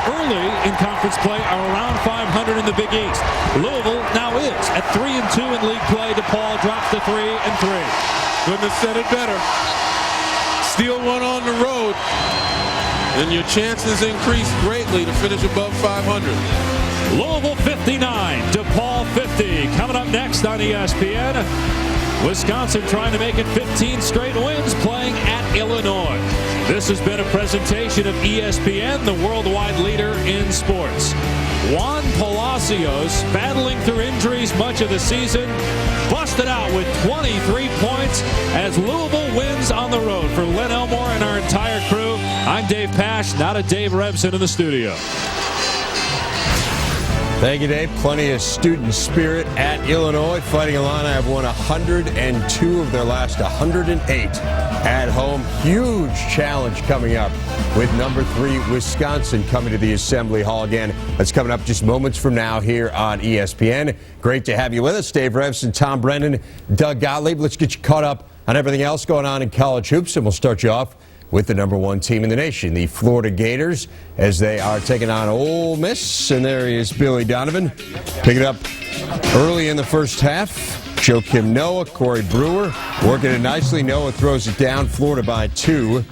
early in conference play are around 500 in the Big East. Louisville now is at 3-2 in league play. DePaul drops to 3-3. Couldn't have said it better. Steal one on the road, and your chances increase greatly to finish above 500. Louisville 59, DePaul 50. Coming up next on ESPN, Wisconsin trying to make it 15 straight wins playing at Illinois. This has been a presentation of ESPN, the worldwide leader in sports. Juan Palacios, battling through injuries much of the season, busted out with 23 points as Louisville wins on the road. For Len Elmore and our entire crew, I'm Dave Pasch, not a Dave Rebson in the studio. Thank you, Dave. Plenty of student spirit at Illinois. Fighting Illini have won 102 of their last 108 at home. Huge challenge coming up with number 3 Wisconsin coming to the Assembly Hall again. That's coming up just moments from now here on ESPN. Great to have you with us. Dave Rebson, Tom Brennan, Doug Gottlieb. Let's get you caught up on everything else going on in college hoops, and we'll start you off with the number 1 team in the nation, the Florida Gators, as they are taking on Ole Miss. And there he is, Billy Donovan, picking it up early in the first half. Joakim Noah, Corey Brewer, working it nicely. Noah throws it down, Florida by 2,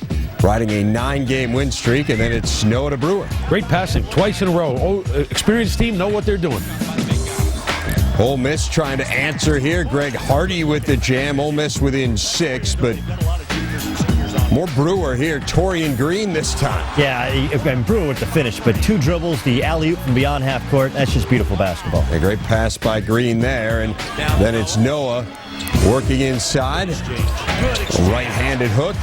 riding a 9-game win streak, and then it's Noah to Brewer. Great passing, twice in a row. Experienced team know what they're doing. Ole Miss trying to answer here. Greg Hardy with the jam. Ole Miss within 6, but more Brewer here. Torian Green this time. Yeah, and Brewer with the finish, but 2 dribbles, the alley-oop from beyond half court. That's just beautiful basketball. A great pass by Green there, and then it's Noah working inside. Right-handed hook.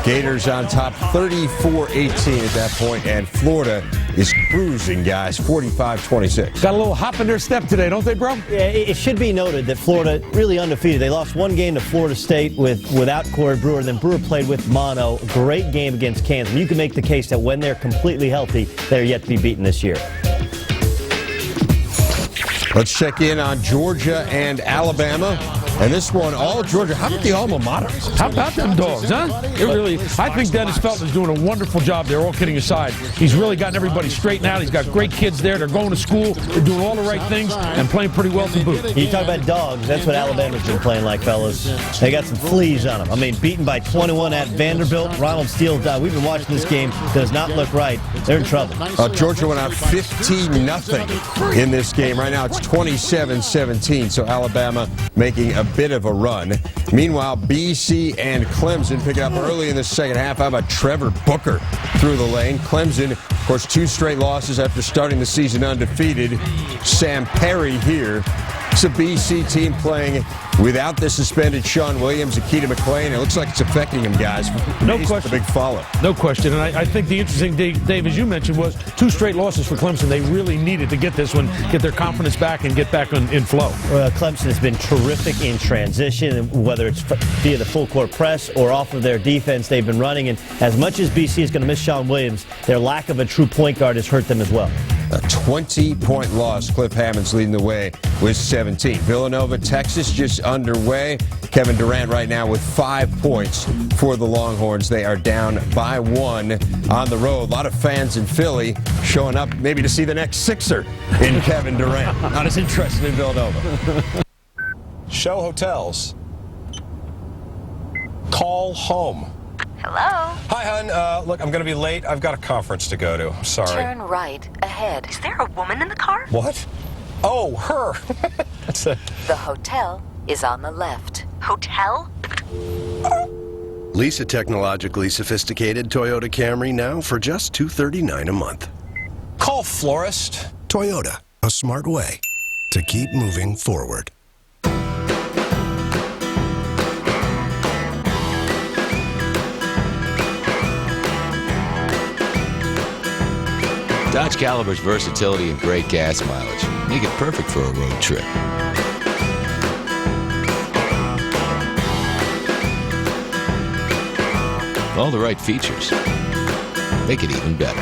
Gators on top 34-18 at that point, and Florida is cruising, guys, 45-26. Got a little hop in their step today, don't they, bro? Yeah, it should be noted that Florida really undefeated. They lost 1 game to Florida State without Corey Brewer, and then Brewer played with mono. Great game against Kansas. And you can make the case that when they're completely healthy, they're yet to be beaten this year. Let's check in on Georgia and Alabama. And this one, all Georgia. How about the alma maters? How about them dogs, huh? I think Dennis Felton's doing a wonderful job there, all kidding aside. He's really gotten everybody straightened out. He's got great kids there. They're going to school. They're doing all the right things and playing pretty well to boot. You talk about dogs. That's what Alabama's been playing like, fellas. They got some fleas on them. I mean, beaten by 21 at Vanderbilt. Ronald Steele, we've been watching this game. Does not look right. They're in trouble. Georgia went out 15-0 in this game. Right now it's 27-17, so Alabama making a bit of a run. Meanwhile, BC and Clemson pick it up early in the second half. How about Trevor Booker through the lane? Clemson, of course, 2 straight losses after starting the season undefeated. Sam Perry here. It's a BC team playing without the suspended Sean Williams, Akita McClain. It looks like it's affecting him, guys. No question. The big follow. No question. And I think the interesting thing, Dave, as you mentioned, was 2 straight losses for Clemson. They really needed to get this one, get their confidence back, and get back in flow. Well, Clemson has been terrific in transition, whether it's via the full court press or off of their defense they've been running. And as much as BC is going to miss Sean Williams, their lack of a true point guard has hurt them as well. A 20-point loss. Cliff Hammond's leading the way with 17. Villanova, Texas just underway. Kevin Durant right now with 5 points for the Longhorns. They are down by 1 on the road. A lot of fans in Philly showing up maybe to see the next Sixer in Kevin Durant. Not as interested in Villanova. Show hotels. Call home. Hello? Hi, hon. Look, I'm going to be late. I've got a conference to go to. I'm sorry. Turn right ahead. Is there a woman in the car? What? Oh, her. That's a... The hotel is on the left. Hotel? Lease a technologically sophisticated Toyota Camry now for just $239 a month. Call florist. Toyota, a smart way to keep moving forward. Dodge Caliber's versatility and great gas mileage make it perfect for a road trip. All the right features make it even better.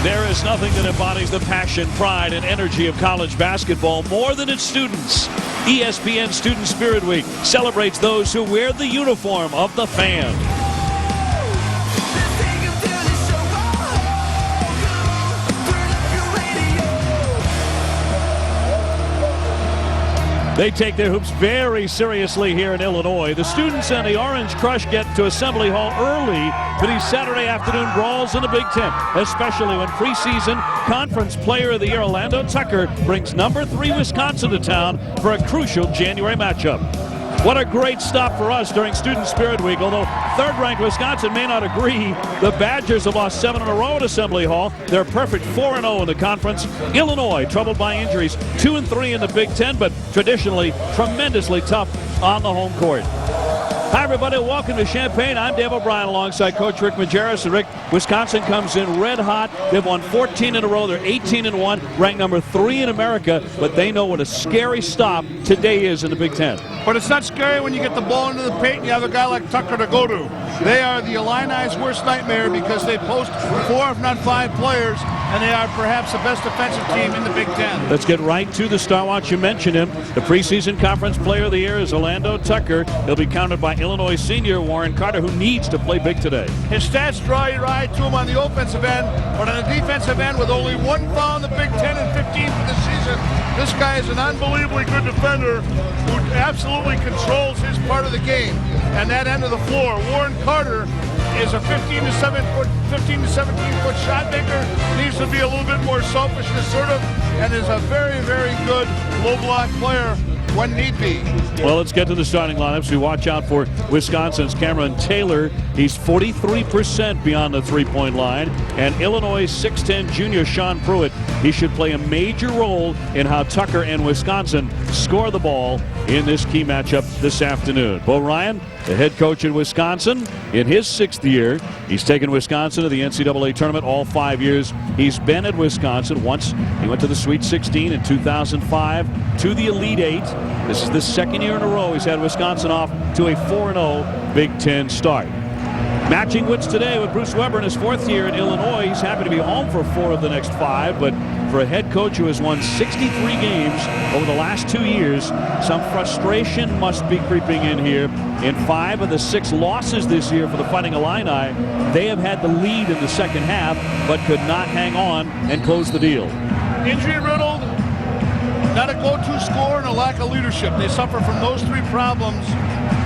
There is nothing that embodies the passion, pride, and energy of college basketball more than its students. ESPN Student Spirit Week celebrates those who wear the uniform of the fan. They take their hoops very seriously here in Illinois. The students and the Orange Crush get to Assembly Hall early for these Saturday afternoon brawls in the Big Ten, especially when preseason Conference Player of the Year Orlando Tucker brings number 3 Wisconsin to town for a crucial January matchup. What a great stop for us during Student Spirit Week. Although third-ranked Wisconsin may not agree, the Badgers have lost 7 in a row at Assembly Hall. They're perfect 4-0 in the conference. Illinois, troubled by injuries, 2-3 in the Big Ten, but traditionally tremendously tough on the home court. Hi, everybody. Welcome to Champaign. I'm Dave O'Brien alongside Coach Rick Majerus. And Rick, Wisconsin comes in red hot. They've won 14 in a row. They're 18-1, ranked number 3 in America. But they know what a scary stop today is in the Big Ten. But it's not scary when you get the ball into the paint and you have a guy like Tucker to go to. They are the Illini's worst nightmare because they post 4 if not 5 players, and they are perhaps the best defensive team in the Big Ten. Let's get right to the star watch. You mentioned him. The preseason Conference Player of the Year is Orlando Tucker. He'll be counted by Illinois senior Warren Carter, who needs to play big today. His stats draw your eye to him on the offensive end, but on the defensive end, with only 1 foul in the Big Ten and 15 for the season, this guy is an unbelievably good defender who absolutely controls his part of the game. And that end of the floor, Warren Carter is a 15 to 17 foot shot maker, needs to be a little bit more selfish and assertive, and is a very, very good low block player when need be. Well, let's get to the starting lineups. We watch out for Wisconsin's Cameron Taylor. He's 43% beyond the three-point line. And Illinois' 6'10 junior Sean Pruitt. He should play a major role in how Tucker and Wisconsin score the ball in this key matchup this afternoon. Bo Ryan, the head coach at Wisconsin, in his 6th year. He's taken Wisconsin to the NCAA tournament all 5 years. He's been at Wisconsin once. He went to the Sweet 16 in 2005, to the Elite 8. This is the 2nd year in a row he's had Wisconsin off to a 4-0 Big Ten start. Matching wits today with Bruce Weber in his 4th year in Illinois. He's happy to be home for 4 of the next 5, but for a head coach who has won 63 games over the last 2 years, some frustration must be creeping in here. In 5 of the 6 losses this year for the Fighting Illini, they have had the lead in the second half, but could not hang on and close the deal. Injury-riddled, not a go-to scorer, and a lack of leadership. They suffer from those 3 problems,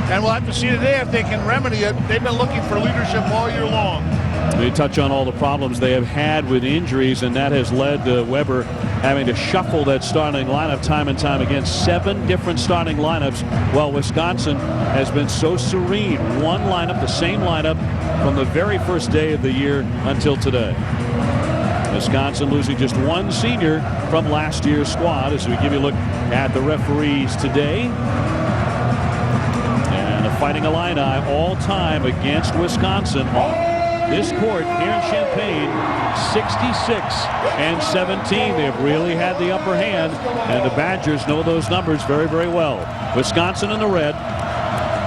and we'll have to see today if they can remedy it. They've been looking for leadership all year long. They touch on all the problems they have had with injuries, and that has led to Weber having to shuffle that starting lineup time and time again. 7 different starting lineups, while Wisconsin has been so serene. One lineup, the same lineup, from the very first day of the year until today. Wisconsin losing just 1 senior from last year's squad, as we give you a look at the referees today. And the Fighting Illini all time against Wisconsin on this court here in Champaign, 66-17. They've really had the upper hand, and the Badgers know those numbers very, very well. Wisconsin in the red,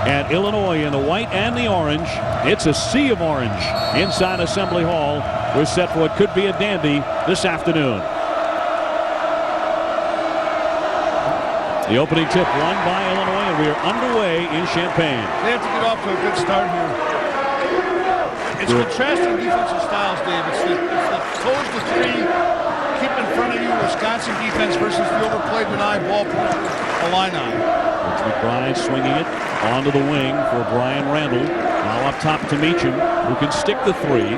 and Illinois in the white and the orange. It's a sea of orange inside Assembly Hall. We're set for what could be a dandy this afternoon. The opening tip won by Illinois, and we are underway in Champaign. They have to get off to a good start here. It's contrasting defensive styles, Dave. It's the close to 3, keep in front of you Wisconsin defense versus the overplayed Benai ball Illini. It's McBride swinging it onto the wing for Brian Randall. Now up top to Meacham, who can stick the 3.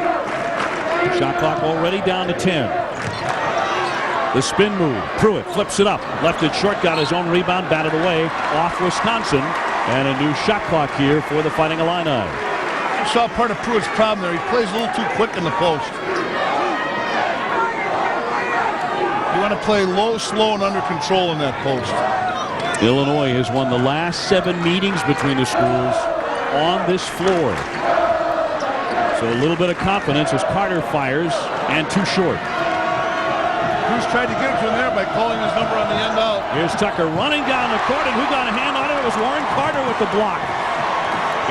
Shot clock already down to 10. The spin move. Pruitt flips it up. Left it short, got his own rebound, batted away off Wisconsin. And a new shot clock here for the Fighting Illini. I saw part of Pruitt's problem there. He plays a little too quick in the post. You want to play low, slow, and under control in that post. Illinois has won the last 7 meetings between the schools on this floor. So a little bit of confidence as Carter fires, and too short. Cruz tried to get it to him there by calling his number on the end out. Here's Tucker running down the court, and who got a hand on it? It was Warren Carter with the block.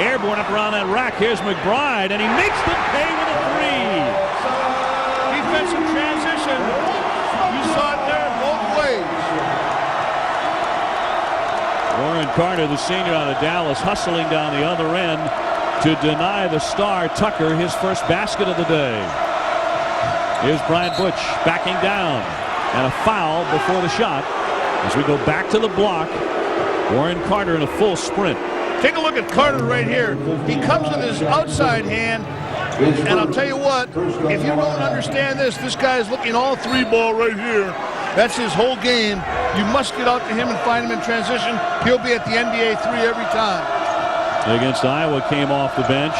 Airborne up around that rack. Here's McBride, and he makes the pay with a 3. Defensive transition. You saw it there both ways. Warren Carter, the senior out of Dallas, hustling down the other end to deny the star Tucker his first basket of the day. Here's Brian Butch backing down, and a foul before the shot. As we go back to the block, Warren Carter in a full sprint. Take a look at Carter right here. He comes with his outside hand, and I'll tell you what, if you don't understand this guy is looking all three ball right here. That's his whole game. You must get out to him and find him in transition. He'll be at the NBA three every time. Against Iowa, came off the bench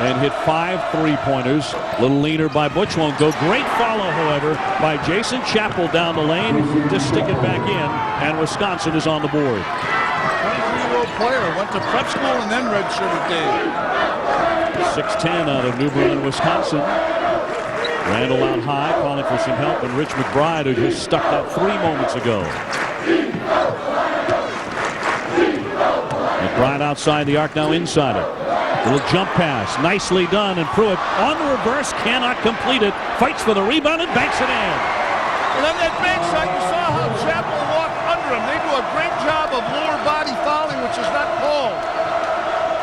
and hit 5 3-pointers. A little leaner by Butch, won't go. Great follow, however, by Jason Chappell down the lane to stick it back in, and Wisconsin is on the board. 23-year-old player, went to prep school and then redshirted Dave. 6'10" out of New Bern, Wisconsin. Randall out high, calling for some help, and Rich McBride, who just stuck that 3 moments ago. McBride outside the arc, now inside it. Little jump pass, nicely done, and Pruitt on the reverse, cannot complete it. Fights for the rebound and banks it in. And on that bank side, you saw how Chappell walked under him. They do a great job of lower body fouling, which is not called.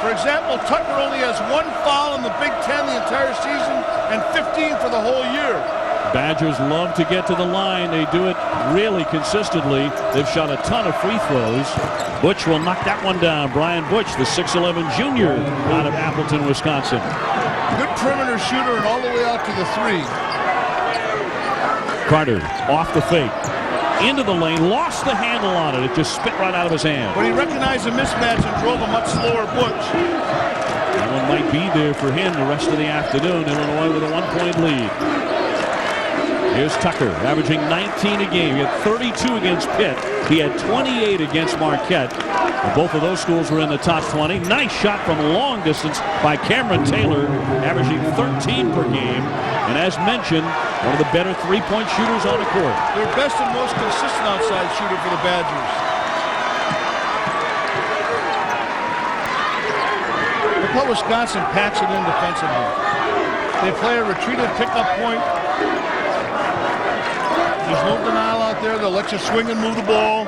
For example, Tucker only has 1 foul in the Big Ten the entire season and 15 for the whole year. Badgers love to get to the line. They do it really consistently. They've shot a ton of free throws. Butch will knock that one down. Brian Butch, the 6'11" junior out of Appleton, Wisconsin. Good perimeter shooter and all the way out to the 3. Carter off the fake. Into the lane, lost the handle on it. It just spit right out of his hand. But he recognized the mismatch and drove a much slower Butch. That one might be there for him the rest of the afternoon. Illinois with a 1-point lead. Here's Tucker, averaging 19 a game. He had 32 against Pitt. He had 28 against Marquette. And both of those schools were in the top 20. Nice shot from long distance by Cameron Taylor, averaging 13 per game. And as mentioned, one of the better three-point shooters on the court. Their best and most consistent outside shooter for the Badgers. Look how Wisconsin packs it in defensively. They play a retreated pickup point. There's no denial out there. They'll let you swing and move the ball.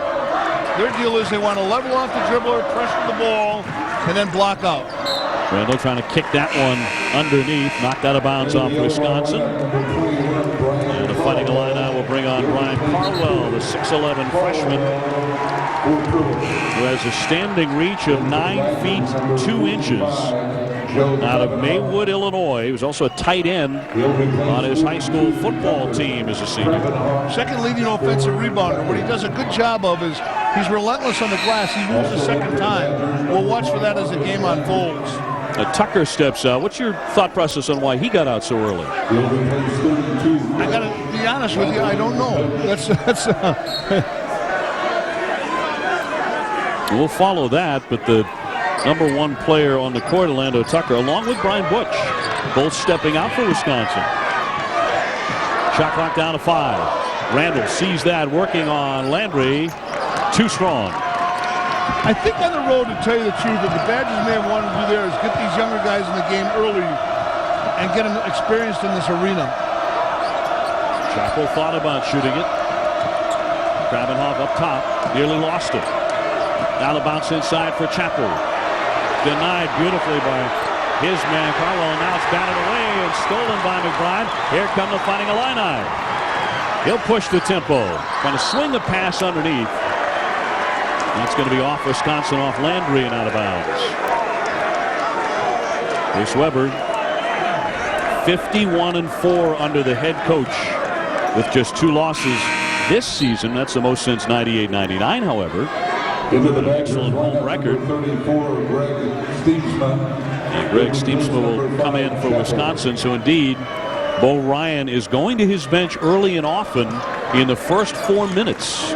Their deal is they want to level off the dribbler, pressure the ball, and then block out. Randall trying to kick that one underneath, knocked out of bounds off Wisconsin. And the Fighting Illini will bring on Ryan Carwell, the 6'11" freshman, who has a standing reach of 9 feet 2 inches. Out of Maywood, Illinois. He was also a tight end on his high school football team as a senior. Second leading offensive rebounder. What he does a good job of is he's relentless on the glass. He moves the second time. We'll watch for that as the game unfolds. Tucker steps out. What's your thought process on why he got out so early? I got to be honest with you, I don't know. We'll follow that, but the #1 player on the court, Orlando Tucker, along with Brian Butch, both stepping out for Wisconsin. Shot clock down to 5. Randall sees that, working on Landry. Too strong. I think on the road, to tell you the truth, what the Badgers may have wanted to do there is get these younger guys in the game early and get them experienced in this arena. Chappell thought about shooting it. Grabenhoff up top, nearly lost it. Now the bounce inside for Chappell. Denied beautifully by his man Carwell. Now it's batted away and stolen by McBride. Here come the Fighting Illini. He'll push the tempo. Trying to swing the pass underneath. That's going to be off Wisconsin, off Landry, and out of bounds. Chris Webber, 51-4 under the head coach with just 2 losses this season. That's the most since 98-99, however. An excellent home record. And Greg Stiemsma will come in for Wisconsin. So indeed, Bo Ryan is going to his bench early and often in the first 4 minutes.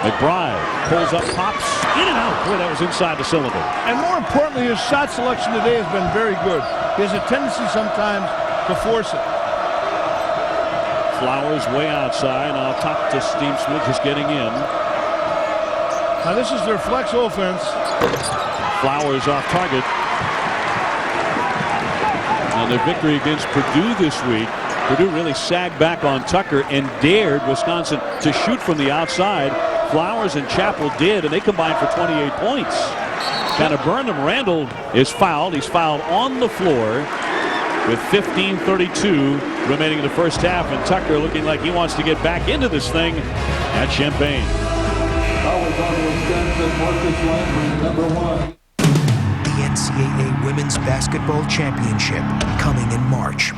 McBride pulls up, pops in and out. Boy, that was inside the cylinder. And more importantly, his shot selection today has been very good. He has a tendency sometimes to force it. Flowers way outside. Now top to Stiemsma, just getting in. Now this is their flex offense. Flowers off target. And the victory against Purdue this week. Purdue really sagged back on Tucker and dared Wisconsin to shoot from the outside. Flowers and Chappell did, and they combined for 28 points. Kind of burned him. Randall is fouled. He's fouled on the floor with 15:32 remaining in the first half, and Tucker looking like he wants to get back into this thing at Champaign. The NCAA Women's Basketball Championship coming in March.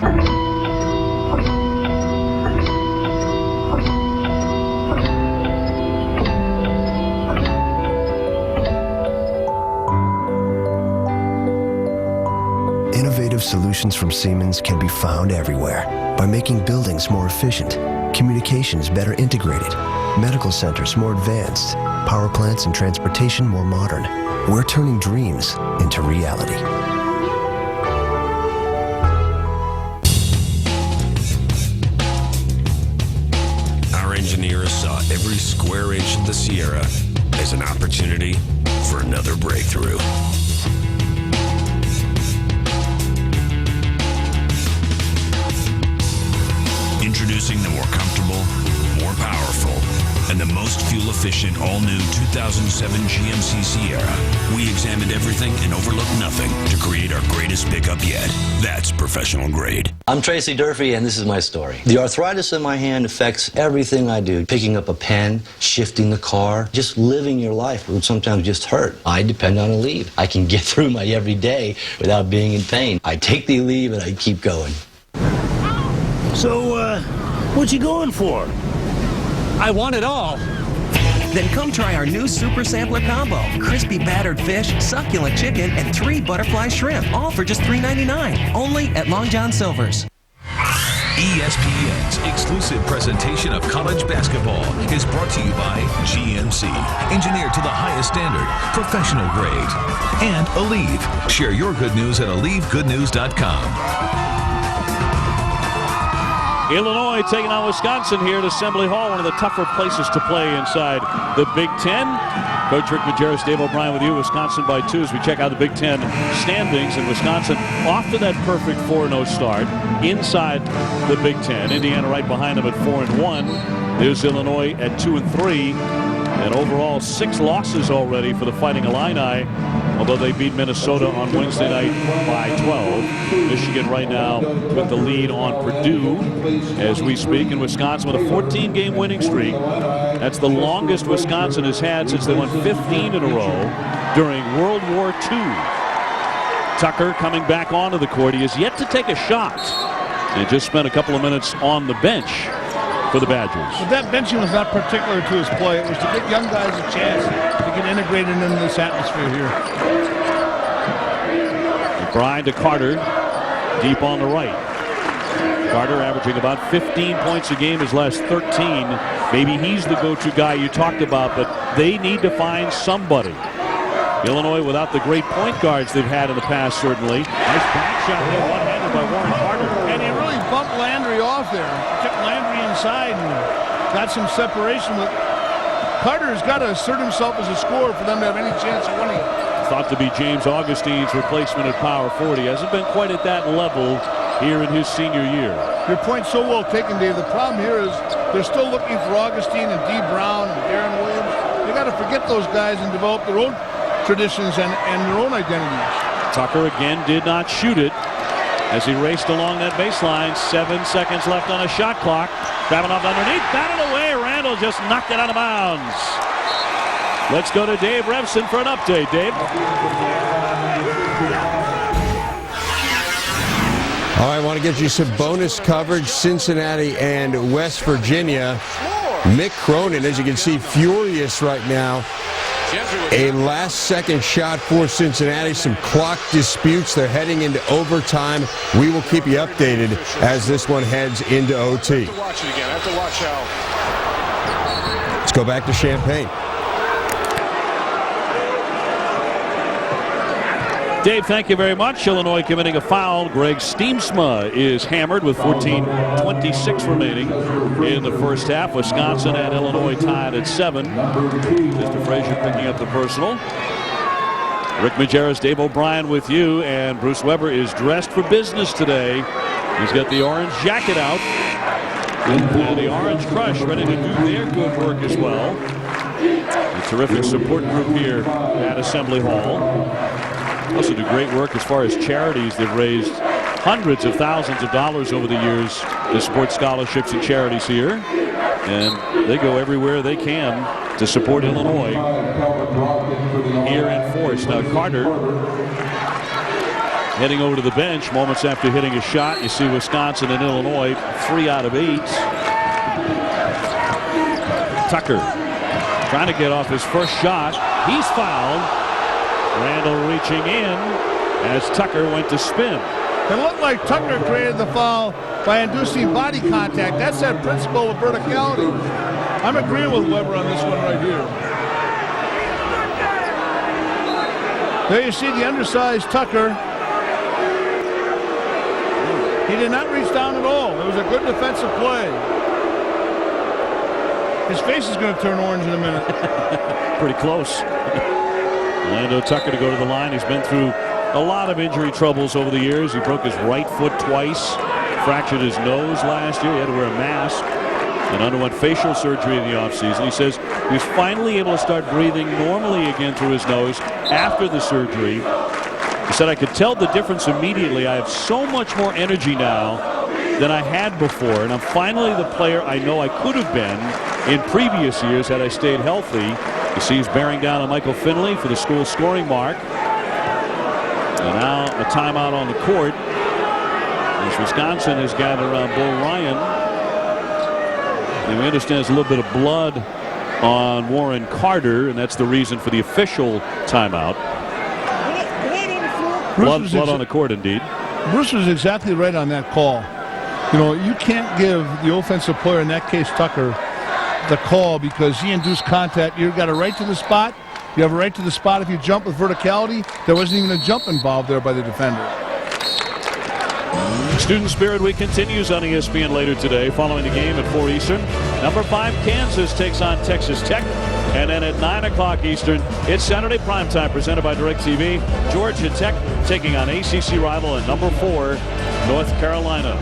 Innovative solutions from Siemens can be found everywhere by making buildings more efficient, communications better integrated, medical centers more advanced, power plants and transportation more modern. We're turning dreams into reality. Our engineers saw every square inch of the Sierra as an opportunity for another breakthrough. Introducing the more comfortable, more powerful, and the most fuel-efficient all-new 2007 GMC Sierra. We examined everything and overlooked nothing to create our greatest pickup yet. That's professional grade. I'm Tracy Durfee, and this is my story. The arthritis in my hand affects everything I do. Picking up a pen, shifting the car, just living your life would sometimes just hurt. I depend on Aleve. I can get through my everyday without being in pain. I take the Aleve and I keep going. So, what you going for? I want it all. Then come try our new Super Sampler Combo. Crispy battered fish, succulent chicken, and 3 butterfly shrimp. All for just $3.99. Only at Long John Silver's. ESPN's exclusive presentation of college basketball is brought to you by GMC. Engineered to the highest standard, professional grade. And Aleve. Share your good news at AleveGoodNews.com. Illinois taking on Wisconsin here at Assembly Hall, one of the tougher places to play inside the Big Ten. Coach Rick Majerus, Dave O'Brien with you. Wisconsin by 2 as we check out the Big Ten standings. And Wisconsin off to that perfect 4-0 start inside the Big Ten. Indiana right behind them at 4-1. There's Illinois at 2-3. And overall 6 losses already for the Fighting Illini, although they beat Minnesota on Wednesday night by 12. Michigan right now with the lead on Purdue as we speak, and Wisconsin with a 14-game winning streak. That's the longest Wisconsin has had since they won 15 in a row during World War II. Tucker coming back onto the court. He has yet to take a shot and just spent a couple of minutes on the bench for the Badgers. But that benching was not particular to his play. It was to give young guys a chance to get integrated into this atmosphere here. Brian to Carter, deep on the right. Carter averaging about 15 points a game his last 13. Maybe he's the go-to guy you talked about, but they need to find somebody. Illinois without the great point guards they've had in the past, certainly. Nice back shot there, one-handed by Warren Carter. And he really bumped Landry off there. Kept Landry inside and got some separation. But Carter has got to assert himself as a scorer for them to have any chance of winning. Thought to be James Augustine's replacement at power forward. He hasn't been quite at that level here in his senior year. Your point's so well taken, Dave. The problem here is they're still looking for Augustine and D. Brown and Darren Williams. They got to forget those guys and develop their own traditions and their own identities. Tucker again did not shoot it as he raced along that baseline. 7 seconds left on a shot clock. Grabbing off underneath, batted away. Randall just knocked it out of bounds. Let's go to Dave Revson for an update. Dave. All right, I want to get you some bonus coverage. Cincinnati and West Virginia. Mick Cronin, as you can see, furious right now. A last-second shot for Cincinnati. Some clock disputes. They're heading into overtime. We will keep you updated as this one heads into OT. I have to watch it again. I have to watch how. Let's go back to Champaign. Dave, thank you very much. Illinois committing a foul. Greg Steemsma is hammered with 14:26 remaining in the first half. Wisconsin and Illinois tied at 7. Mr. Frazier picking up the personal. Rick Majerus, Dave O'Brien with you, and Bruce Weber is dressed for business today. He's got the orange jacket out and the Orange Crush ready to do their good work as well. Terrific support group here at Assembly Hall. Also do great work as far as charities. They've raised hundreds of thousands of dollars over the years to support scholarships and charities here. And they go everywhere they can to support Illinois here in force. Now Carter heading over to the bench moments after hitting a shot. You see Wisconsin and Illinois 3 out of 8. Tucker trying to get off his first shot. He's fouled. Randall reaching in as Tucker went to spin. It looked like Tucker created the foul by inducing body contact. That's that principle of verticality. I'm agreeing with Weber on this one right here. There you see the undersized Tucker. He did not reach down at all. It was a good defensive play. His face is going to turn orange in a minute. Pretty close. Orlando Tucker to go to the line. He's been through a lot of injury troubles over the years. He broke his right foot twice, fractured his nose last year. He had to wear a mask and underwent facial surgery in the offseason. He says he was finally able to start breathing normally again through his nose after the surgery. He said, I could tell the difference immediately. I have so much more energy now than I had before, and I'm finally the player I know I could have been in previous years had I stayed healthy. You see he's bearing down on Michael Finley for the school scoring mark. And now a timeout on the court as Wisconsin has gathered around Bo Ryan. And we understand there's a little bit of blood on Warren Carter, and that's the reason for the official timeout. Blood on the court, indeed. Bruce was exactly right on that call. You know, you can't give the offensive player, in that case Tucker, the call because he induced contact. You've got a right to the spot. You have a right to the spot if you jump with verticality. There wasn't even a jump involved there by the defender. Student Spirit Week continues on ESPN later today following the game at 4 Eastern. Number 5 Kansas takes on Texas Tech. And then at 9 o'clock Eastern, it's Saturday primetime presented by DirecTV. Georgia Tech taking on ACC rival and number 4 North Carolina.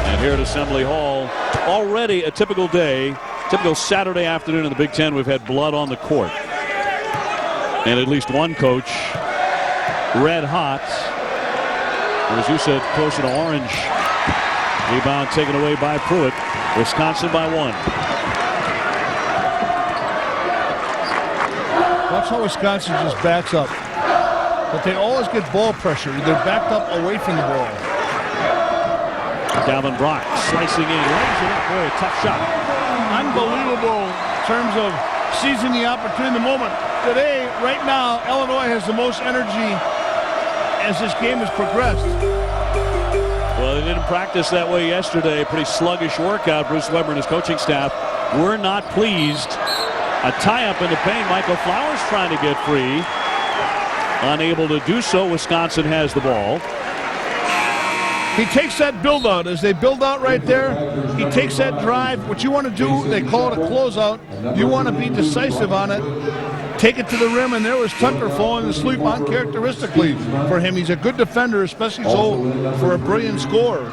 And here at Assembly Hall, already a typical day, typical Saturday afternoon in the Big Ten. We've had blood on the court. And at least one coach red hot. As you said, closer to orange. Rebound taken away by Pruitt. Wisconsin by 1. Watch how Wisconsin just backs up. But they always get ball pressure. They're backed up away from the ball. Calvin Brock slicing in. Lays it up. Boy, a tough shot. Unbelievable in terms of seizing the opportunity in the moment. Today, right now, Illinois has the most energy as this game has progressed. Well, they didn't practice that way yesterday. Pretty sluggish workout. Bruce Weber and his coaching staff were not pleased. A tie-up in the paint. Michael Flowers trying to get free. Unable to do so. Wisconsin has the ball. He takes that build out. As they build out right there, he takes that drive. What you want to do, they call it a closeout. You want to be decisive on it. Take it to the rim, and there was Tucker falling asleep uncharacteristically for him. He's a good defender, especially so for a brilliant scorer.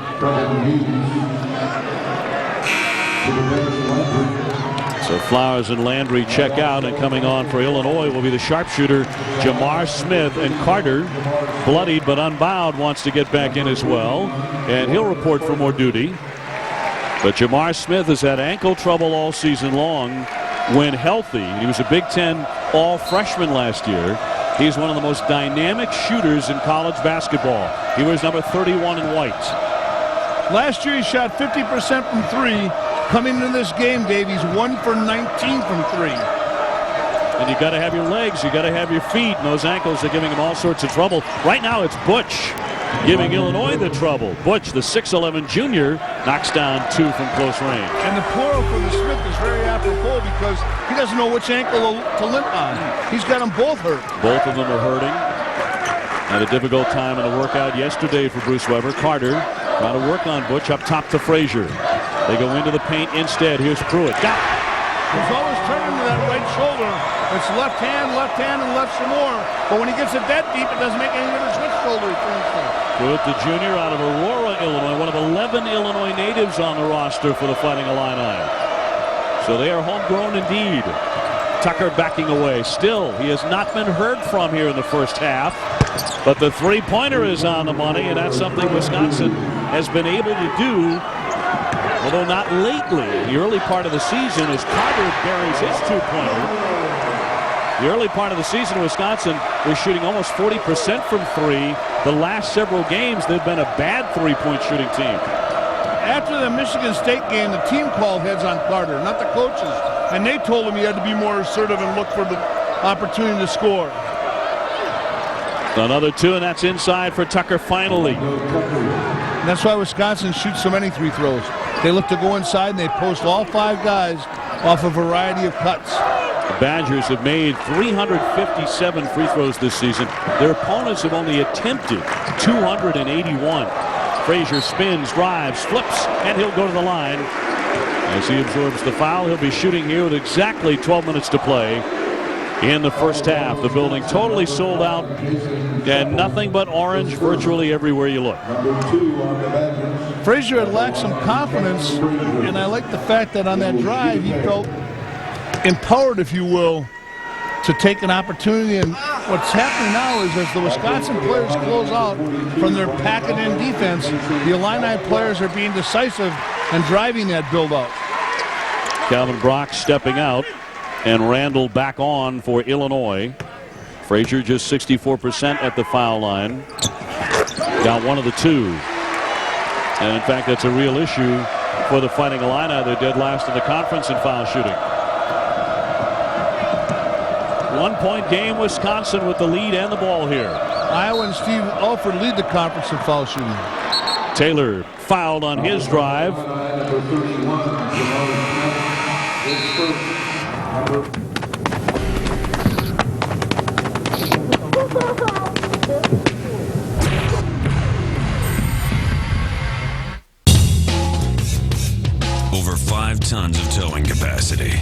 So Flowers and Landry check out, and coming on for Illinois will be the sharpshooter Jamar Smith. And Carter, bloodied but unbound, wants to get back in as well, and he'll report for more duty. But Jamar Smith has had ankle trouble all season long when healthy. He was a Big Ten all-freshman last year. He's one of the most dynamic shooters in college basketball. He was number 31 in white. Last year he shot 50% from 3. Coming into this game, Dave, he's 1 for 19 from 3. And you got to have your legs, you got to have your feet, and those ankles are giving him all sorts of trouble. Right now it's Butch giving Illinois the trouble. Butch, the 6'11 junior, knocks down 2 from close range. And the plural for the Smith is very apropos because he doesn't know which ankle to limp on. He's got them both hurt. Both of them are hurting. Had a difficult time in the workout yesterday for Bruce Weber. Carter trying to work on Butch up top to Frazier. They go into the paint instead. Here's Pruitt. Got it. He's always turning to that right shoulder. It's left hand, and left some more. But when he gets it that deep, it doesn't make any difference which shoulder he turns to. Pruitt, the junior out of Aurora, Illinois. One of 11 Illinois natives on the roster for the Fighting Illini. So they are homegrown indeed. Tucker backing away. Still, he has not been heard from here in the first half. But the three-pointer is on the money, and that's something Wisconsin has been able to do, although not lately. The early part of the season, as Carter buries his two-pointer, the early part of the season, Wisconsin was shooting almost 40% from three. The last several games, they've been a bad three-point shooting team. After the Michigan State game, the team called heads on Carter, not the coaches. And they told him he had to be more assertive and look for the opportunity to score. Another two, and that's inside for Tucker finally. And that's why Wisconsin shoots so many free throws. They look to go inside, and they post all five guys off a variety of cuts. The Badgers have made 357 free throws this season. Their opponents have only attempted 281. Frazier spins, drives, flips, and he'll go to the line. As he absorbs the foul, he'll be shooting here with exactly 12 minutes to play in the first half. The building totally sold out, and nothing but orange virtually everywhere you look. Frazier had lacked some confidence, and I like the fact that on that drive he felt empowered, if you will, to take an opportunity. And what's happening now is as the Wisconsin players close out from their pack-it-in defense, the Illini players are being decisive and driving that build-out. Calvin Brock stepping out, and Randall back on for Illinois. Frazier just 64% at the foul line. Got one of the two. And in fact, that's a real issue for the Fighting Illini. They're dead last in the conference in foul shooting. 1-point game, Wisconsin with the lead and the ball here. Iowa and Steve Alford lead the conference in foul shooting. Taylor fouled on his drive. Over 5 tons of towing capacity.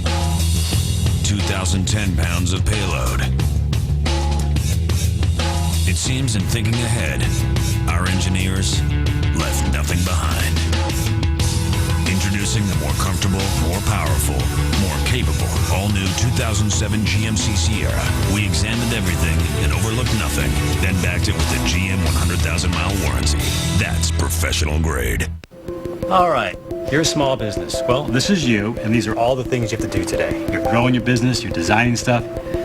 2,010 pounds of payload. It seems in thinking ahead, our engineers left nothing behind. Introducing the more comfortable, more powerful, more capable, all-new 2007 GMC Sierra. We examined everything and overlooked nothing, then backed it with a GM 100,000-mile warranty. That's professional grade. All right, you're a small business. Well, this is you, and these are all the things you have to do today. You're growing your business, you're designing stuff.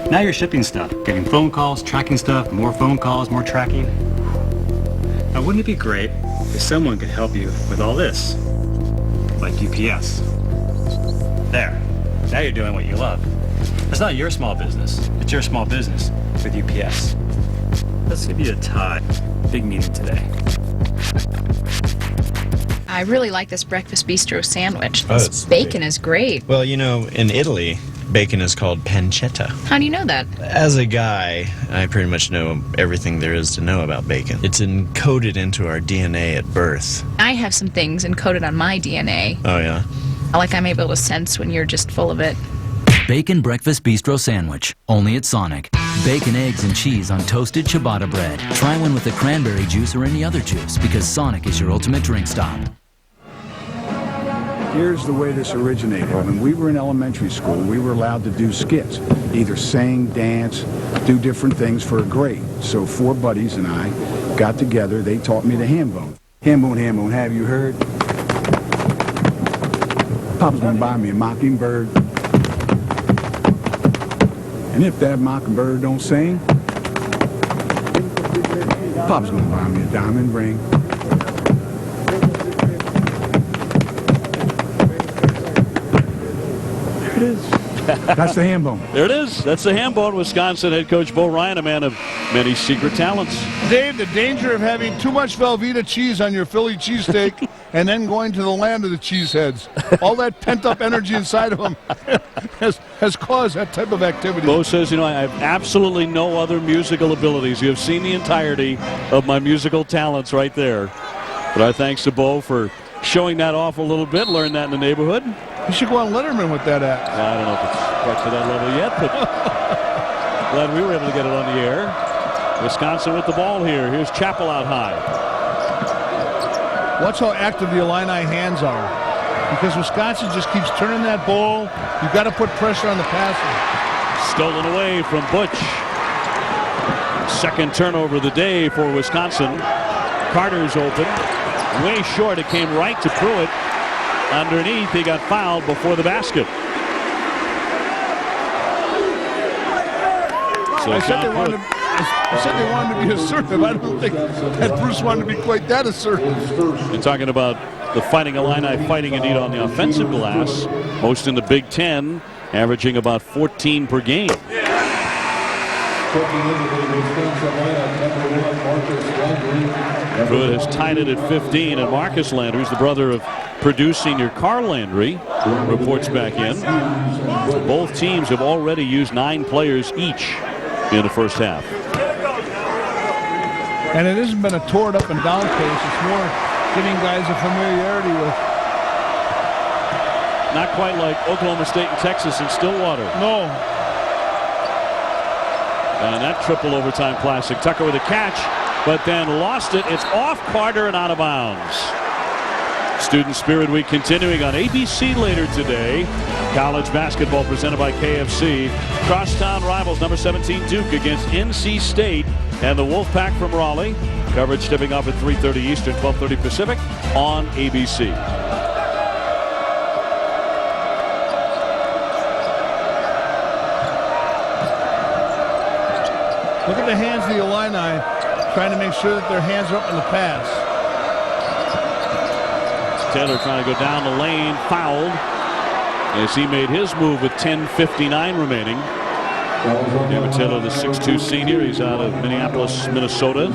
Now you're shipping stuff, getting phone calls, tracking stuff, more phone calls, more tracking. Now, wouldn't it be great if someone could help you with all this? Like UPS. There. Now you're doing what you love. It's not your small business. It's your small business with UPS. Let's give you a tie. Big meeting today. I really like this breakfast bistro sandwich. This bacon is great. Well, you know, in Italy, bacon is called pancetta. How do you know that? As a guy, I pretty much know everything there is to know about bacon. It's encoded into our DNA at birth. I have some things encoded on my DNA. Oh, yeah? Like I'm able to sense when you're just full of it. Bacon Breakfast Bistro Sandwich. Only at Sonic. Bacon, eggs, and cheese on toasted ciabatta bread. Try one with the cranberry juice or any other juice because Sonic is your ultimate drink stop. Here's the way this originated. When we were in elementary school, we were allowed to do skits, either sing, dance, do different things for a grade. So 4 buddies and I got together. They taught me the ham bone. Ham bone, have you heard? Papa's gonna buy me a mockingbird. And if that mockingbird don't sing, Papa's gonna buy me a diamond ring. It is. That's the ham bone. There it is. That's the ham bone. Wisconsin head coach Bo Ryan, a man of many secret talents. Dave, the danger of having too much Velveeta cheese on your Philly cheesesteak and then going to the land of the cheeseheads. All that pent-up energy inside of them has caused that type of activity. Bo says, you know, I have absolutely no other musical abilities. You have seen the entirety of my musical talents right there. But our thanks to Bo for showing that off a little bit, learned that in the neighborhood. You should go on Letterman with that act. I don't know if it's quite to that level yet, but glad we were able to get it on the air. Wisconsin with the ball here. Here's Chappell out high. Watch how active the Illini hands are. Because Wisconsin just keeps turning that ball. You've got to put pressure on the passer. Stolen away from Butch. Second turnover of the day for Wisconsin. Carter's open. Way short. It came right to Pruitt. Underneath, he got fouled before the basket. So I said they wanted to be assertive. I don't think that Bruce wanted to be quite that assertive. You're talking about the Fighting Illini fighting indeed on the offensive glass. Most in the Big Ten, averaging about 14 per game. Pruitt has tied it at 15, and Marcus Landry, who's the brother of Purdue senior Carl Landry, reports back in. Both teams have already used 9 players each in the first half. And it hasn't been a tore it up and down case. It's more getting guys a familiarity with. Not quite like Oklahoma State and Texas and Stillwater. No. And that triple overtime classic. Tucker with a catch, but then lost it. It's off Carter and out of bounds. Student Spirit Week continuing on ABC later today. College basketball presented by KFC. Crosstown rivals number 17 Duke against NC State and the Wolfpack from Raleigh. Coverage tipping off at 3:30 Eastern, 12:30 Pacific on ABC. Look at the hands of the Illini, trying to make sure that their hands are up in the pass. Taylor trying to go down the lane, fouled as he made his move with 10:59 remaining. Cameron Taylor, the 6'2 senior, he's out of Minneapolis, Minnesota.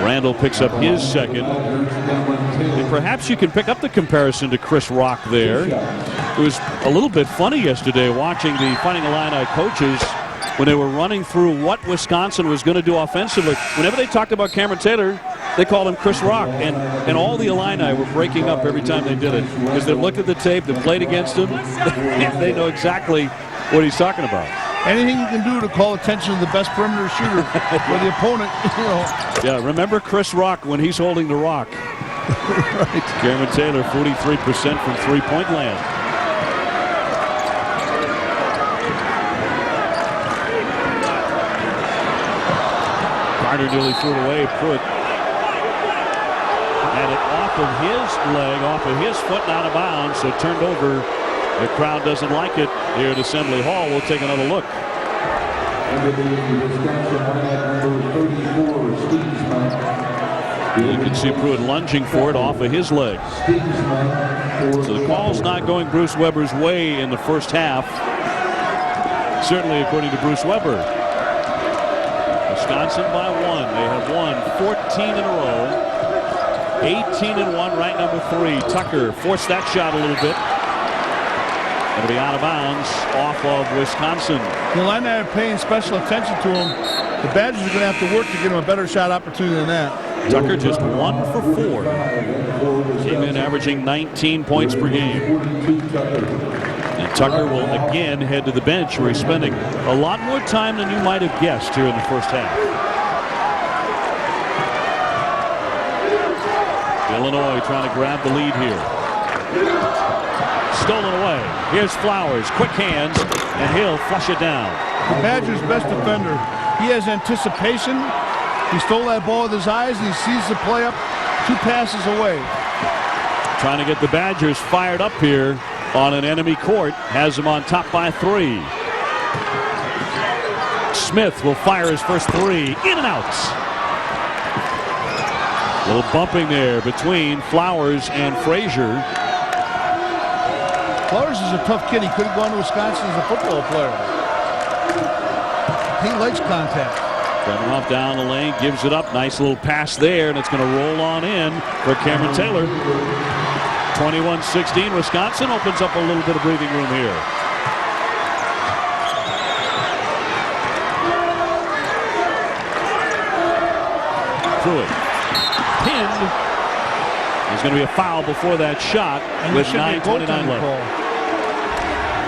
Randall picks up his second. And perhaps you can pick up the comparison to Chris Rock there. It was a little bit funny yesterday watching the Fighting Illini coaches when they were running through what Wisconsin was going to do offensively. Whenever they talked about Cameron Taylor, they called him Chris Rock, and all the Illini were breaking up every time they did it because they looked at the tape, they played against him, and they know exactly what he's talking about. Anything you can do to call attention to the best perimeter shooter for the opponent, you know. Yeah, remember Chris Rock when he's holding the rock. Right. Cameron Taylor, 43% from three-point land. Carter nearly threw it away. Pruitt had it off of his leg, off of his foot, and out of bounds, so turned over. The crowd doesn't like it here at Assembly Hall. We'll take another look. You can see Pruitt lunging for it off of his leg. So the call's not going Bruce Weber's way in the first half. Certainly according to Bruce Weber. Wisconsin by 1. They have won 14 in a row. 18-1, ranked number 3. Tucker forced that shot a little bit. Going to be out of bounds off of Wisconsin. The Illini are paying special attention to him. The Badgers are going to have to work to get him a better shot opportunity than that. Tucker just 1 for 4. Came in averaging 19 points per game. And Tucker will again head to the bench where he's spending a lot more time than you might have guessed here in the first half. Illinois trying to grab the lead here. Stolen away. Here's Flowers. Quick hands, and he'll flush it down. The Badgers' best defender. He has anticipation. He stole that ball with his eyes, and he sees the play up 2 passes away. Trying to get the Badgers fired up here on an enemy court. Has them on top by 3. Smith will fire his first 3. In and out. A little bumping there between Flowers and Frazier. Flowers is a tough kid. He could have gone to Wisconsin as a football player. He likes contact. Coming off down the lane, gives it up. Nice little pass there, and it's going to roll on in for Cameron Taylor. 21-16. Wisconsin opens up a little bit of breathing room here. Pruitt. Pinned. There's going to be a foul before that shot with 9:29 left.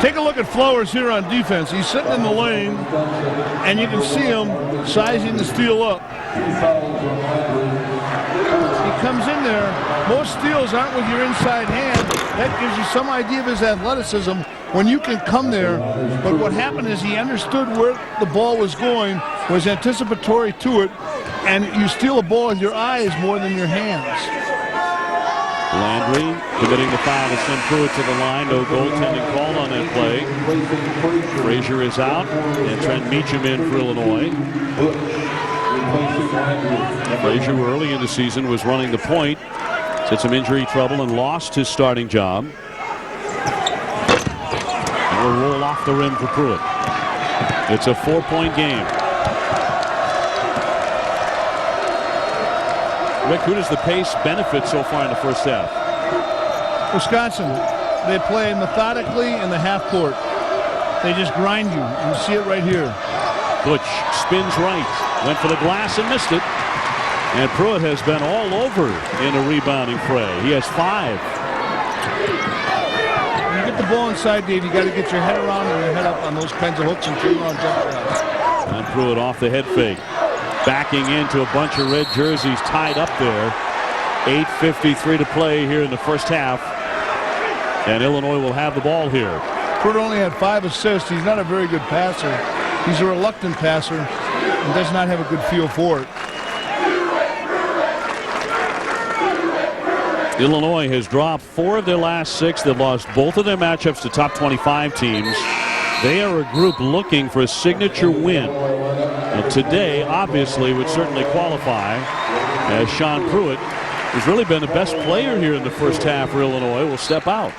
Take a look at Flowers here on defense. He's sitting in the lane, and you can see him sizing the steal up. He comes in there. Most steals aren't with your inside hand. That gives you some idea of his athleticism when you can come there. But what happened is he understood where the ball was going, was anticipatory to it, and you steal a ball with your eyes more than your hands. Landry committing the foul to send Pruitt to the line. No goaltending called on that play. Frazier is out, and Trent Meacham in for Illinois. Frazier, early in the season, was running the point. Had some injury trouble and lost his starting job. And will roll off the rim for Pruitt. It's a 4-point game. Rick, who does the pace benefit so far in the first half? Wisconsin. They play methodically in the half court. They just grind you. You see it right here. Butch spins right. Went for the glass and missed it. And Pruitt has been all over in a rebounding fray. He has 5. When you get the ball inside, Dave, you got to get your head around and your head up on those kinds of hooks and turn around jump shots. And Pruitt off the head fake. Backing into a bunch of red jerseys tied up there. 8:53 to play here in the first half. And Illinois will have the ball here. Pruitt only had 5 assists. He's not a very good passer. He's a reluctant passer and does not have a good feel for it. Illinois has dropped 4 of their last 6. They've lost both of their matchups to top 25 teams. They are a group looking for a signature win. Now, today, obviously, would certainly qualify, as Sean Pruitt, who's really been the best player here in the first half for Illinois, will step out.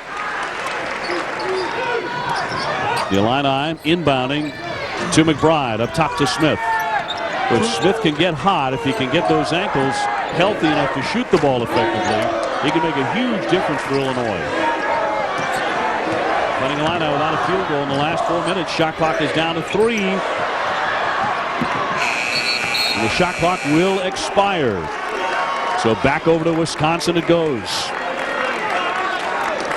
The Illini inbounding to McBride, up top to Smith. But Smith can get hot if he can get those ankles healthy enough to shoot the ball effectively. He can make a huge difference for Illinois. Fighting Illini without a field goal in the last 4 minutes. Shot clock is down to 3. And the shot clock will expire. So back over to Wisconsin it goes.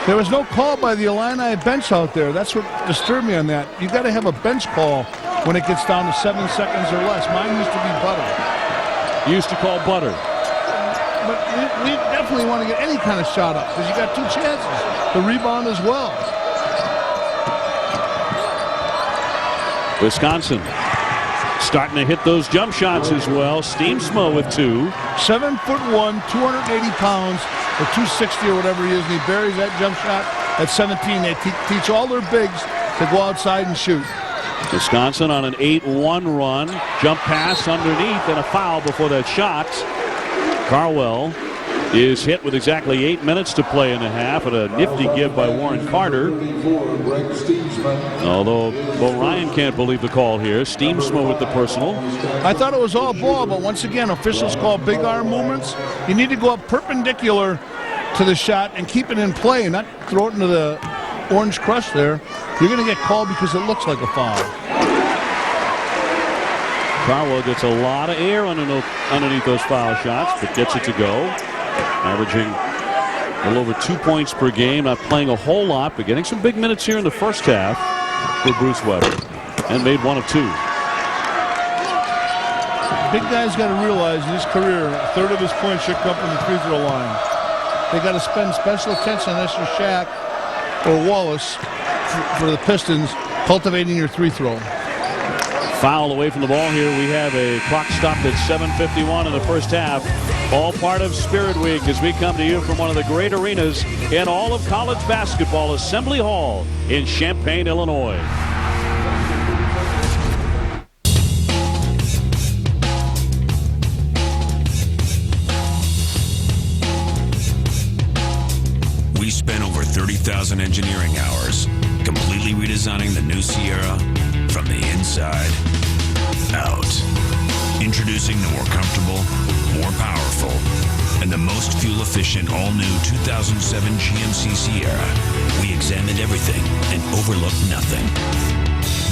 There was no call by the Illini bench out there. That's what disturbed me on that. You got to have a bench call when it gets down to 7 seconds or less. Mine used to be Butter. Used to call Butter. But we definitely want to get any kind of shot up because you got 2 chances. The rebound as well. Wisconsin starting to hit those jump shots as well. Steamsma with 2. 7'1", 280 pounds, or 260 or whatever he is, and he buries that jump shot at 17. They teach all their bigs to go outside and shoot. Wisconsin on an 8-1 run. Jump pass underneath and a foul before that shot. Carwell is hit with exactly 8 minutes to play in the half, and a nifty give by Warren Carter. Although Bo Ryan can't believe the call here. Steamsma with the personal. I thought it was all ball, but once again, officials call big arm movements. You need to go up perpendicular to the shot and keep it in play and not throw it into the orange crush there. You're going to get called because it looks like a foul. Carwell gets a lot of air underneath those foul shots, but gets it to go. Averaging a little over 2 points per game. Not playing a whole lot, but getting some big minutes here in the first half for Bruce Weber. And made 1 of 2. Big guy's got to realize in his career, a third of his points should come from the free throw line. They got to spend special attention unless you're Shaq or Wallace for the Pistons cultivating your free throw. Foul away from the ball here. We have a clock stopped at 7:51 in the first half. All part of Spirit Week as we come to you from one of the great arenas in all of college basketball, Assembly Hall in Champaign, Illinois. We spent over 30,000 engineering hours completely redesigning the new Sierra from the inside out. Introducing the more comfortable, more powerful, and the most fuel-efficient all-new 2007 GMC Sierra. We examined everything and overlooked nothing.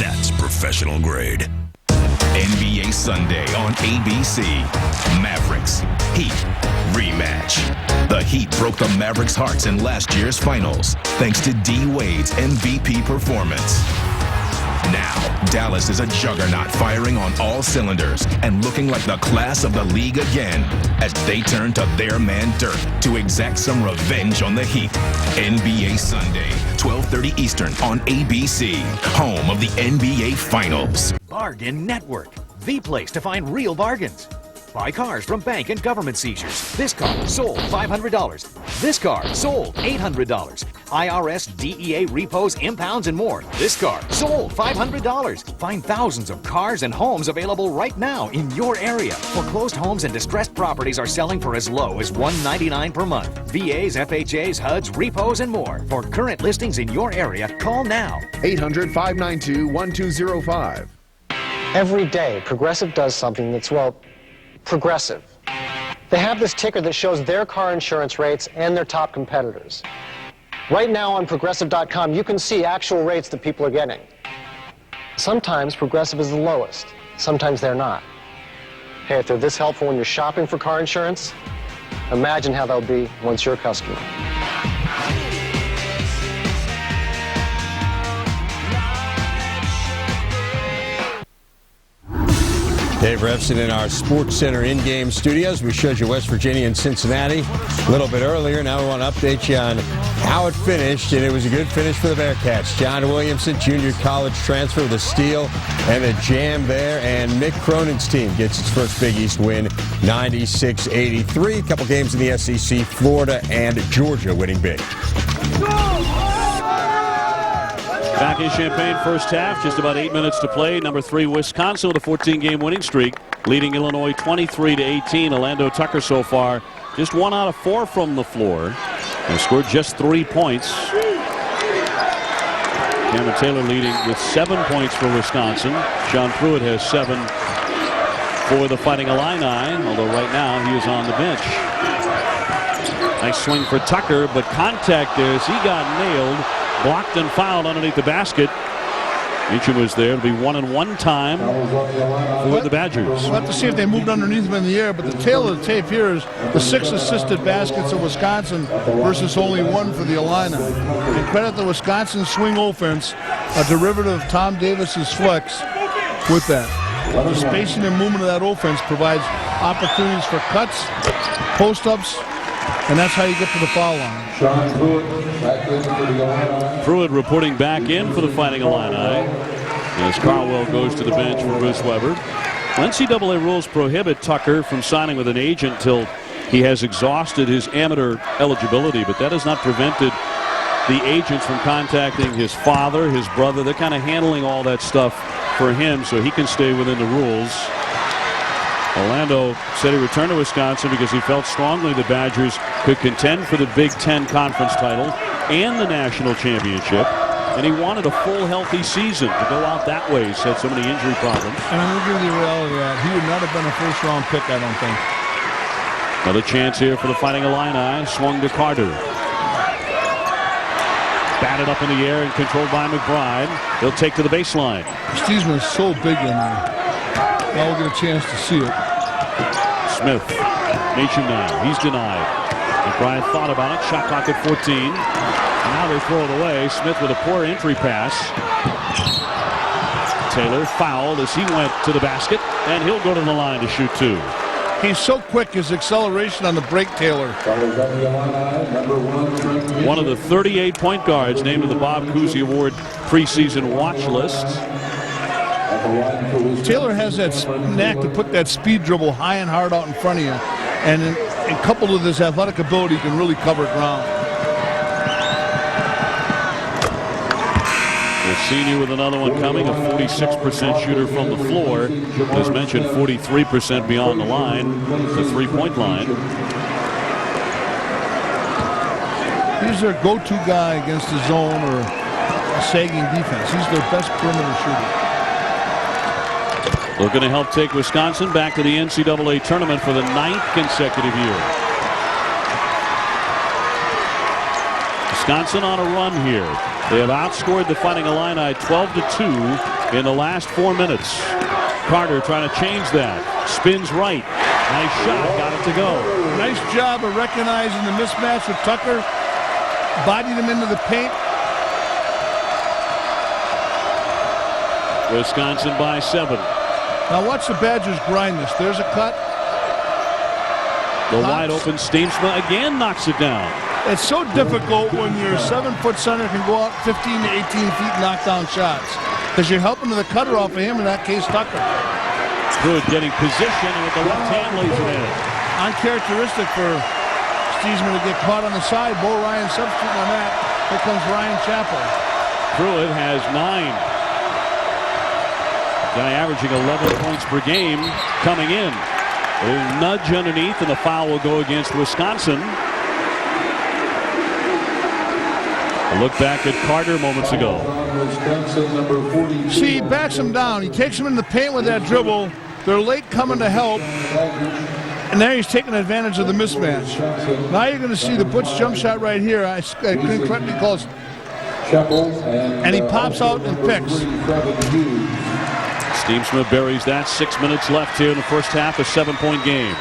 That's professional grade. NBA Sunday on ABC. Mavericks, Heat, rematch. The Heat broke the Mavericks' hearts in last year's finals, thanks to D. Wade's MVP performance. Now, Dallas is a juggernaut firing on all cylinders and looking like the class of the league again as they turn to their man Dirk to exact some revenge on the Heat. NBA Sunday, 12:30 Eastern on ABC, home of the NBA Finals. Bargain Network, the place to find real bargains. Buy cars from bank and government seizures. This car sold $500. This car sold $800. IRS, DEA, repos, impounds, and more. This car sold $500. Find thousands of cars and homes available right now in your area. Foreclosed homes and distressed properties are selling for as low as $199 per month. VAs, FHAs, HUDs, repos, and more. For current listings in your area, call now. 800-592-1205. Every day, Progressive does something that's, well, Progressive. They have this ticker that shows their car insurance rates and their top competitors. Right now on Progressive.com, you can see actual rates that people are getting. Sometimes Progressive is the lowest. Sometimes they're not. Hey, if they're this helpful when you're shopping for car insurance, imagine how they'll be once you're a customer. Dave Refson in our Sports Center in-game studios. We showed you West Virginia and Cincinnati a little bit earlier. Now we want to update you on how it finished, and it was a good finish for the Bearcats. John Williamson, junior college transfer with a steal and a jam there, and Mick Cronin's team gets its first Big East win, 96-83. A couple games in the SEC, Florida and Georgia winning big. Back in Champaign, first half, just about 8 minutes to play. Number 3, Wisconsin with a 14-game winning streak, leading Illinois 23-18. Orlando Tucker so far just 1 out of 4 from the floor and scored just 3 points. Cameron Taylor leading with 7 points for Wisconsin. Sean Pruitt has 7 for the Fighting Illini, although right now he is on the bench. Nice swing for Tucker, but contact there as he got nailed. Blocked and fouled underneath the basket. Meacham was there. It'll be 1-and-1 time for the Badgers. We'll have to see if they moved underneath him in the air, but the tail of the tape here is the 6 assisted baskets of Wisconsin versus only 1 for the Illini. And credit the Wisconsin swing offense, a derivative of Tom Davis's flex with that. The spacing and movement of that offense provides opportunities for cuts, post-ups, and that's how you get to the foul line. Pruitt reporting back in for the Fighting Illini as Carwell goes to the bench for Bruce Weber. NCAA rules prohibit Tucker from signing with an agent till he has exhausted his amateur eligibility, but that has not prevented the agents from contacting his father, his brother. They're kind of handling all that stuff for him so he can stay within the rules. Orlando said he returned to Wisconsin because he felt strongly the Badgers could contend for the Big Ten Conference title and the national championship, and he wanted a full, healthy season to go out that way. He's had so many injury problems. And I'm going to give you the reality of that. He would not have been a first-round pick, I don't think. Another chance here for the Fighting Illini. Swung to Carter. Batted up in the air and controlled by McBride. He'll take to the baseline. Steesman is so big in there. Now we'll get a chance to see it. Smith. Meacham now. He's denied. McBride thought about it. Shot clock at 14. And now they throw it away. Smith with a poor entry pass. Taylor fouled as he went to the basket, and he'll go to the line to shoot 2. He's so quick, his acceleration on the break, Taylor. One of the 38 point guards named to the Bob Cousy Award preseason watch list. Taylor has that knack to put that speed dribble high and hard out in front of you, and coupled with his athletic ability, can really cover ground. Senior with another one coming, a 46% shooter from the floor. As mentioned, 43% beyond the line, the three-point line. He's their go-to guy against the zone or a sagging defense. He's their best perimeter shooter. Looking to help take Wisconsin back to the NCAA tournament for the 9th consecutive year. Wisconsin on a run here. They have outscored the Fighting Illini 12-2 in the last 4 minutes. Carter trying to change that. Spins right. Nice shot. Got it to go. Nice job of recognizing the mismatch with Tucker. Bodied him into the paint. Wisconsin by 7. Now watch the Badgers grind this. There's a cut. The wide open Steemsma again knocks it down. It's so difficult when your 7-foot center can go out 15 to 18 feet and knock down shots, because you're helping to the cutter off of him, in that case Tucker. Good getting position, and with the left hand lays it in. Uncharacteristic for Steemsma to get caught on the side. Bo Ryan substituting on that. Here comes Ryan Chappell. Pruitt has 9. Guy averaging 11 points per game coming in. A little nudge underneath, and the foul will go against Wisconsin. A look back at Carter moments ago. See, he backs him down. He takes him in the paint with that dribble. They're late coming to help. And now he's taking advantage of the mismatch. Now you're going to see the Butch jump shot right here. I couldn't correctly call it. And he pops out and picks. Steemsma buries that. 6 minutes left here in the first half. A 7-point game.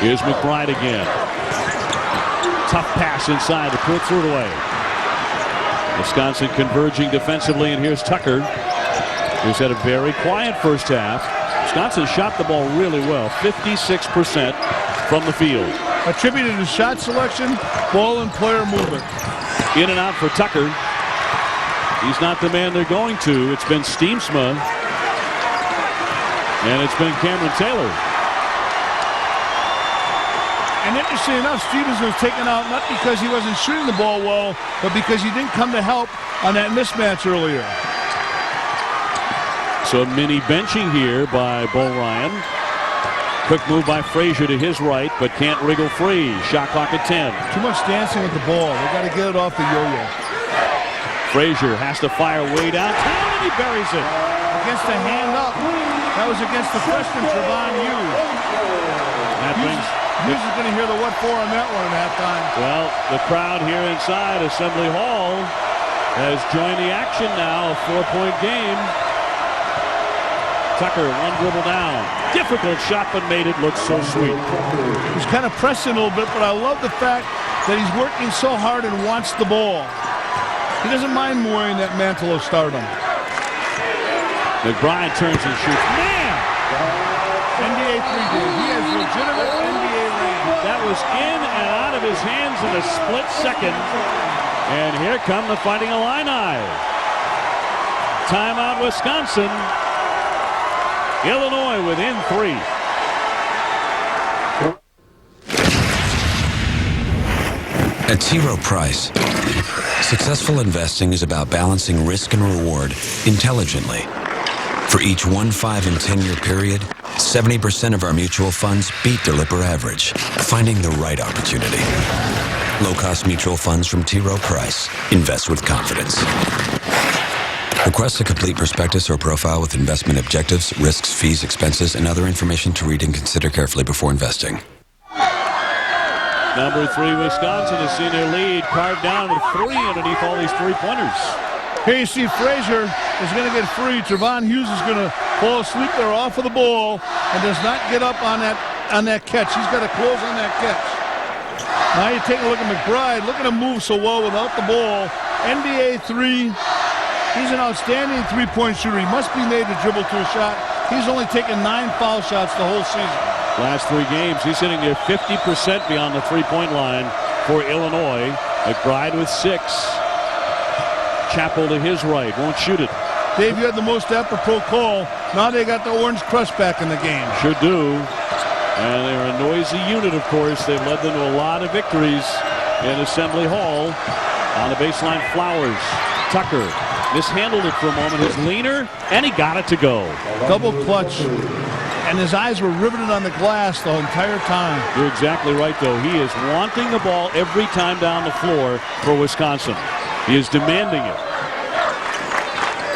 Here's McBride again. Tough pass inside. The Pruitt threw it away. Wisconsin converging defensively, and here's Tucker, who's had a very quiet first half. Wisconsin shot the ball really well, 56% from the field. Attributed to shot selection, ball and player movement. In and out for Tucker. He's not the man they're going to. It's been Steemsma, and it's been Cameron Taylor. And interesting enough, Stevens was taken out not because he wasn't shooting the ball well, but because he didn't come to help on that mismatch earlier. So mini benching here by Bo Ryan. Quick move by Frazier to his right, but can't wriggle free. Shot clock at 10. Too much dancing with the ball. They got to get it off the yo-yo. Frazier has to fire way downtown, and he buries it. Against the hand up. That was against the freshman Trevon Hughes. That brings... Hughes is going to hear the what for on that one at halftime. Well, the crowd here inside Assembly Hall has joined the action now. A 4-point game. Tucker, one dribble down. Difficult shot, but made it look so sweet. He's kind of pressing a little bit, but I love the fact that he's working so hard and wants the ball. He doesn't mind wearing that mantle of stardom. McBride turns and shoots. Man! NBA 3D. He has legitimate NBA range. That was in and out of his hands in a split second. And here come the Fighting Illini. Timeout, Wisconsin. Illinois within 3. At T. Rowe Price, successful investing is about balancing risk and reward intelligently. For each 1, 5, and 10-year period, 70% of our mutual funds beat their Lipper average, finding the right opportunity. Low-cost mutual funds from T. Rowe Price. Invest with confidence. Request a complete prospectus or profile with investment objectives, risks, fees, expenses, and other information to read and consider carefully before investing. Number 3, Wisconsin has seen their lead carved down with 3 underneath all these three-pointers. Here you see Frazier is going to get free. Trevon Hughes is going to fall asleep there off of the ball and does not get up on that catch. He's got to close on that catch. Now you take a look at McBride. Look at him move so well without the ball. NBA 3. He's an outstanding three-point shooter. He must be made to dribble to a shot. He's only taken 9 foul shots the whole season. Last 3 games, he's hitting near 50% beyond the three-point line for Illinois. McBride with 6. Chappell to his right, won't shoot it. Dave, you had the most apropos call. Now they got the Orange Crush back in the game. Sure do. And they're a noisy unit, of course. They've led them to a lot of victories in Assembly Hall. On the baseline, Flowers. Tucker mishandled it for a moment. His leaner, and he got it to go. Double clutch. And his eyes were riveted on the glass the entire time. You're exactly right, though. He is wanting the ball every time down the floor for Wisconsin. He is demanding it.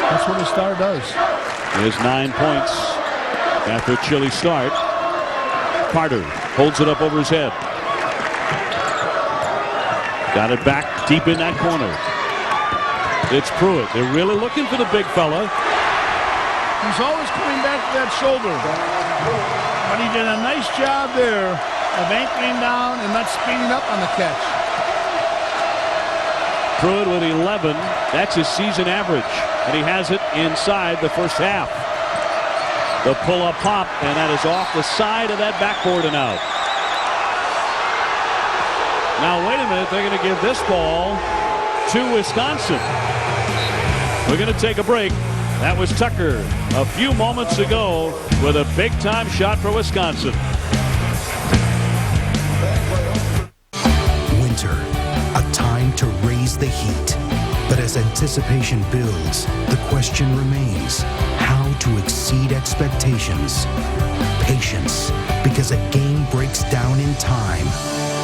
That's what a star does. He has 9 points after a chilly start. Carter holds it up over his head. Got it back deep in that corner. It's Pruitt. They're really looking for the big fella. He's always coming back to that shoulder. But he did a nice job there of anchoring down and not speeding up on the catch. through it with 11. That's his season average. And he has it inside the first half. The pull-up pop, and that is off the side of that backboard and out. Now, wait a minute. They're going to give this ball to Wisconsin. We're going to take a break. That was Tucker a few moments ago with a big-time shot for Wisconsin. Winter, a time to raise the heat. But as anticipation builds, the question remains how to exceed expectations. Patience, because a game breaks down in time.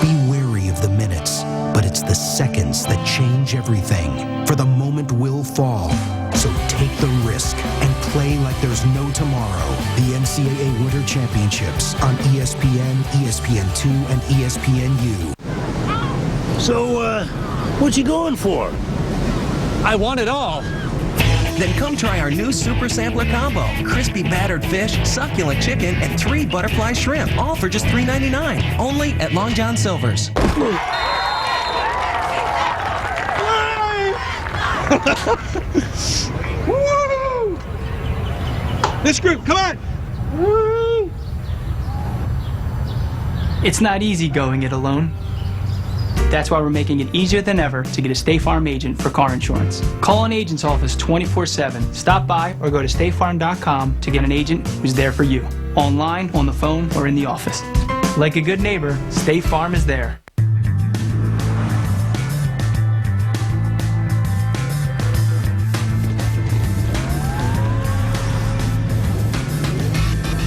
Be wary of the minutes, but it's the seconds that change everything. For the moment will fall. So take the risk and play like there's no tomorrow. The NCAA Winter Championships on ESPN, ESPN2, and ESPNU. So, what you going for? I want it all. Then come try our new Super Sampler Combo. Crispy battered fish, succulent chicken, and 3 butterfly shrimp. All for just $3.99. Only at Long John Silver's. This group, come on! It's not easy going it alone. That's why we're making it easier than ever to get a State Farm agent for car insurance. Call an agent's office 24/7. Stop by or go to statefarm.com to get an agent who's there for you. Online, on the phone, or in the office. Like a good neighbor, State Farm is there.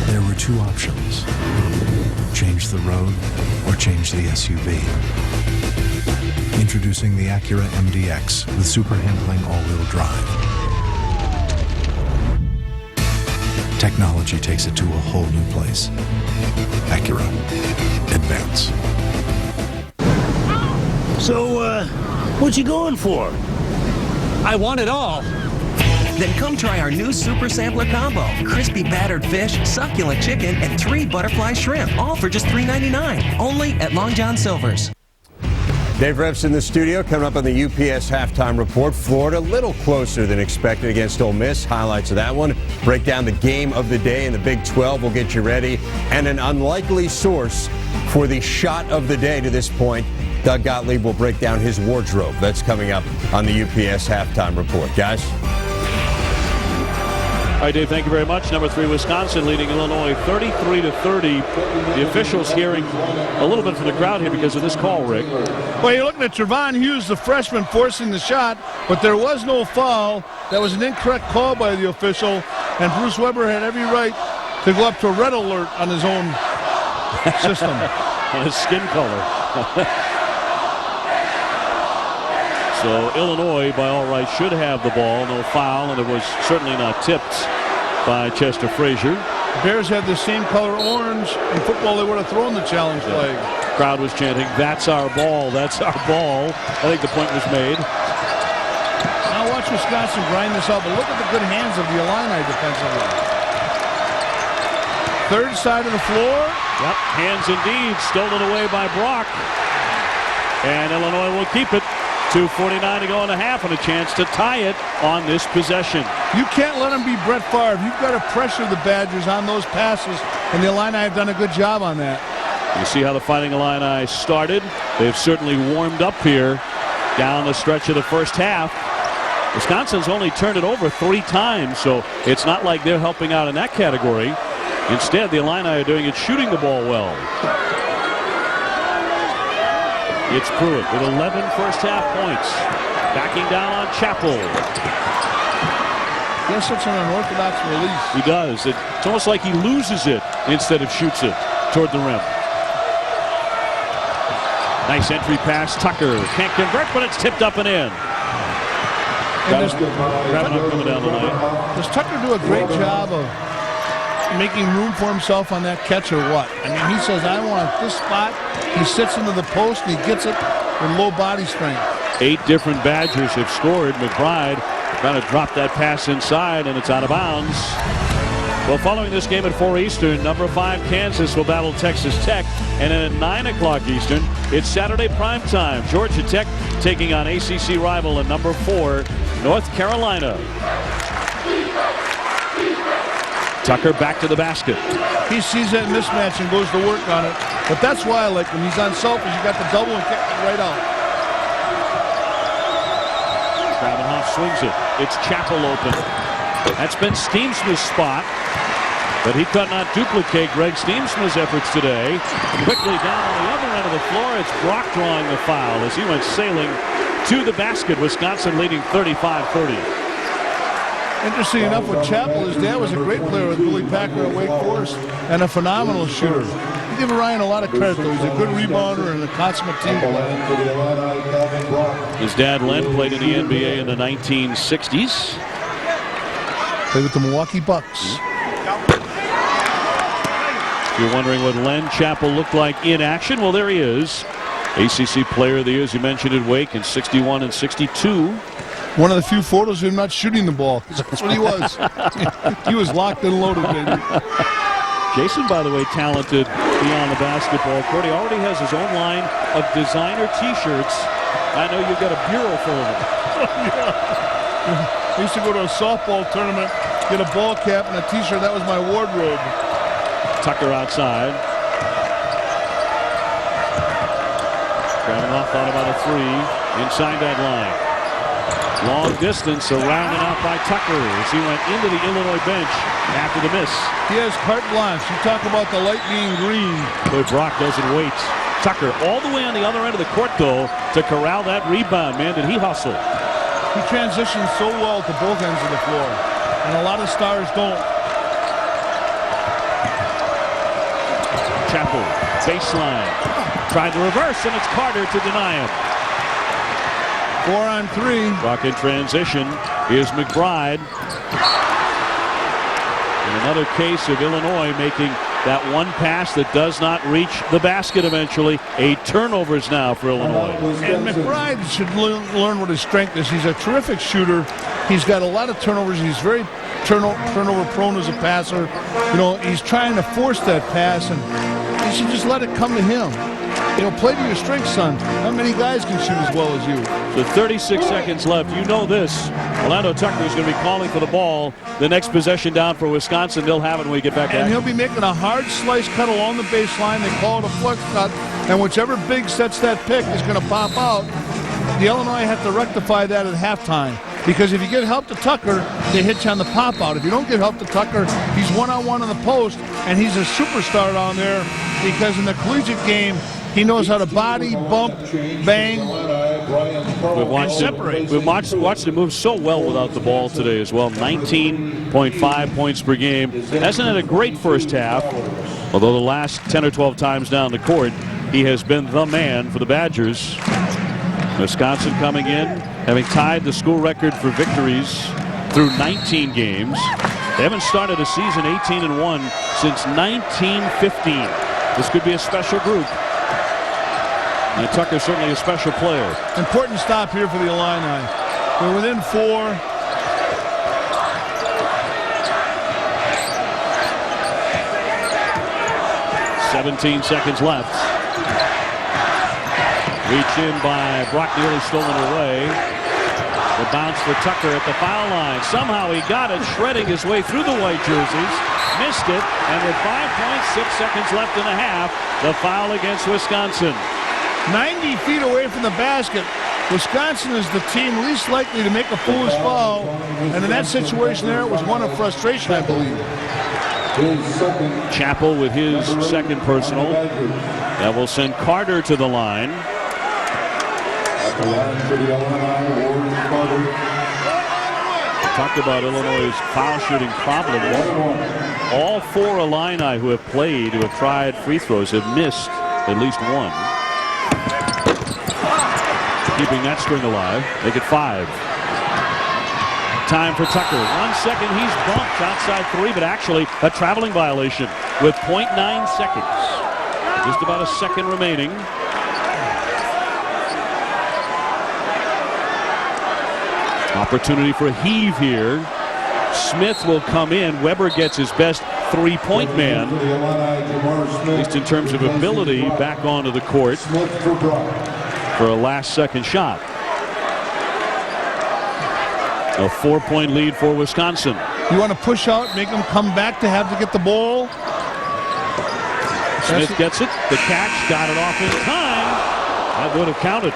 There were 2 options. Change the road or change the SUV. Introducing the Acura MDX with super handling all-wheel drive. Technology takes it to a whole new place. Acura. Advance. So, what you going for? I want it all. Then come try our new Super Sampler Combo. Crispy battered fish, succulent chicken, and 3 butterfly shrimp. All for just $3.99. Only at Long John Silver's. Dave Reps in the studio. Coming up on the UPS halftime report. Florida a little closer than expected against Ole Miss. Highlights of that one. Break down the game of the day in the Big 12. We'll get you ready. And an unlikely source for the shot of the day to this point. Doug Gottlieb will break down his wardrobe. That's coming up on the UPS halftime report. Guys? All right, Dave, thank you very much. Number 3, Wisconsin leading Illinois 33-30. The officials hearing a little bit from the crowd here because of this call, Rick. Well, you're looking at Trevon Hughes, the freshman, forcing the shot, but there was no foul. That was an incorrect call by the official, and Bruce Weber had every right to go up to a red alert on his own system. On his skin color. So Illinois, by all rights, should have the ball. No foul, and it was certainly not tipped by Chester Frazier. The Bears had the same color orange. In football, they would have thrown the challenge flag. Crowd was chanting, "That's our ball, that's our ball." I think the point was made. Now watch Wisconsin grind this out, but look at the good hands of the Illini defensively. Third side of the floor. Yep, hands indeed, stolen away by Brock. And Illinois will keep it. 2:49 to go in the half, and a chance to tie it on this possession. You can't let them be Brett Favre. You've got to pressure the Badgers on those passes, and the Illini have done a good job on that. You see how the Fighting Illini started. They've certainly warmed up here down the stretch of the first half. Wisconsin's only turned it over 3 times, so it's not like they're helping out in that category. Instead, the Illini are doing it shooting the ball well. It's Pruitt with 11 first-half points. Backing down on Chappell. Guess it's an unorthodox release. He does. It's almost like he loses it instead of shoots it toward the rim. Nice entry pass. Tucker can't convert, but it's tipped up and in. Coming down the lane. Does Tucker do a great job of making room for himself on that catch or what? I mean, he says, I want this spot. He sits into the post and he gets it with low body strength. 8 different Badgers have scored. McBride trying to drop that pass inside, and it's out of bounds. Well, following this game at 4 Eastern, number 5 Kansas will battle Texas Tech. And then at 9 o'clock Eastern, it's Saturday primetime. Georgia Tech taking on ACC rival and number 4 North Carolina. Tucker back to the basket. He sees that mismatch and goes to work on it. But that's why I like him. He's unselfish. You got the double and kick it right out. Gravenhoff swings it. It's Chappell open. That's been Steensmith's spot, but he could not duplicate Greg Steensmith's efforts today. Quickly down on the other end of the floor, it's Brock drawing the foul as he went sailing to the basket. Wisconsin leading 35-30. Interesting enough with Chappell, his dad was a great player with Billy Packer at Wake Forest and a phenomenal shooter. I give Ryan a lot of credit, though. He's a good rebounder and a consummate team player. His dad, Len, played in the NBA in the 1960s. Played with the Milwaukee Bucks. If you're wondering what Len Chappell looked like in action, well, there he is. ACC Player of the Year, as you mentioned, at Wake in 61 and 62. One of the few photos of him not shooting the ball. That's what he was. He was locked and loaded, baby. Jason, by the way, talented beyond the basketball court. He already has his own line of designer T-shirts. I know you've got a bureau full of them. I used to go to a softball tournament, get a ball cap and a T-shirt. That was my wardrobe. Tucker outside. Gravenhoff thought about a 3 inside that line. Long distance, a rounded out by Tucker as he went into the Illinois bench after the miss. He has carte blanche. You talk about the light being green. Boy, Brock doesn't wait. Tucker all the way on the other end of the court, though, to corral that rebound. Man, did he hustle. He transitions so well to both ends of the floor, and a lot of stars don't. Chappell, baseline. Tried to reverse, and it's Carter to deny him. 4 on 3. Brock in transition. Here's McBride. In another case of Illinois making that one pass that does not reach the basket eventually. 8 turnovers now for Illinois. And McBride should learn what his strength is. He's a terrific shooter. He's got a lot of turnovers. He's very turnover prone as a passer. You know, he's trying to force that pass, and you should just let it come to him. You know, play to your strengths, son. Not many guys can shoot as well as you. So 36 seconds left. You know this. Orlando Tucker is going to be calling for the ball. The next possession down for Wisconsin. They'll have it when we get back to And action. he'll be making a hard slice cut along the baseline. They call it a flex cut. And whichever big sets that pick is going to pop out. The Illinois have to rectify that at halftime. Because if you get help to Tucker, they hit you on the pop out. If you don't get help to Tucker, he's one-on-one on the post. And he's a superstar down there because in the collegiate game, he knows how to body, bump, bang, We've watched him move so well without the ball today as well. 19.5 points per game. Hasn't had a great first half, although the last 10 or 12 times down the court, he has been the man for the Badgers. Wisconsin coming in, having tied the school record for victories through 19 games. They haven't started a season 18-1 since 1915. This could be a special group. And Tucker's certainly a special player. Important stop here for the Illini. They're within 4. 17 seconds left. Reach in by Brock, nearly stolen away. The bounce for Tucker at the foul line. Somehow he got it, shredding his way through the white jerseys. Missed it, and with 5.6 seconds left in the half, the foul against Wisconsin. 90 feet away from the basket. Wisconsin is the team least likely to make a foolish foul. And in that situation there, it was one of frustration, I believe. Chappell with his second personal. That will send Carter to the line. Talked about Illinois' foul shooting problem. All 4 Illini who have played, who have tried free throws, have missed at least one. Keeping that string alive. Make it 5. Time for Tucker. 1 second. He's bumped outside 3, but actually a traveling violation with 0.9 seconds. Just about a second remaining. Opportunity for a heave here. Smith will come in. Weber gets his best three-point man, at least in terms of ability, back onto the court for a last-second shot. A 4-point lead for Wisconsin. You want to push out, make them come back to have to get the ball. Smith gets it. The catch, got it off in time. That would have counted.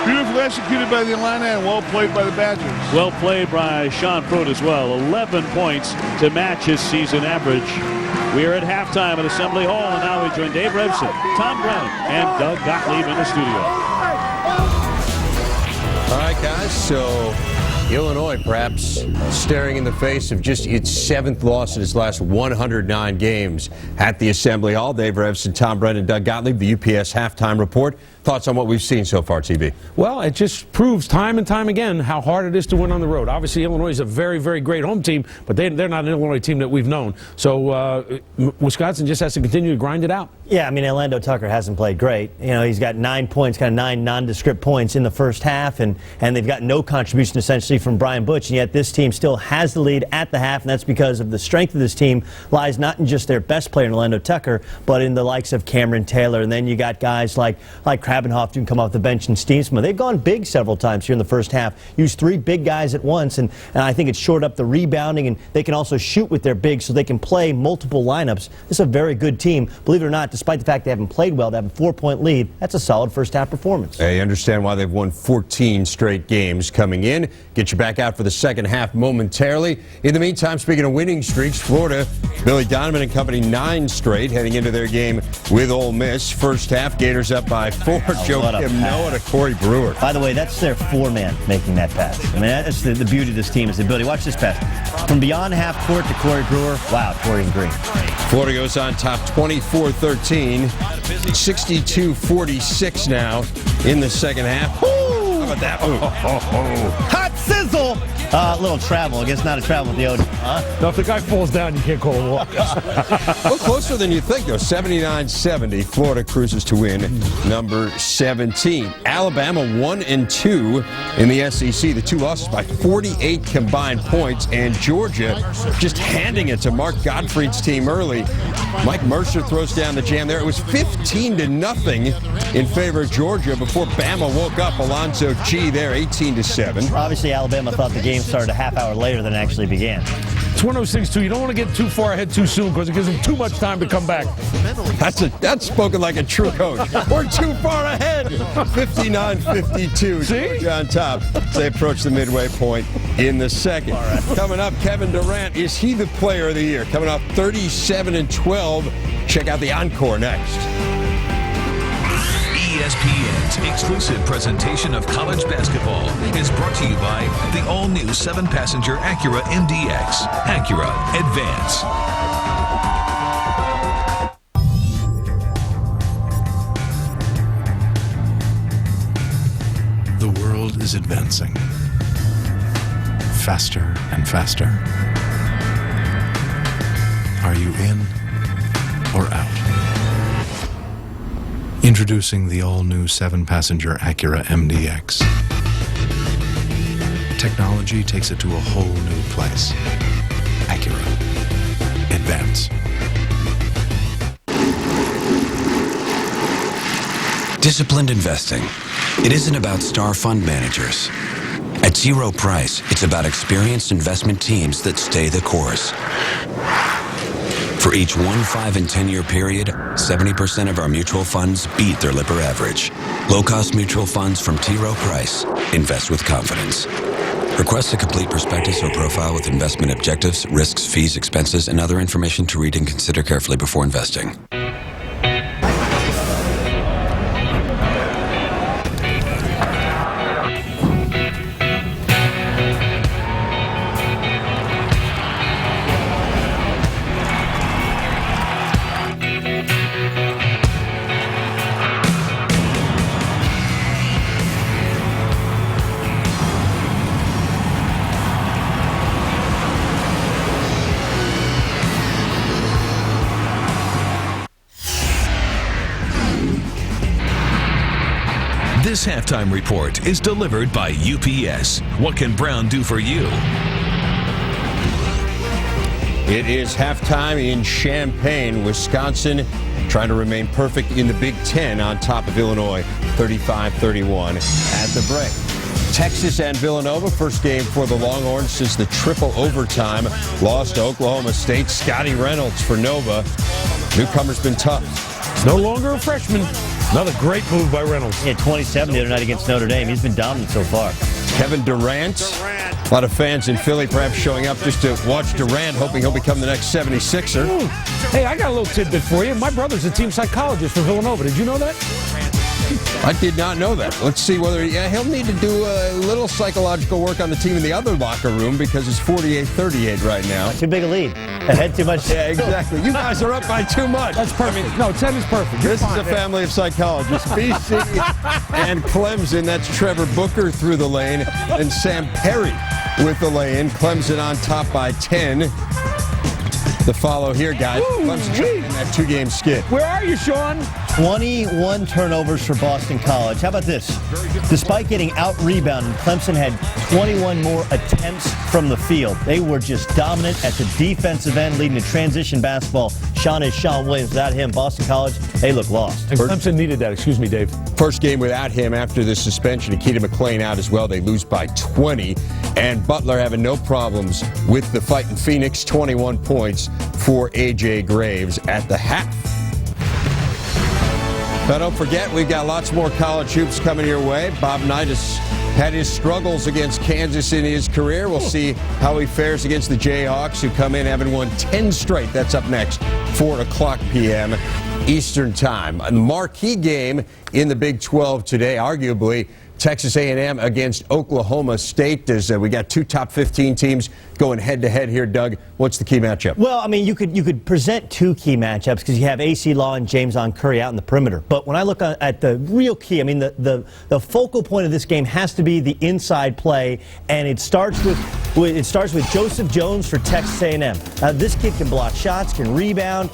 Beautifully executed by the Illini and well played by the Badgers. Well played by Sean Pruitt as well. 11 points to match his season average. We are at halftime at Assembly Hall, and now we join Dave Revson, Tom Brennan, and Doug Gottlieb in the studio. All right, guys, so Illinois perhaps staring in the face of just its 7th loss in its last 109 games at the Assembly Hall. Dave Revson, Tom Brennan, Doug Gottlieb, the UPS halftime report. Thoughts on what we've seen so far, TB? Well, it just proves time and time again how hard it is to win on the road. Obviously, Illinois is a very, very great home team, but they're not an Illinois team that we've known. So Wisconsin just has to continue to grind it out. Yeah, I mean, Orlando Tucker hasn't played great. You know, he's got 9 points, kind of 9 nondescript points in the first half, and they've got no contribution essentially from Brian Butch, and yet this team still has the lead at the half, and that's because of the strength of this team lies not in just their best player, Orlando Tucker, but in the likes of Cameron Taylor, and then you got guys like Krabenhoff who can come off the bench and Steensma. They've gone big several times here in the first half, used 3 big guys at once, and I think it's shored up the rebounding, and they can also shoot with their bigs so they can play multiple lineups. This is a very good team. Believe it or not, despite the fact they haven't played well, they have a 4-point lead. That's a solid first half performance. I understand why they've won 14 straight games coming in. Get you back out for the second half momentarily. In the meantime, speaking of winning streaks, Florida, Billy Donovan and company 9 straight heading into their game with Ole Miss. First half, Gators up by 4. Joakim Noah to Corey Brewer. By the way, that's their 4-man making that pass. I mean, that's the beauty of this team is the ability. Watch this pass. From beyond half court to Corey Brewer. Wow, Corey's green. Florida goes on top 24-13. 62-46 now in the second half. How about that move? Hot sizzle! Little travel. I guess not a travel with the Odin. Huh? No, if the guy falls down, you can't call a walk. Well, closer than you think, though. 79-70. Florida cruises to win number 17. Alabama 1-2 in the SEC. The 2 losses by 48 combined points. And Georgia just handing it to Mark Gottfried's team early. Mike Mercer throws down the jam there. It was 15-0 in favor of Georgia before Bama woke up. Alonzo G there, 18-7. Obviously, Alabama thought the game started a half hour later than it actually began. It's 106-2. You don't want to get too far ahead too soon because it gives them too much time to come back. That's spoken like a true coach. We're too far ahead. 59-52. See? On top as they approach the midway point in the second. Right. Coming up, Kevin Durant. Is he the player of the year? Coming off 37-12. Check out the encore next. ESPN's exclusive presentation of college basketball is brought to you by the all-new 7-passenger Acura MDX. Acura, advance. The world is advancing. Faster and faster. Are you in or out? Introducing the all-new 7-passenger Acura MDX. Technology takes it to a whole new place. Acura. Advance. Disciplined investing. It isn't about star fund managers. At T. Rowe Price, it's about experienced investment teams that stay the course. For each 1, 5, and 10-year period, 70% of our mutual funds beat their Lipper average. Low-cost mutual funds from T. Rowe Price. Invest with confidence. Request a complete prospectus or profile with investment objectives, risks, fees, expenses, and other information to read and consider carefully before investing. This halftime report is delivered by UPS. What can Brown do for you? It is halftime in Champaign, Wisconsin, trying to remain perfect in the Big Ten on top of Illinois, 35-31 at the break. Texas and Villanova, first game for the Longhorns since the triple overtime loss to Oklahoma State. Scotty Reynolds for Nova. Newcomer's been tough. No longer a freshman. Another great move by Reynolds. Yeah, 27 the other night against Notre Dame. He's been dominant so far. Kevin Durant. A lot of fans in Philly perhaps showing up just to watch Durant, hoping he'll become the next 76er. Ooh. Hey, I got a little tidbit for you. My brother's a team psychologist for Villanova. Did you know that? I did not know that. Let's see whether he'll need to do a little psychological work on the team in the other locker room because it's 48-38 right now. Too big a lead. Ahead too much. Yeah, exactly. You guys are up by too much. That's perfect. No, 10 is perfect. This is a family of psychologists. BC and Clemson. That's Trevor Booker through the lane. And Sam Perry with the lay-in. Clemson on top by 10. The follow here, guys. Clemson in that two-game skid. Where are you, Sean? 21 turnovers for Boston College. How about this? Despite getting out-rebounded, Clemson had 21 more attempts from the field. They were just dominant at the defensive end, leading to transition basketball. Sean Williams. Without him, Boston College, they look lost. And Clemson needed that. Excuse me, Dave. First game without him after the suspension. Akita McClain out as well. They lose by 20. And Butler having no problems with the fight in Phoenix. 21 points for A.J. Graves at the half. But don't forget, we've got lots more college hoops coming your way. Bob Knight has had his struggles against Kansas in his career. We'll see how he fares against the Jayhawks, who come in having won 10 straight. That's up next, 4 o'clock p.m. Eastern Time. A marquee game in the Big 12 today, arguably Texas A&M against Oklahoma State. As we got two top 15 teams going head-to-head here. Doug, what's the key matchup? Well, I mean, you could present two key matchups because you have A.C. Law and James on Curry out in the perimeter. But when I look at the real key, I mean, the focal point of this game has to be the inside play, and it starts with Joseph Jones for Texas A&M. Now, this kid can block shots, can rebound.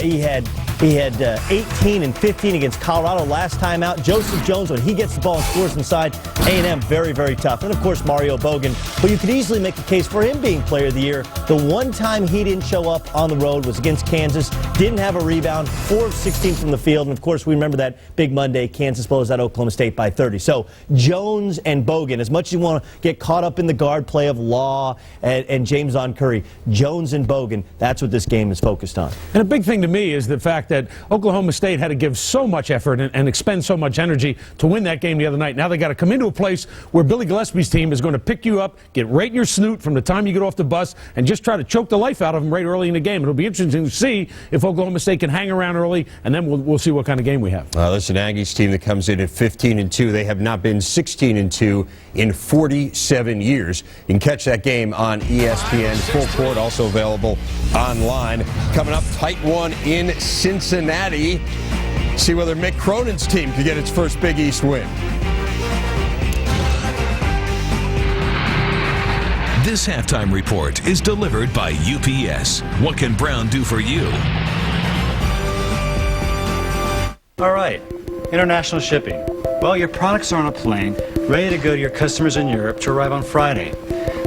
He had 18 and 15 against Colorado last time out. Joseph Jones, when he gets the ball and scores inside, A&M very, very tough. And, of course, Mario Bogan. But you could easily make a case for him being player of the year. The one time he didn't show up on the road was against Kansas. Didn't have a rebound. 4 of 16 from the field. And, of course, we remember that big Monday, Kansas blows out Oklahoma State by 30. So Jones and Bogan, as much as you want to get caught up in the guard play of Law and James on Curry, Jones and Bogan, that's what this game is focused on. And a big thing to me is the fact that Oklahoma State had to give so much effort and expend so much energy to win that game the other night. Now they got to come into a place where Billy Gillespie's team is going to pick you up, get right in your snoot from the time you get off the bus, and just try to choke the life out of them right early in the game. It'll be interesting to see if Oklahoma State can hang around early, and then we'll see what kind of game we have. Listen, Aggies team that comes in at 15-2. They have not been 16-2 in 47 years. You can catch that game on ESPN Full Court, also available online. Coming up, tight one in Cincinnati. See whether Mick Cronin's team can get its first Big East win. This halftime report is delivered by UPS. What can Brown do for you? All right, international shipping. Well, your products are on a plane, ready to go to your customers in Europe to arrive on Friday.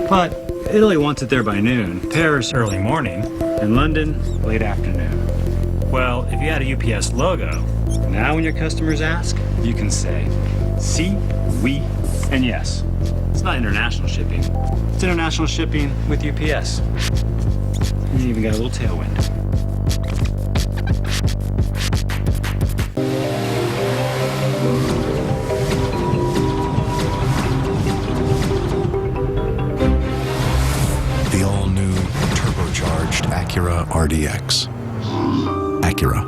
But Italy wants it there by noon, Paris early morning, and London late afternoon. Well, if you had a UPS logo, now when your customers ask, you can say, si, oui, and yes. It's not international shipping. It's international shipping with UPS. And you even got a little tailwind. The all-new turbocharged Acura RDX. Acura.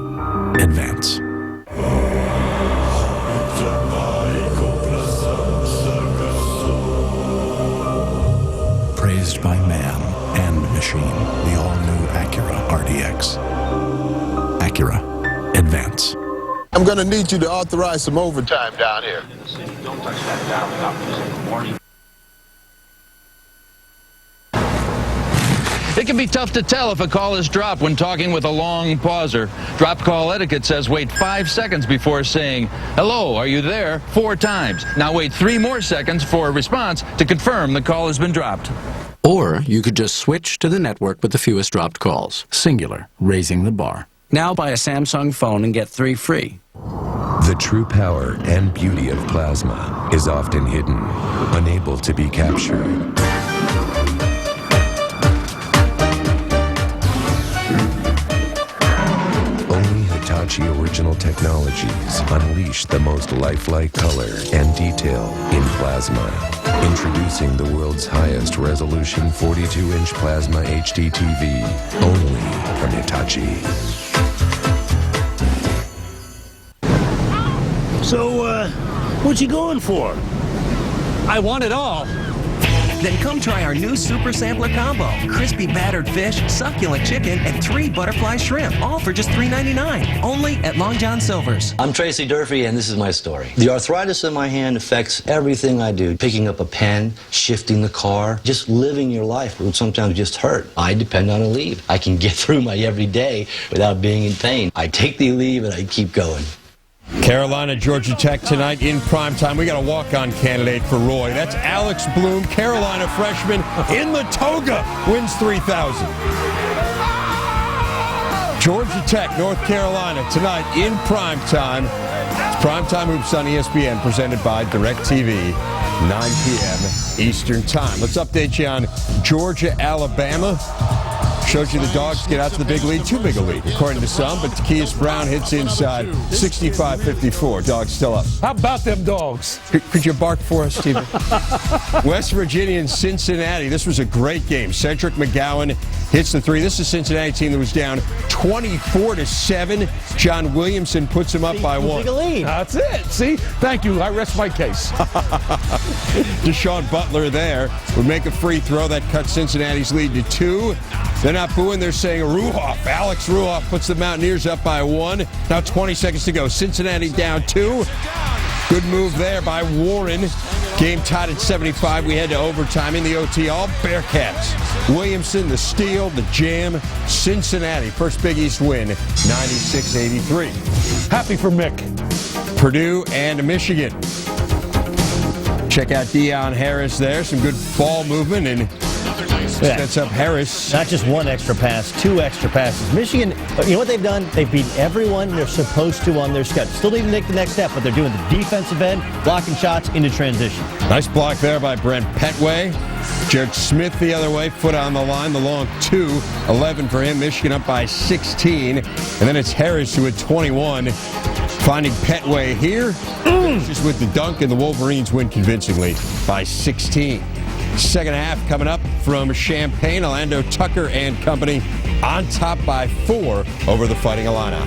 Advance. Praised by man and machine. The all-new Acura RDX. Acura. Advance. I'm going to need you to authorize some overtime down here. Don't touch that dial without using warning. It can be tough to tell if a call is dropped when talking with a long pauser. Drop call etiquette says wait 5 seconds before saying, hello, are you there? 4 times. Now wait 3 more seconds for a response to confirm the call has been dropped. Or you could just switch to the network with the fewest dropped calls. Singular, raising the bar. Now buy a Samsung phone and get 3 free. The true power and beauty of plasma is often hidden, unable to be captured. Only Hitachi original technologies unleash the most lifelike color and detail in plasma. Introducing the world's highest resolution 42-inch plasma HD TV, only from Hitachi. So, what you going for? I want it all. Then come try our new Super Sampler Combo. Crispy battered fish, succulent chicken, and 3 butterfly shrimp. All for just $3.99. Only at Long John Silver's. I'm Tracy Durfee, and this is my story. The arthritis in my hand affects everything I do. Picking up a pen, shifting the car, just living your life would sometimes just hurt. I depend on Aleve. I can get through my everyday without being in pain. I take the Aleve and I keep going. Carolina, Georgia Tech tonight in primetime. We got a walk-on candidate for Roy. That's Alex Bloom, Carolina freshman in the toga, wins 3,000. Georgia Tech, North Carolina tonight in primetime. It's Primetime Hoops on ESPN, presented by DirecTV, 9 p.m. Eastern Time. Let's update you on Georgia, Alabama. Shows you the Dogs get out to the big lead, too big a lead, according to some, but Takias Brown hits inside, 65-54. Dogs still up. How about them Dogs? Could you bark for us, Stephen? West Virginia and Cincinnati. This was a great game. Cedric McGowan hits the 3. This is a Cincinnati team that was down 24-7. John Williamson puts him up by 1. That's it. See? Thank you. I rest my case. Deshaun Butler there would make a free throw that cuts Cincinnati's lead to 2. They're not booing, they're saying Ruoff. Alex Ruoff puts the Mountaineers up by 1. Now 20 seconds to go. Cincinnati down 2. Good move there by Warren. Game tied at 75. We head to overtime in the OT. All Bearcats. Williamson, the steal, the jam. Cincinnati, first Big East win, 96-83. Happy for Mick. Purdue and Michigan. Check out Deion Harris there. Some good ball movement and sets up Harris. Not just 1 extra pass, 2 extra passes. Michigan, you know what they've done? They've beaten everyone they're supposed to on their schedule. Still need to make the next step, but they're doing the defensive end, blocking shots into transition. Nice block there by Brent Petway. Jared Smith the other way, foot on the line, the long 2. 11 for him. Michigan up by 16. And then it's Harris who had 21. Finding Petway here. Just with the dunk, and the Wolverines win convincingly by 16. Second half coming up from Champaign. Orlando Tucker and company on top by 4 over the Fighting Illini.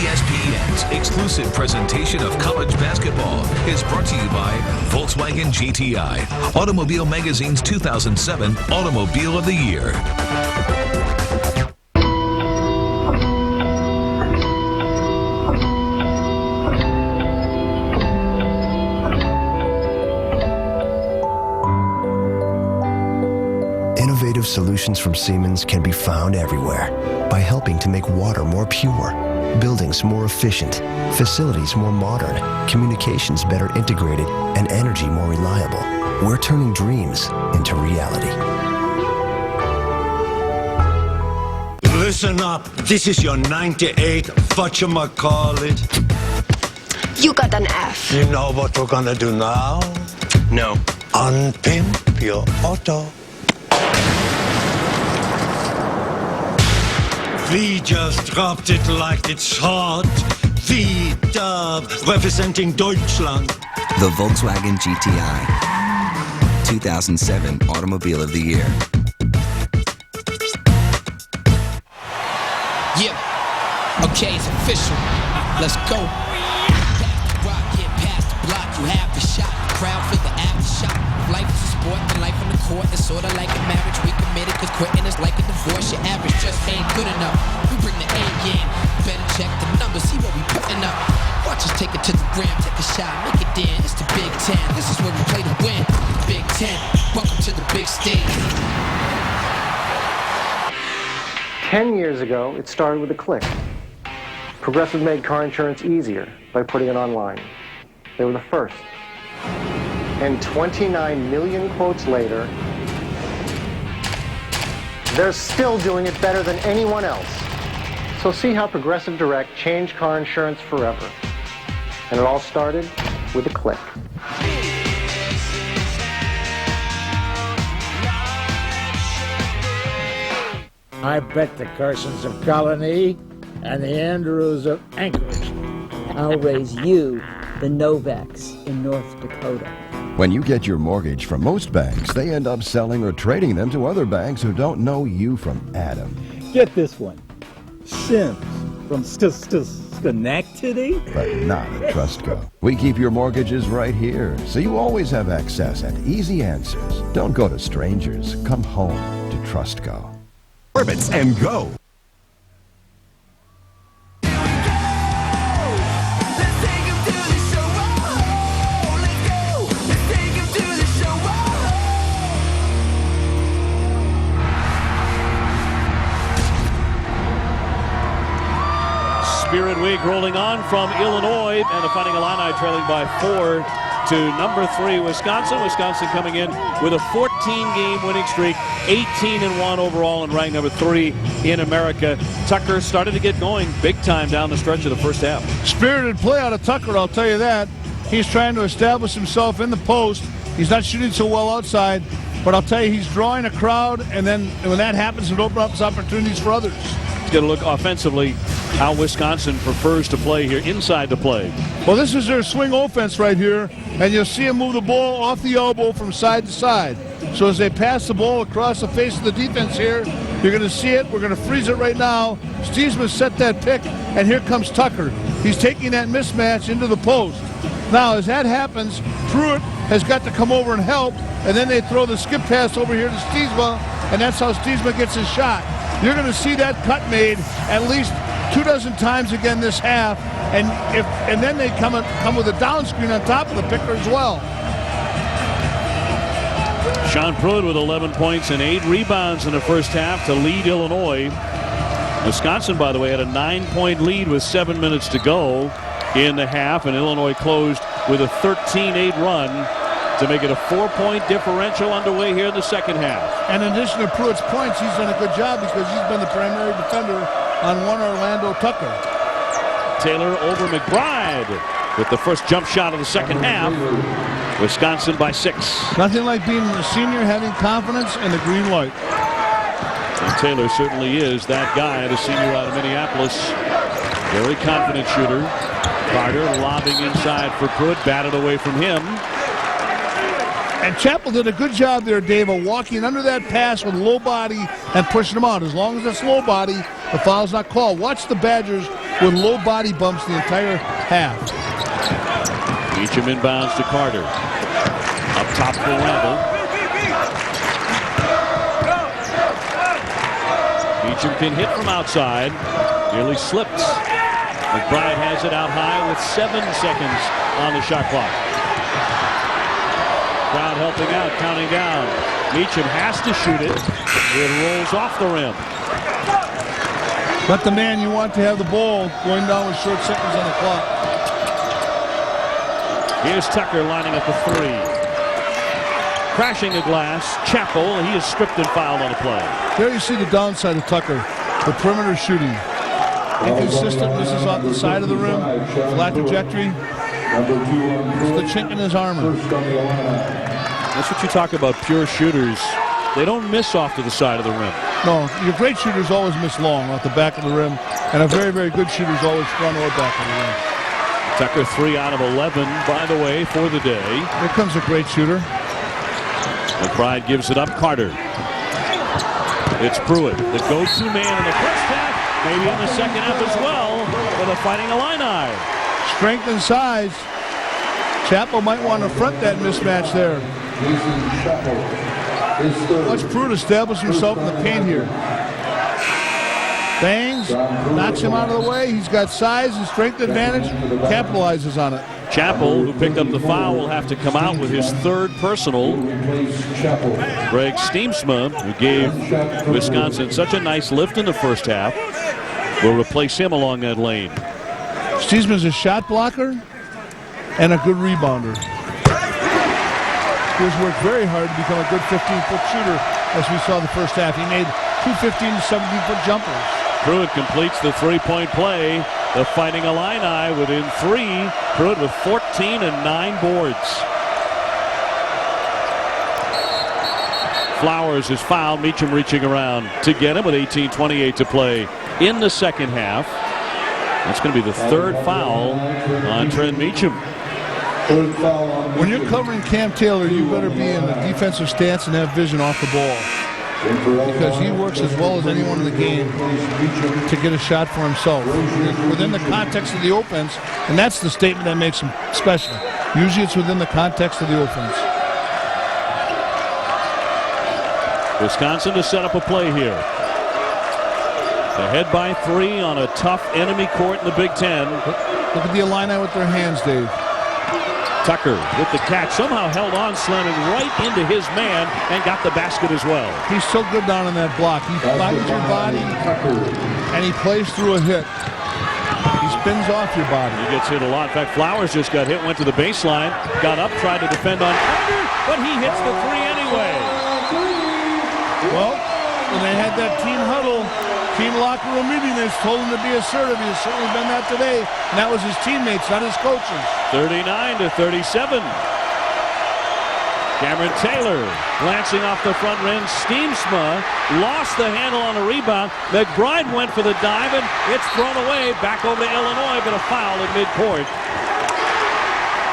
ESPN's exclusive presentation of college basketball is brought to you by Volkswagen GTI, Automobile Magazine's 2007 Automobile of the Year. Innovative solutions from Siemens can be found everywhere by helping to make water more pure, buildings more efficient, facilities more modern, communications better integrated, and energy more reliable. We're turning dreams into reality. Listen up. This is your 98 whatchamacallit. You got an F. You know what we're gonna do now? No. Unpimp your auto. We just dropped it like it's hot. V-Dub, representing Deutschland. The Volkswagen GTI, 2007 Automobile of the Year. Yeah, okay, it's official. Let's go. Rock, get past the block, you have the shot. Crowd for the aftershock. Life is a sport, the life on the court is sorta like a marriage. We committed, cause quitting is like a divorce. Your average just ain't good enough. We bring the A game. Better check the numbers, see what we putting up. Watch us take it to the gram, take a shot, make it dance. It's the Big Ten, this is where we play to win. Big Ten, welcome to the big stage. 10 years ago, it started with a click. Progressive made car insurance easier by putting it online. They were the first. And 29 million quotes later, they're still doing it better than anyone else. So see how Progressive Direct changed car insurance forever. And it all started with a click. I bet the Carsons of Colony and the Andrews of Anchorage. I'll raise you, the Novaks in North Dakota. When you get your mortgage from most banks, they end up selling or trading them to other banks who don't know you from Adam. Get this one. Sims from Schenectady? But not at Trustco. We keep your mortgages right here, so you always have access and easy answers. Don't go to strangers. Come home to Trustco. Orbits and go. Spirit Week rolling on from Illinois, and the Fighting Illini trailing by 4 to number 3 Wisconsin. Wisconsin coming in with a 14-game winning streak, 18-1 overall, and ranked number 3 in America. Tucker started to get going big time down the stretch of the first half. Spirited play out of Tucker, I'll tell you that. He's trying to establish himself in the post. He's not shooting so well outside, but I'll tell you, he's drawing a crowd, and then when that happens, it opens up opportunities for others. He's going to look offensively how Wisconsin prefers to play here inside the play. Well, this is their swing offense right here, and you'll see him move the ball off the elbow from side to side. So as they pass the ball across the face of the defense here, you're going to see it. We're going to freeze it right now. Stiesman set that pick, and here comes Tucker. He's taking that mismatch into the post. Now, as that happens, Pruitt has got to come over and help, and then they throw the skip pass over here to Stiesman, and that's how Stiesman gets his shot. You're going to see that cut made at least 24 times again this half, and then they come with a down screen on top of the picker as well. Sean Pruitt with 11 points and 8 rebounds in the first half to lead Illinois. Wisconsin, by the way, had a 9-point lead with 7 minutes to go in the half, and Illinois closed with a 13-8 run to make it a 4-point differential underway here in the second half. And in addition to Pruitt's points, he's done a good job because he's been the primary defender on one Orlando Tucker. Taylor over McBride with the first jump shot of the second half. Wisconsin by 6. Nothing like being a senior, having confidence and the green light. And Taylor certainly is that guy, the senior out of Minneapolis. Very confident shooter. Carter lobbing inside for Pruitt, batted away from him. And Chappell did a good job there, Dave, of walking under that pass with low body and pushing him out. As long as it's low body, the foul's not called. Watch the Badgers with low body bumps the entire half. Meacham inbounds to Carter. Up top for Randall. Meacham can hit from outside. Nearly slipped. McBride has it out high with 7 seconds on the shot clock. Crowd helping out, counting down. Meacham has to shoot it. It rolls off the rim. But the man you want to have the ball going down with short seconds on the clock. Here's Tucker lining up a 3. Crashing a glass. Chappell, he is stripped and fouled on the play. There you see the downside of Tucker. The perimeter shooting. Inconsistent, misses off the side of the rim. Flat trajectory. It's the chink in his armor. That's what you talk about, pure shooters. They don't miss off to the side of the rim. No, your great shooters always miss long off the back of the rim, and a very, very good shooter's always front or back of the rim. Tucker 3 out of 11, by the way, for the day. Here comes a great shooter. McBride gives it up. Carter. It's Pruitt, the go-to man in the first half, maybe in the second half as well, for the Fighting Illini. Strength and size. Chappell might want to front that mismatch there. Watch Pruitt establish himself in the paint here. Bangs, knocks him out of the way. He's got size and strength advantage, capitalizes on it. Chappell, who picked up the foul, will have to come out with his 3rd personal. Greg Steemsma, who gave Wisconsin such a nice lift in the first half, will replace him along that lane. Steesman's a shot blocker and a good rebounder. He has worked very hard to become a good 15-foot shooter, as we saw the first half. He made 2 15 to 17-foot jumpers. Pruitt completes the three-point play. The Fighting Illini within 3. Pruitt with 14 and 9 boards. Flowers is fouled. Meacham reaching around to get him with 18:28 to play in the second half. That's going to be the third foul on Trent Meacham. When you're covering Cam Taylor, you better be in a defensive stance and have vision off the ball, because he works as well as anyone in the game to get a shot for himself within the context of the offense, and that's the statement that makes him special. Usually it's within the context of the offense. Wisconsin to set up a play here. Ahead by 3 on a tough enemy court in the Big Ten. Look at the Illini with their hands, Dave. Tucker with the catch, somehow held on, slamming right into his man and got the basket as well. He's so good down in that block. He finds your body and he plays through a hit. He spins off your body. He gets hit a lot. In fact, Flowers just got hit, went to the baseline, got up, tried to defend on Carter, but he hits the 3 anyway. Well, when they had that team huddle, team locker room meeting, they told him to be assertive. He's certainly been that today, and that was his teammates, not his coaches. 39-37. Cameron Taylor glancing off the front rim. Steamsma lost the handle on a rebound. McBride went for the dive, and it's thrown away. Back over to Illinois, but a foul at midcourt.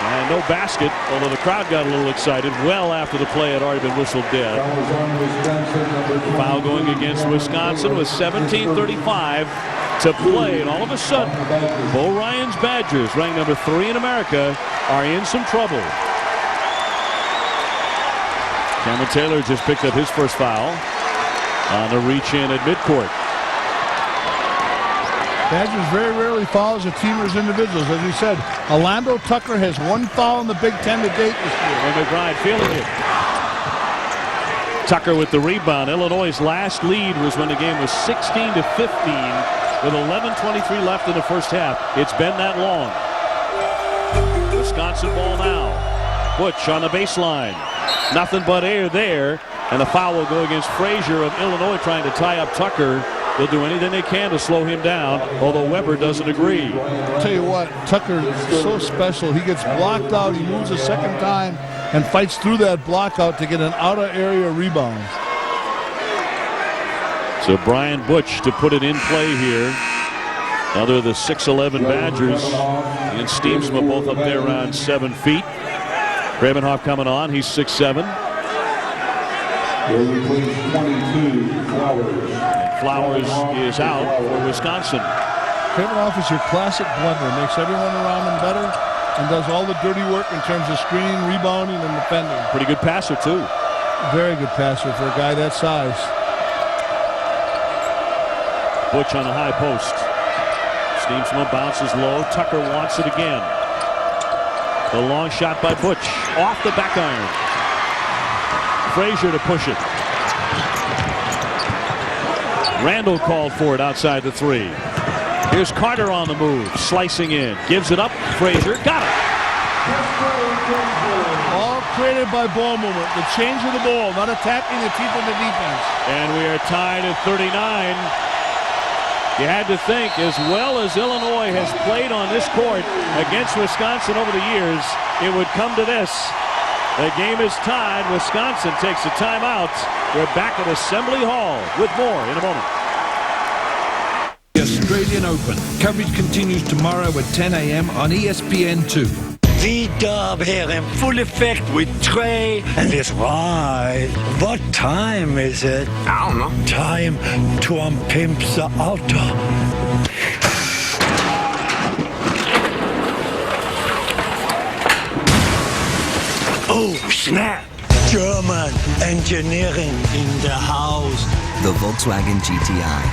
And no basket, although the crowd got a little excited well after the play had already been whistled dead. Foul going against Wisconsin with 17:35 to play. And all of a sudden, Bo Ryan's Badgers, ranked number 3 in America, are in some trouble. Cameron Taylor just picked up his first foul on the reach-in at midcourt. Badgers very rarely fouls a team as individuals. As we said, Orlando Tucker has 1 foul in the Big Ten to date this year. And McBride feeling it. Tucker with the rebound. Illinois' last lead was when the game was 16-15 with 11:23 left in the first half. It's been that long. Wisconsin ball now. Butch on the baseline. Nothing but air there. And the foul will go against Frazier of Illinois, trying to tie up Tucker. They'll do anything they can to slow him down, although Weber doesn't agree. I'll tell you what, Tucker is so special. He gets blocked out, he moves a second time, and fights through that block out to get an out-of-area rebound. So Brian Butch to put it in play here. Another of the 6'11 Badgers. And Steamsma both up there around 7 feet. Ravenhoff coming on, he's 6'7". Flowers is out for Wisconsin. Ravenhoff is your classic blender. Makes everyone around him better and does all the dirty work in terms of screening, rebounding, and defending. Pretty good passer, too. Very good passer for a guy that size. Butch on the high post. Steamsma bounces low. Tucker wants it again. The long shot by Butch. Off the back iron. Frazier to push it. Randall called for it outside the 3. Here's Carter on the move, slicing in, gives it up. Frazier got it. All created by ball movement, the change of the ball, not attacking the teeth of the defense. And we are tied at 39. You had to think, as well as Illinois has played on this court against Wisconsin over the years, it would come to this. The game is tied. Wisconsin takes a timeout. We're back at Assembly Hall with more in a moment. The Australian Open. Coverage continues tomorrow at 10 a.m. on ESPN2. The dub here in full effect with Trey and his wife. What time is it? I don't know. Time to unpimp the auto. Oh, snap. German engineering in the house. The Volkswagen GTI.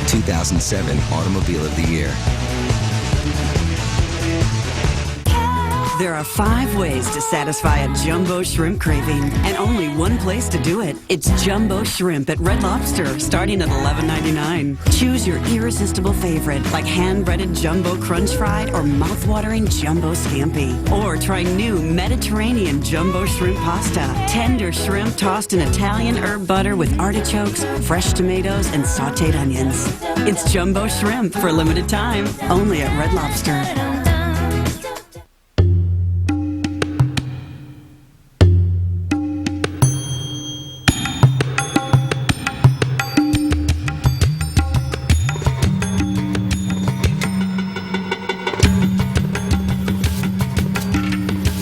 2007 Automobile of the Year. There are 5 ways to satisfy a jumbo shrimp craving, and only one place to do it. It's Jumbo Shrimp at Red Lobster, starting at $11.99. Choose your irresistible favorite, like hand-breaded jumbo crunch fried or mouth-watering jumbo scampi. Or try new Mediterranean jumbo shrimp pasta. Tender shrimp tossed in Italian herb butter with artichokes, fresh tomatoes, and sauteed onions. It's Jumbo Shrimp for a limited time, only at Red Lobster.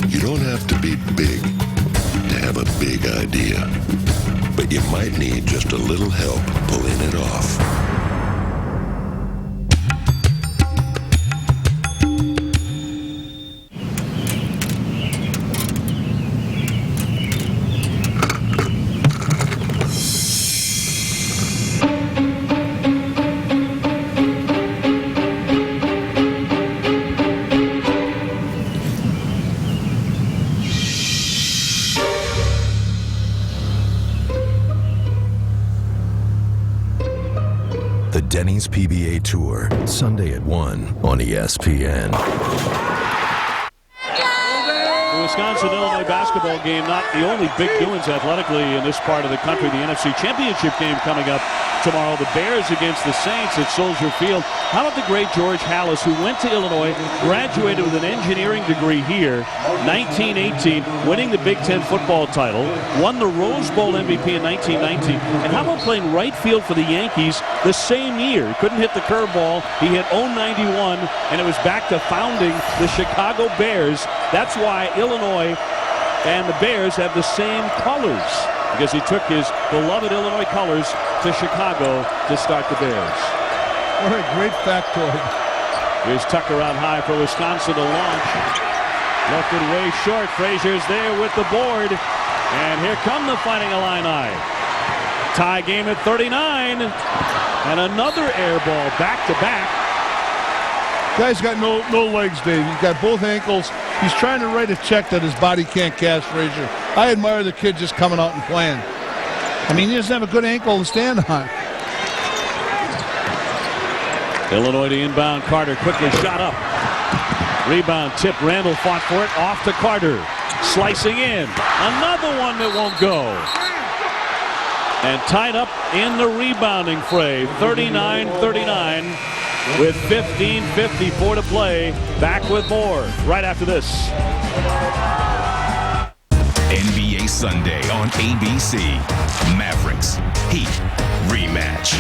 You don't have to be big to have a big idea, but you might need just a little help pulling it off. The Denny's PBA Tour, Sunday at 1 on ESPN. The Wisconsin-Illinois basketball game, not the only big doings athletically in this part of the country. The NFC Championship game coming up tomorrow. The Bears against the Saints at Soldier Field. How about the great George Halas, who went to Illinois, graduated with an engineering degree here, 1918, winning the Big Ten football title, won the Rose Bowl MVP in 1919. And how about playing right field for the Yankees the same year? He couldn't hit the curveball. He hit 091, and it was back to founding the Chicago Bears. That's why Illinois and the Bears have the same colors, because he took his beloved Illinois colors to Chicago to start the Bears. What a great factoid. Here's Tucker out high for Wisconsin to launch. Lifted way short. Frazier's there with the board. And here come the Fighting Illini. Tie game at 39. And another air ball back to back. Guy's got no legs, Dave. He's got both ankles. He's trying to write a check that his body can't cash, Frazier. I admire the kid just coming out and playing. I mean, he doesn't have a good ankle to stand on. Illinois to inbound. Carter quickly shot up. Rebound tip. Randall fought for it. Off to Carter. Slicing in. Another one that won't go. And tied up in the rebounding fray. 39-39 with 15:54 to play. Back with more right after this. NBA Sunday on ABC. Mavericks, Heat, rematch.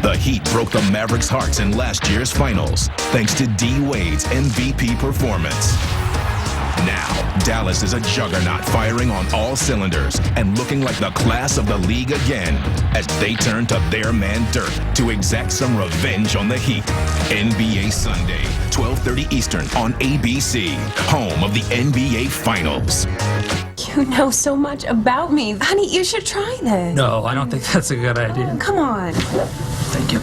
The Heat broke the Mavericks' hearts in last year's finals, thanks to D. Wade's MVP performance. Now, Dallas is a juggernaut firing on all cylinders and looking like the class of the league again as they turn to their man Dirk to exact some revenge on the Heat. NBA Sunday, 12:30 Eastern on ABC, home of the NBA Finals. You know so much about me. Honey, you should try this. No, I don't think that's a good idea. Come on. Thank you.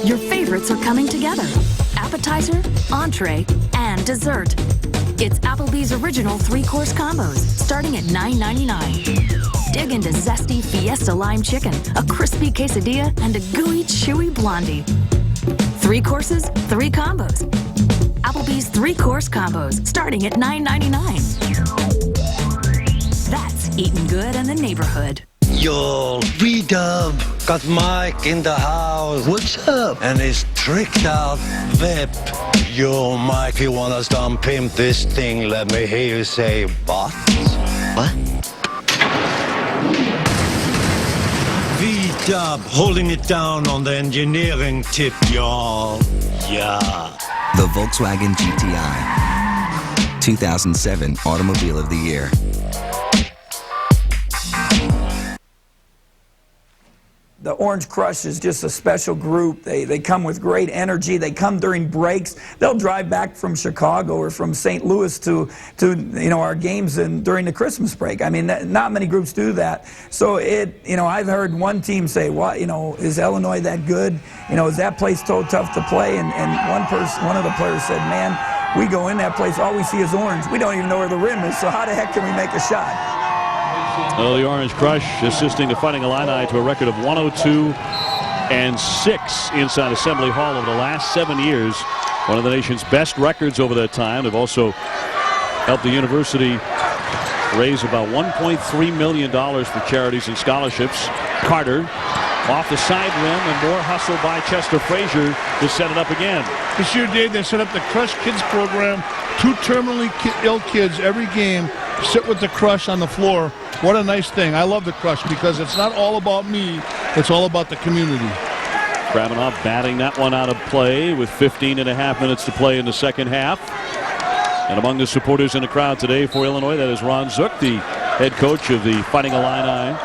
Your favorites are coming together. Appetizer, entree, and dessert. It's Applebee's original 3-course combos, starting at $9.99. Dig into zesty Fiesta lime chicken, a crispy quesadilla, and a gooey, chewy blondie. 3 courses, 3 combos. Applebee's 3-course combos, starting at $9.99. That's eating good in the neighborhood. Yo, V-Dub, got Mike in the house. What's up? And he's tricked out Vip. Yo, Mike, you wanna start pimp this thing? Let me hear you say what? What? V-Dub, holding it down on the engineering tip, y'all. Yeah. The Volkswagen GTI, 2007 Automobile of the Year. The Orange Crush is just a special group. They come with great energy. They come during breaks. They'll drive back from Chicago or from St. Louis to our games during the Christmas break. I mean, not many groups do that. So I've heard one team say, "What? Is Illinois that good? Is that place so tough to play?" And one of the players said, "Man, we go in that place, all we see is orange. We don't even know where the rim is. So how the heck can we make a shot?" Well, the Orange Crush assisting the Fighting Illini to a record of 102-6 inside Assembly Hall over the last 7 years. One of the nation's best records over that time. They've also helped the university raise about $1.3 million for charities and scholarships. Carter off the side rim, and more hustle by Chester Frazier to set it up again. This year, Dave, they set up the Crush Kids program. 2 terminally ill kids every game sit with the Crush on the floor. What a nice thing. I love the Crush because it's not all about me. It's all about the community. Kravinoff batting that one out of play with 15.5 minutes to play in the second half. And among the supporters in the crowd today for Illinois, that is Ron Zook, the head coach of the Fighting Illini.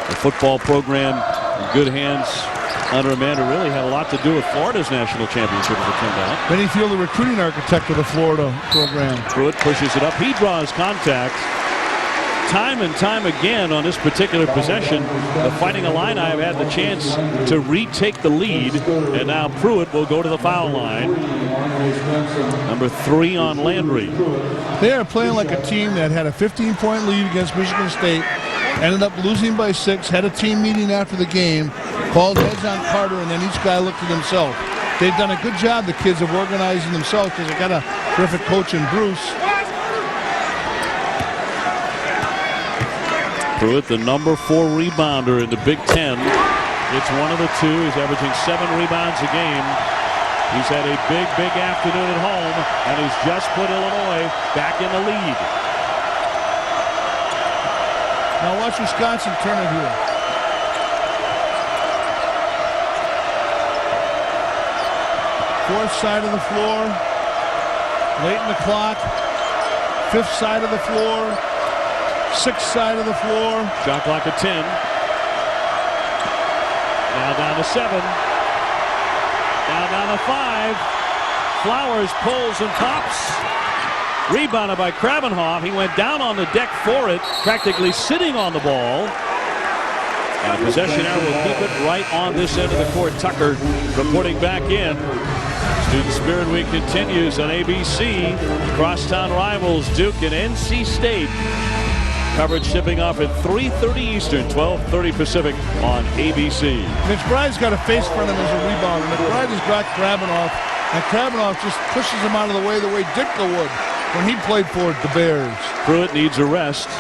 The football program in good hands under a man who really had a lot to do with Florida's national championship as it turned out. Benny Field, the recruiting architect of the Florida program. Pruitt pushes it up. He draws contact. Time and time again on this particular possession, the Fighting Illini have had the chance to retake the lead, and now Pruitt will go to the foul line. Number 3 on Landry. They are playing like a team that had a 15-point lead against Michigan State, ended up losing by 6, had a team meeting after the game, called heads on Carter, and then each guy looked at himself. They've done a good job, the kids, of organizing themselves because they got a terrific coach in Bruce. Pruitt, the number 4 rebounder in the Big Ten. It's one of the 2. He's averaging 7 rebounds a game. He's had a big afternoon at home, and he's just put Illinois back in the lead. Now watch Wisconsin turn it here. Fourth side of the floor, late in the clock. 5th side of the floor. 6th side of the floor. Shot clock at 10. Now down to 7. Now down to 5. Flowers pulls and pops. Rebounded by Kravinoff. He went down on the deck for it, practically sitting on the ball. And a possession error will keep it right on this end of the court. Tucker reporting back in. Student Spirit Week continues on ABC. Crosstown rivals Duke and NC State. Coverage shipping off at 3:30 Eastern, 12:30 Pacific on ABC. McBride's got a face front of him as a rebounder. McBride has got Kravinoff, and Kravinoff just pushes him out of the way Ditka would when he played for the Bears. Pruitt needs a rest.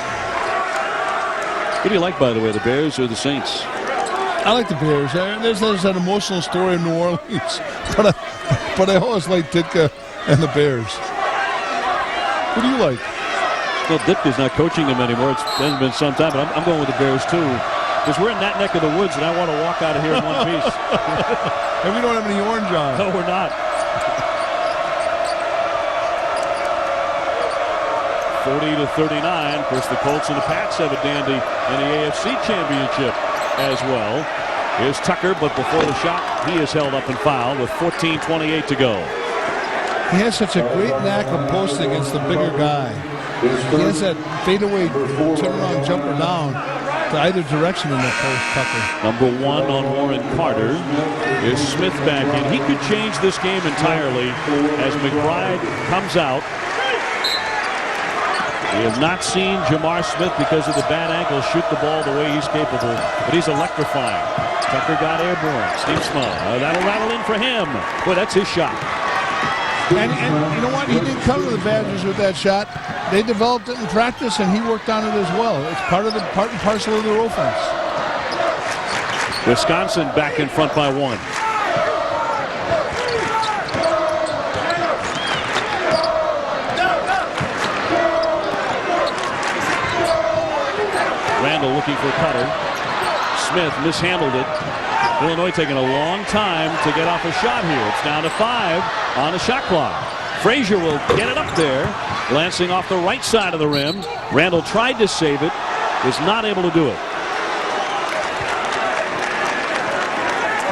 Who do you like, by the way, the Bears or the Saints? I like the Bears. There's that emotional story of New Orleans, but I always like Ditka and the Bears. Who do you like? Well, Ditka's not coaching them anymore. It's been some time, but I'm going with the Bears too. Because we're in that neck of the woods, and I want to walk out of here in one piece. And we don't have any orange on. No, we're not. 40-39. Of course, the Colts and the Pats have a dandy in the AFC Championship as well. Here's Tucker, but before the shot, he is held up and fouled with 14:28 to go. He has such a great knack of posting against the bigger guy. He has that fadeaway turnaround jumper down to either direction in the post, Tucker. Number 1 on Warren Carter. Here's Smith back in. He could change this game entirely as McBride comes out. We have not seen Jamar Smith, because of the bad ankle, shoot the ball the way he's capable, but he's electrifying. Tucker got airborne. Steve Small. That'll rattle in for him. Boy, that's his shot. And you know what? He didn't come to the Badgers with that shot. They developed it in practice, and he worked on it as well. It's part and parcel of their offense. Wisconsin back in front by 1. Randall looking for Cutter. Smith mishandled it. Illinois taking a long time to get off a shot here. It's down to 5 on the shot clock. Frazier will get it up there, glancing off the right side of the rim. Randall tried to save it, was not able to do it.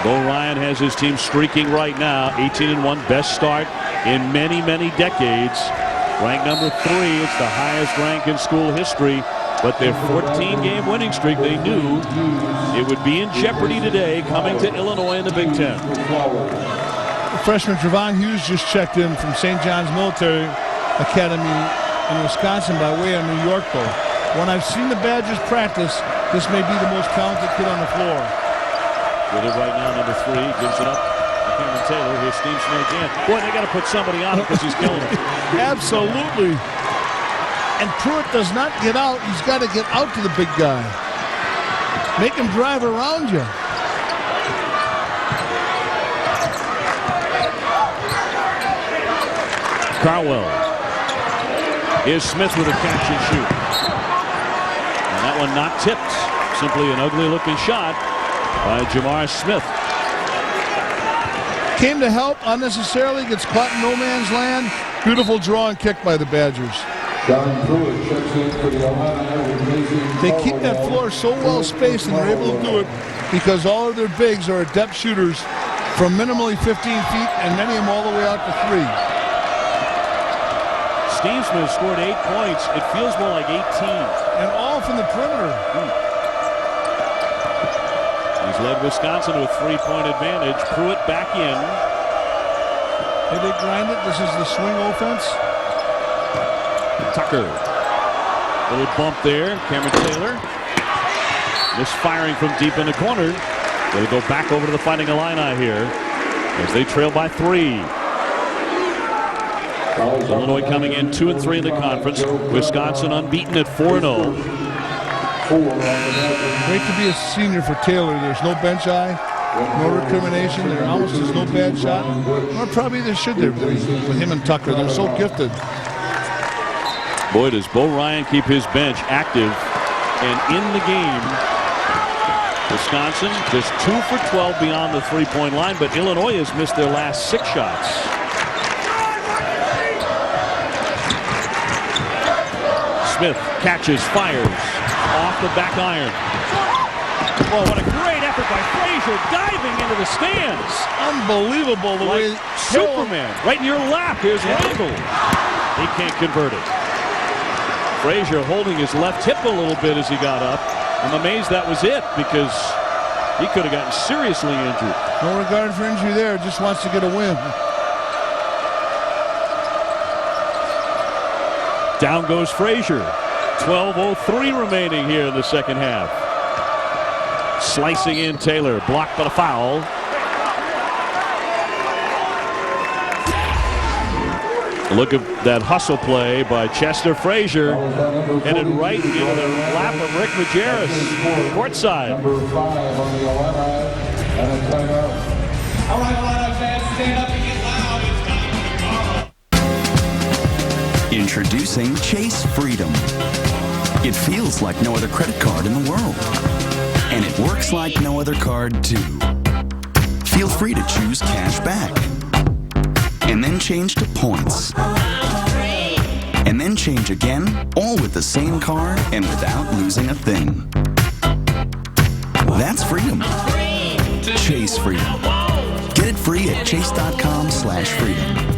Bo Ryan has his team streaking right now, 18-1, best start in many, many decades. Ranked number 3, it's the highest rank in school history. But their 14-game winning streak, they knew it would be in jeopardy today coming to Illinois in the Big Ten. Freshman Trevon Hughes just checked in from St. John's Military Academy in Wisconsin by way of New York, though. When I've seen the Badgers practice, this may be the most talented kid on the floor. With it right now, number 3, gives it up to Cameron Taylor. Here's Steve Smith again. Boy, they got to put somebody on him because he's killing it. Absolutely. And Pruitt does not get out. He's got to get out to the big guy. Make him drive around you. Carwell. Here's Smith with a catch and shoot. And that one not tipped. Simply an ugly-looking shot by Jamar Smith. Came to help unnecessarily. Gets caught in no man's land. Beautiful draw and kick by the Badgers. They keep that floor so well spaced, and they're able to do it because all of their bigs are adept shooters from minimally 15 feet, and many of them all the way out to 3. Steve Smith scored 8 points. It feels more like 18. And all from the perimeter. He's led Wisconsin to a 3-point advantage. Pruitt back in. Hey, they grind it. This is the swing offense. Tucker. Little bump there. Cameron Taylor. Misfiring from deep in the corner. They'll go back over to the Fighting Illini here as they trail by 3. Illinois coming in 2-3 in the conference. Wisconsin unbeaten at 4-0. Great to be a senior for Taylor. There's no bench eye, no recrimination. There almost is no bad shot. Or probably there should there be with him and Tucker. They're so gifted. Boy, does Bo Ryan keep his bench active and in the game. Wisconsin just 2 for 12 beyond the 3-point line, but Illinois has missed their last 6 shots. Smith catches, fires off the back iron. Oh, what a great effort by Frazier, diving into the stands. Unbelievable the way Superman, right in your lap. Here's Randall. He can't convert it. Frazier holding his left hip a little bit as he got up. I'm amazed that was it because he could have gotten seriously injured. No regard for injury there, just wants to get a win. Down goes Frazier. 12:03 remaining here in the second half. Slicing in Taylor, blocked but a foul. Look at that hustle play by Chester Frazier, headed right into the lap of Rick Majerus, courtside. Number 5 on the Illini, and a timeout. All right, Illini fans, stand up and get loud. Introducing Chase Freedom. It feels like no other credit card in the world. And it works like no other card, too. Feel free to choose cash back. And then change to points. And then change again, all with the same card and without losing a thing. That's freedom. Chase Freedom. Get it free at chase.com/freedom.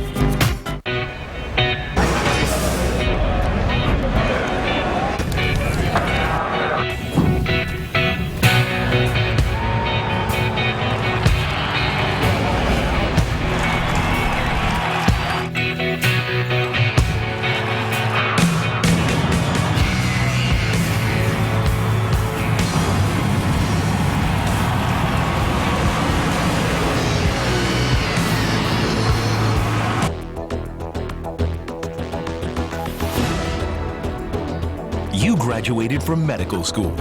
You graduated from medical school.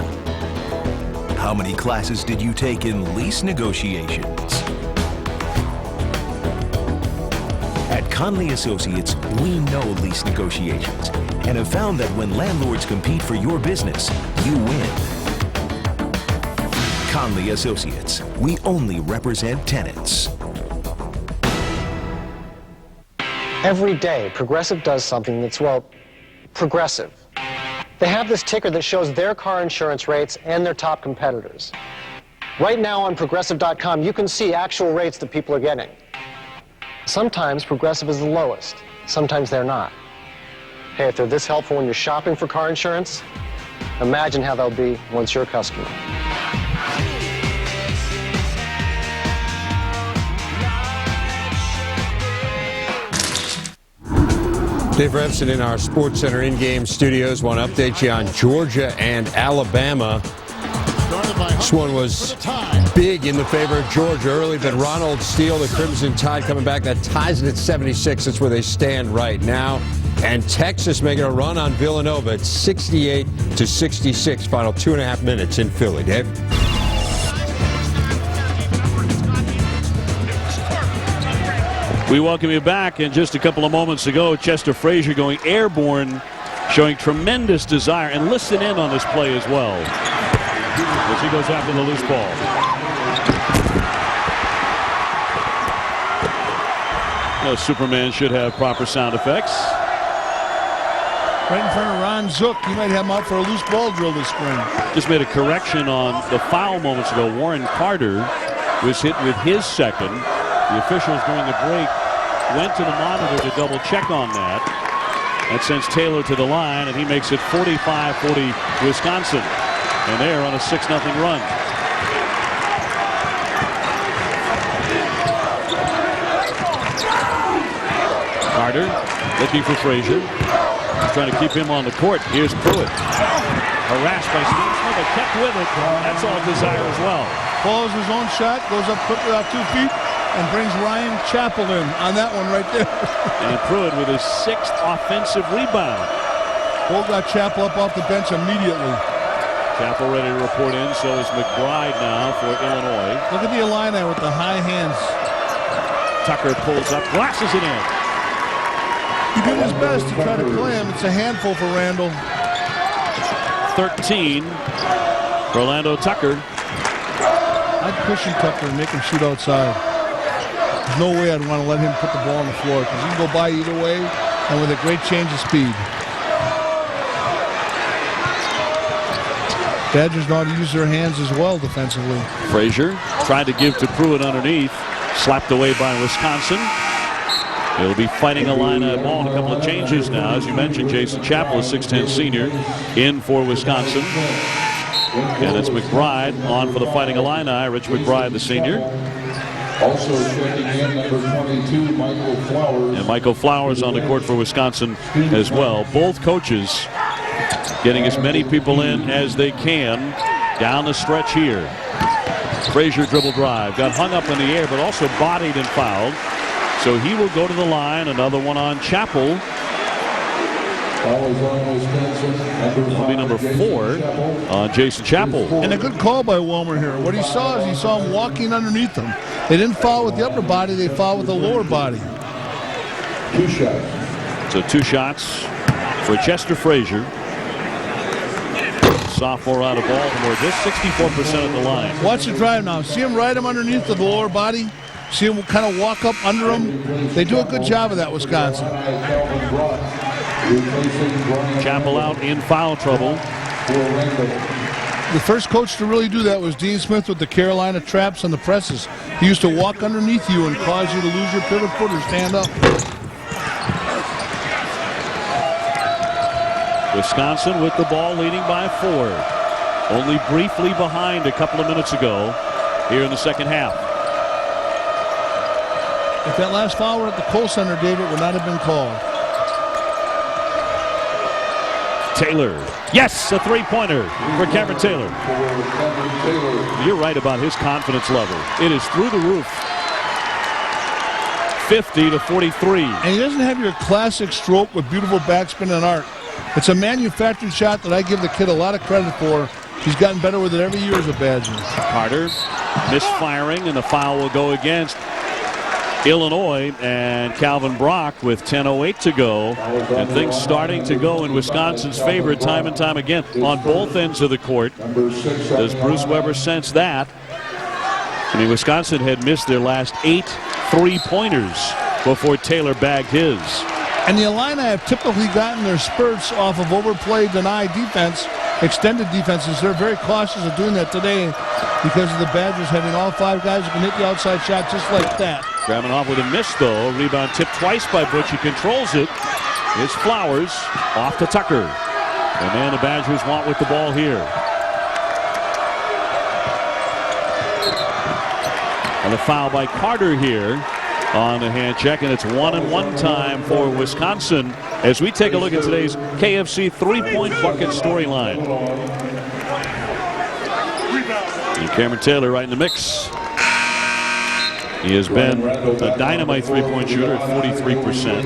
How many classes did you take in lease negotiations? At Conley Associates, we know lease negotiations and have found that when landlords compete for your business, you win. Conley Associates, we only represent tenants. Every day, Progressive does something that's, well, progressive. They have this ticker that shows their car insurance rates and their top competitors. Right now on Progressive.com, you can see actual rates that people are getting. Sometimes Progressive is the lowest. Sometimes they're not. Hey, if they're this helpful when you're shopping for car insurance, imagine how they'll be once you're a customer. Dave Revson in our Sports Center in-game studios. Want to update you on Georgia and Alabama. This one was big in the favor of Georgia early, but Ronald Steele, the Crimson Tide, coming back. That ties it at 76. That's where they stand right now. And Texas making a run on Villanova at 68-66. Final 2.5 minutes in Philly. Dave? We welcome you back. And just a couple of moments ago, Chester Frazier going airborne, showing tremendous desire. And listen in on this play as well, as he goes after the loose ball. Well, Superman should have proper sound effects. Right in front of Ron Zook. You might have him out for a loose ball drill this spring. Just made a correction on the foul moments ago. Warren Carter was hit with his second. The officials during the break went to the monitor to double check on that. That sends Taylor to the line, and he makes it 45-40 Wisconsin. And they're on a 6-0 run. Carter looking for Frazier. Trying to keep him on the court. Here's Pruitt. Harassed by Steve Smith, but kept with it. That's all desire as well. Follows his own shot, goes up quickly off 2 feet, and brings Ryan Chappell in on that one right there. And Pruitt with his 6th offensive rebound. Cole got Chappell up off the bench immediately. Chappell ready to report in. So is McBride now for Illinois. Look at the Illini with the high hands. Tucker pulls up, glasses it in. He did his best to try to play him. It's a handful for Randall. 13 for Orlando Tucker. I'd cushion Tucker and make him shoot outside. There's no way I'd want to let him put the ball on the floor because he can go by either way and with a great change of speed. Badgers know how to use their hands as well defensively. Frazier tried to give to Pruitt underneath. Slapped away by Wisconsin. They'll be fighting Illini ball. A couple of changes now. As you mentioned, Jason Chappell, a 6'10 senior, in for Wisconsin. And it's McBride on for the Fighting Illini. Rich McBride, the senior. Also checking in, number 22, Michael Flowers. And Michael Flowers on the court for Wisconsin as well. Both coaches getting as many people in as they can down the stretch here. Frazier dribble drive. Got hung up in the air, but also bodied and fouled. So he will go to the line. Another one on Chappell. That'll be number 4 on Jason Chappell. And a good call by Wilmer here. What he saw is he saw him walking underneath him. They didn't foul with the upper body, they fouled with the lower body. 2 shots. So 2 shots for Chester Frazier. Sophomore out of Baltimore. Just 64% at the line. Watch the drive now. See him ride him underneath the lower body. See him kind of walk up under him. They do a good job of that, Wisconsin. Chappell out in foul trouble. The first coach to really do that was Dean Smith with the Carolina traps and the presses. He used to walk underneath you and cause you to lose your pivot foot or stand up. Wisconsin with the ball leading by 4. Only briefly behind a couple of minutes ago here in the second half. If that last foul were at the Kohl Center, David, would not have been called. Taylor. Yes, a three-pointer for Cameron Taylor. You're right about his confidence level. It is through the roof. 50-43. And he doesn't have your classic stroke with beautiful backspin and arc. It's a manufactured shot that I give the kid a lot of credit for. He's gotten better with it every year as a Badger. Carter misfiring, and the foul will go against Illinois and Calvin Brock with 10:08 to go, and things starting to go in Wisconsin's favor time and time again on both ends of the court. Does Bruce Weber sense that? I mean, Wisconsin had missed their last 8 3-pointers before Taylor bagged his. And the Illini have typically gotten their spurts off of overplay, deny defense, extended defenses. They're very cautious of doing that today because of the Badgers having all 5 guys who can hit the outside shot just like that. Gramenhoff with a miss, though. Rebound tipped twice by Butch. He controls it. It's Flowers off to Tucker. The man the Badgers want with the ball here. And a foul by Carter here on the hand check, and it's 1-and-1 time for Wisconsin as we take a look at today's KFC 3-point bucket storyline. And Cameron Taylor right in the mix. He has been a dynamite 3-point shooter at 43%.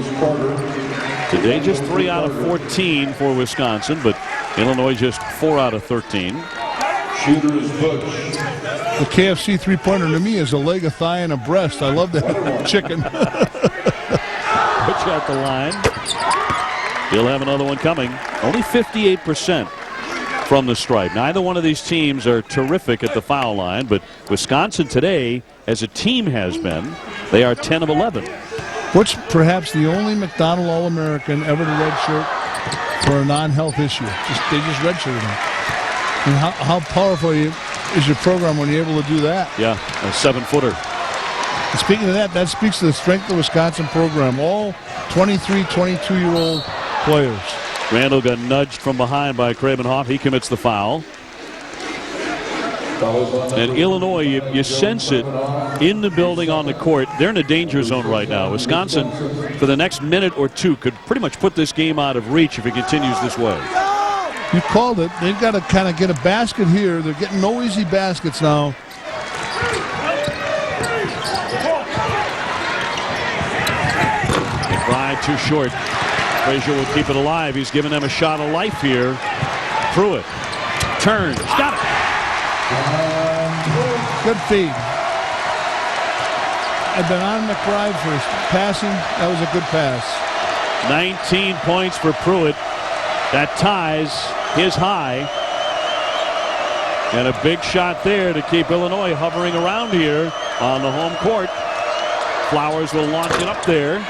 Today just 3 out of 14 for Wisconsin, but Illinois just 4 out of 13. Shooter is Butch. The KFC 3-pointer to me is a leg, a thigh, and a breast. I love that chicken. Butch at the line. He'll have another one coming. Only 58% from the stripe. Neither one of these teams are terrific at the foul line, but Wisconsin today, as a team has been, they are 10 of 11. What's perhaps the only McDonald All-American ever to redshirt for a non-health issue. They just redshirted him. And how powerful is your program when you're able to do that? Yeah, a 7-footer. And speaking of that, that speaks to the strength of the Wisconsin program. All 23, 22-year-old players. Randall got nudged from behind by Gramenhoff. He commits the foul. And Illinois, you sense it in the building on the court. They're in a danger zone right now. Wisconsin, for the next minute or two, could pretty much put this game out of reach if it continues this way. You called it. They've got to kind of get a basket here. They're getting no easy baskets now. McBride too short. Frazier will keep it alive. He's giving them a shot of life here. Pruitt turns. Got it. Good feed. I've been on McBride for his passing. That was a good pass. 19 points for Pruitt. That ties his high. And a big shot there to keep Illinois hovering around here on the home court. Flowers will launch it up there.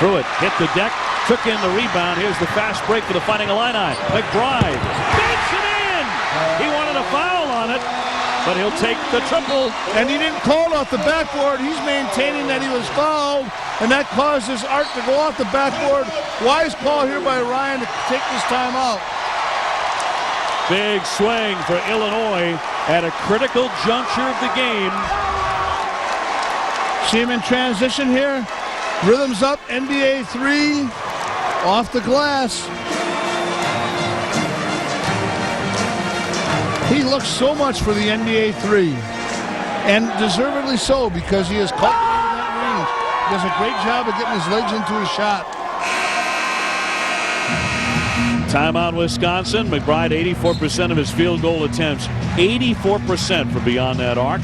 Pruitt hit the deck, took in the rebound. Here's the fast break for the Fighting Illini. McBride banks it in. He wanted a foul on it, but he'll take the triple. And he didn't call it off the backboard. He's maintaining that he was fouled, and that caused his arc to go off the backboard. Wise call here by Ryan to take this time out. Big swing for Illinois at a critical juncture of the game. See him in transition here. Rhythms up, NBA 3, off the glass. He looks so much for the NBA 3, and deservedly so, because he has cultivated that range. He does a great job of getting his legs into his shot. Timeout Wisconsin. McBride 84% of his field goal attempts. 84% from beyond that arc.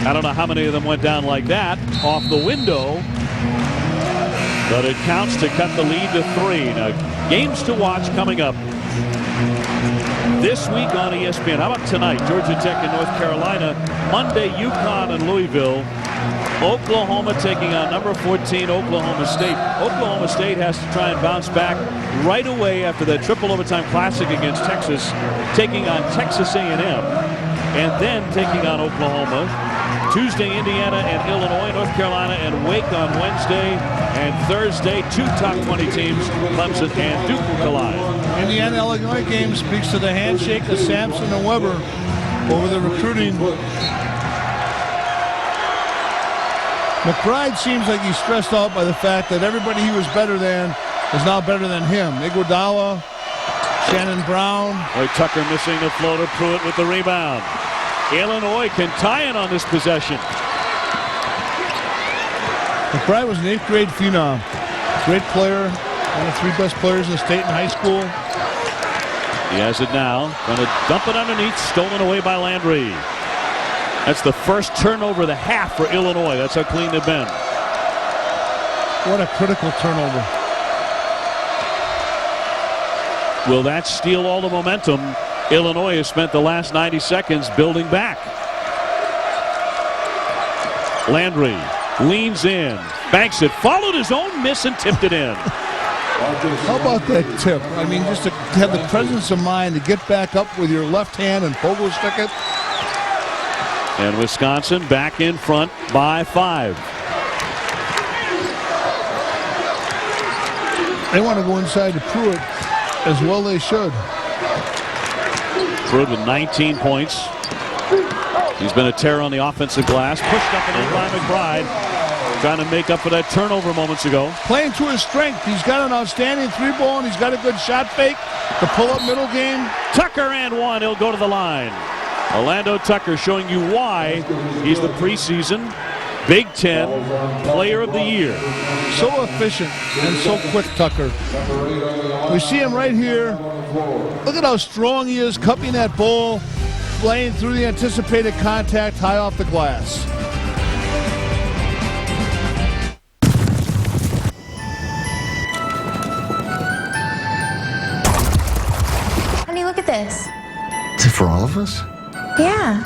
I don't know how many of them went down like that off the window, but it counts to cut the lead to 3. Now, games to watch coming up this week on ESPN. How about tonight? Georgia Tech and North Carolina. Monday, UConn and Louisville. Oklahoma taking on number 14 Oklahoma State. Oklahoma State has to try and bounce back right away after that triple overtime classic against Texas, taking on Texas A&M, and then taking on Oklahoma. Tuesday, Indiana and Illinois, North Carolina and Wake on Wednesday, and Thursday, 2 top 20 teams, Clemson and Duke will collide. Indiana-Illinois game speaks to the handshake of Sampson and Weber over the recruiting. McBride seems like he's stressed out by the fact that everybody he was better than is now better than him. Iguodala, Shannon Brown. Roy Tucker missing the floater. Pruitt with the rebound. Illinois can tie it on this possession. McBride was an 8th grade phenom. Great player. One of the 3 best players in the state in high school. He has it now. Going to dump it underneath. Stolen away by Landry. That's the first turnover of the half for Illinois. That's how clean they've been. What a critical turnover. Will that steal all the momentum? Illinois has spent the last 90 seconds building back. Landry leans in, banks it, followed his own miss and tipped it in. How about that tip? I mean, just to have the presence of mind to get back up with your left hand and pogo stick it. And Wisconsin back in front by 5. They want to go inside to Pruitt, as well they should. Pruitt with 19 points. He's been a terror on the offensive glass. Pushed up and in by McBride. Trying to make up for that turnover moments ago. Playing to his strength. He's got an outstanding 3-ball, and he's got a good shot fake. The pull-up middle game. Tucker and one. He'll go to the line. Orlando Tucker showing you why he's the preseason Big Ten Player of the Year. So efficient and so quick, Tucker. We see him right here. Look at how strong he is, cupping that ball, playing through the anticipated contact high off the glass. Honey, look at this. Is it for all of us? Yeah.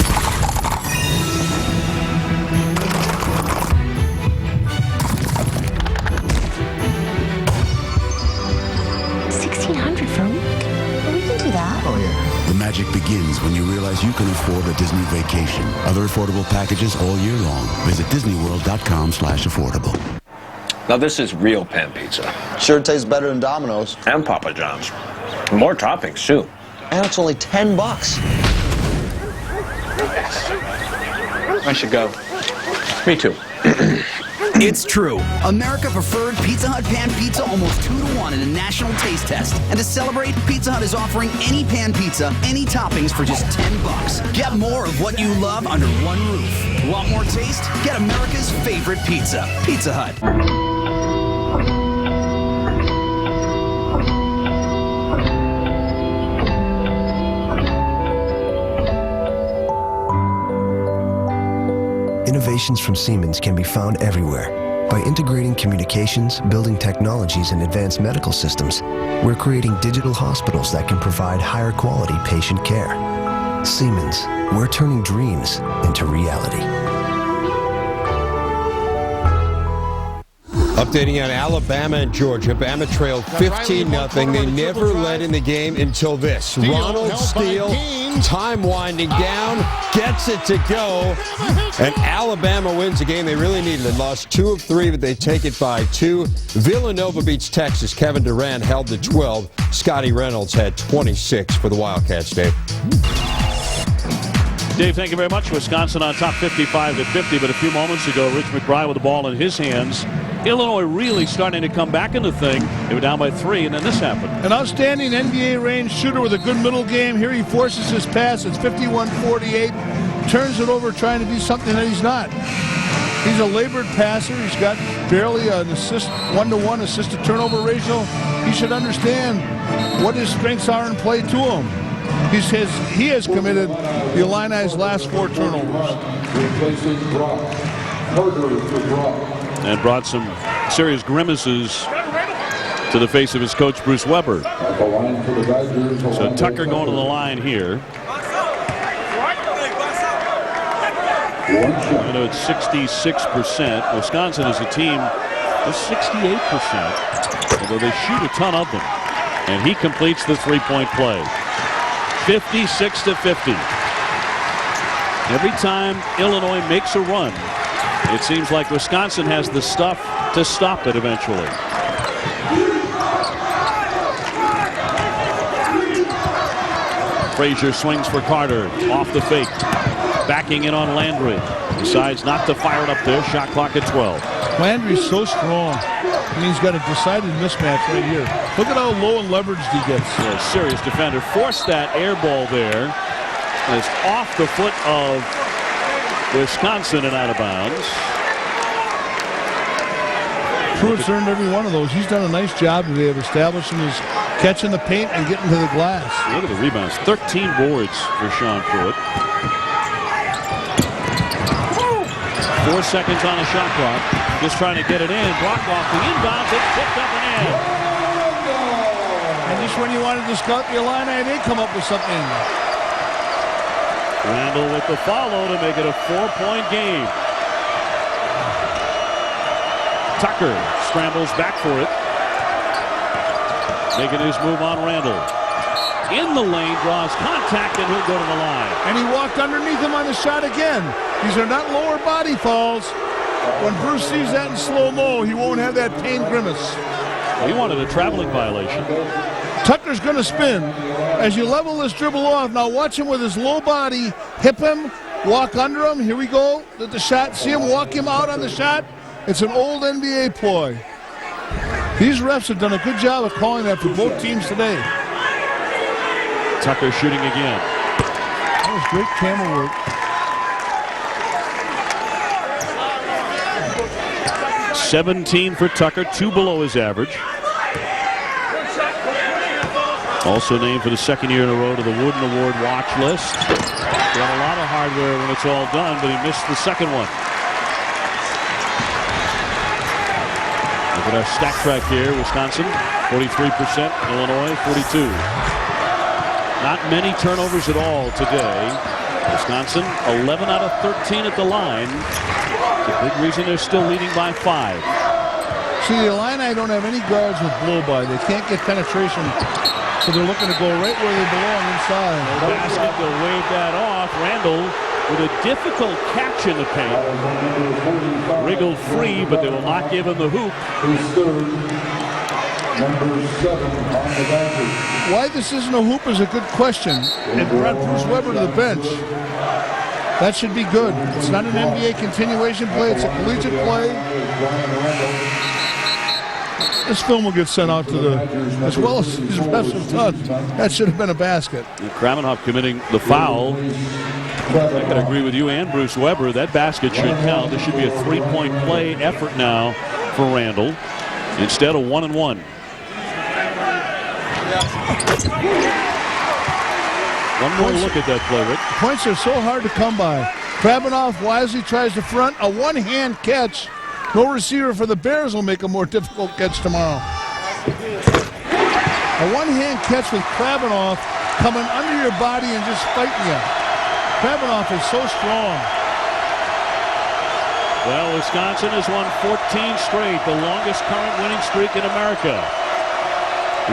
$1,600 for a week. Well, we can do that. Oh, yeah. The magic begins when you realize you can afford a Disney vacation. Other affordable packages all year long. Visit DisneyWorld.com/affordable. Now this is real pan pizza. Sure tastes better than Domino's. And Papa John's. More toppings, too. And it's only $10. I should go. Me too. It's true. America preferred Pizza Hut pan pizza almost 2-to-1 in a national taste test. And to celebrate, Pizza Hut is offering any pan pizza, any toppings for just $10. Get more of what you love under one roof. Want more taste? Get America's favorite pizza. Pizza Hut. Innovations from Siemens can be found everywhere. By integrating communications, building technologies, and advanced medical systems, we're creating digital hospitals that can provide higher quality patient care. Siemens, we're turning dreams into reality. Updating on Alabama and Georgia. Bama trailed 15-0. They never led in the game until this. Ronald Steele, time winding down, gets it to go. And Alabama wins a game they really needed. They lost 2 of 3, but they take it by 2. Villanova beats Texas. Kevin Durant held to 12. Scotty Reynolds had 26 for the Wildcats, Dave. Dave, thank you very much. Wisconsin on top 55-50, but a few moments ago, Rich McBride with the ball in his hands. Illinois really starting to come back in the thing. They were down by 3, and then this happened. An outstanding NBA range shooter with a good middle game. Here he forces his pass. It's 51-48. Turns it over trying to do something that he's not. He's a labored passer. He's got barely an assist, 1-to-1 assist-to-turnover ratio. He should understand what his strengths are and play to him. He has committed the Illini's last 4 turnovers. And brought some serious grimaces to the face of his coach, Bruce Weber. So Tucker going to the line here. I know it's 66%. Wisconsin as a team is 68%, although they shoot a ton of them. And he completes the three-point play. 56-50. Every time Illinois makes a run, it seems like Wisconsin has the stuff to stop it eventually. Frazier swings for Carter. Off the fake. Backing in on Landry. Decides not to fire it up there. Shot clock at 12. Landry's so strong. I mean, he's got a decided mismatch right here. Look at how low and leveraged he gets. Yeah, serious defender. Forced that air ball there. And it's off the foot of Wisconsin and out of bounds. Pruitt's earned every one of those. He's done a nice job today of establishing his catching the paint and getting to the glass. Look at the rebounds. 13 boards for Sean Pruitt. 4 seconds on the shot clock. Just trying to get it in. Blocked off the inbounds. It's tipped up and in. And just when you wanted to scout the Illini, they come up with something. Randall with the follow to make it a 4-point game. Tucker scrambles back for it. making his move on Randall. In the lane, draws contact, and he'll go to the line. And he walked underneath him on the shot again. These are not lower body falls. When Bruce sees that in slow-mo, he won't have that pain grimace. He wanted a traveling violation. Tucker's going to spin. As you level this dribble off, now watch him with his low body, hip him, walk under him. Here we go at the shot. See him walk him out on the shot. It's an old NBA ploy. These refs have done a good job of calling that for both teams today. Tucker shooting again. That was great camera work. 17 for Tucker, 2 below his average. Also named for the second year in a row to the Wooden Award watch list. Got a lot of hardware when it's all done, but he missed the second one. Look at our stack track here. Wisconsin, 43%. Illinois, 42. Not many turnovers at all today. Wisconsin, 11 out of 13 at the line. The big reason they're still leading by 5. See, the Illini don't have any guards with blow-by. They can't get penetration, so they're looking to go right where they belong inside. No basket, they'll wave that off. Randall with a difficult catch in the paint. Wriggled free, but they will not give him the hoop. Why this isn't a hoop is a good question. It brought Bruce Weber to the bench. That should be good. It's not an NBA continuation play. It's a collegiate play. This film will get sent out to the, as well as these refs have done. That should have been a basket. Kramenhoff committing the foul. I can agree with you and Bruce Weber. That basket should count. This should be a 3-point play effort now for Randall instead of 1-and-1. One more look at that play, Rick. Points are so hard to come by. Kramenhoff wisely tries to front a one-hand catch. No receiver for the Bears will make a more difficult catch tomorrow. A one-hand catch with Kramenhoff coming under your body and just fighting you. Kramenhoff is so strong. Well, Wisconsin has won 14 straight, the longest current winning streak in America.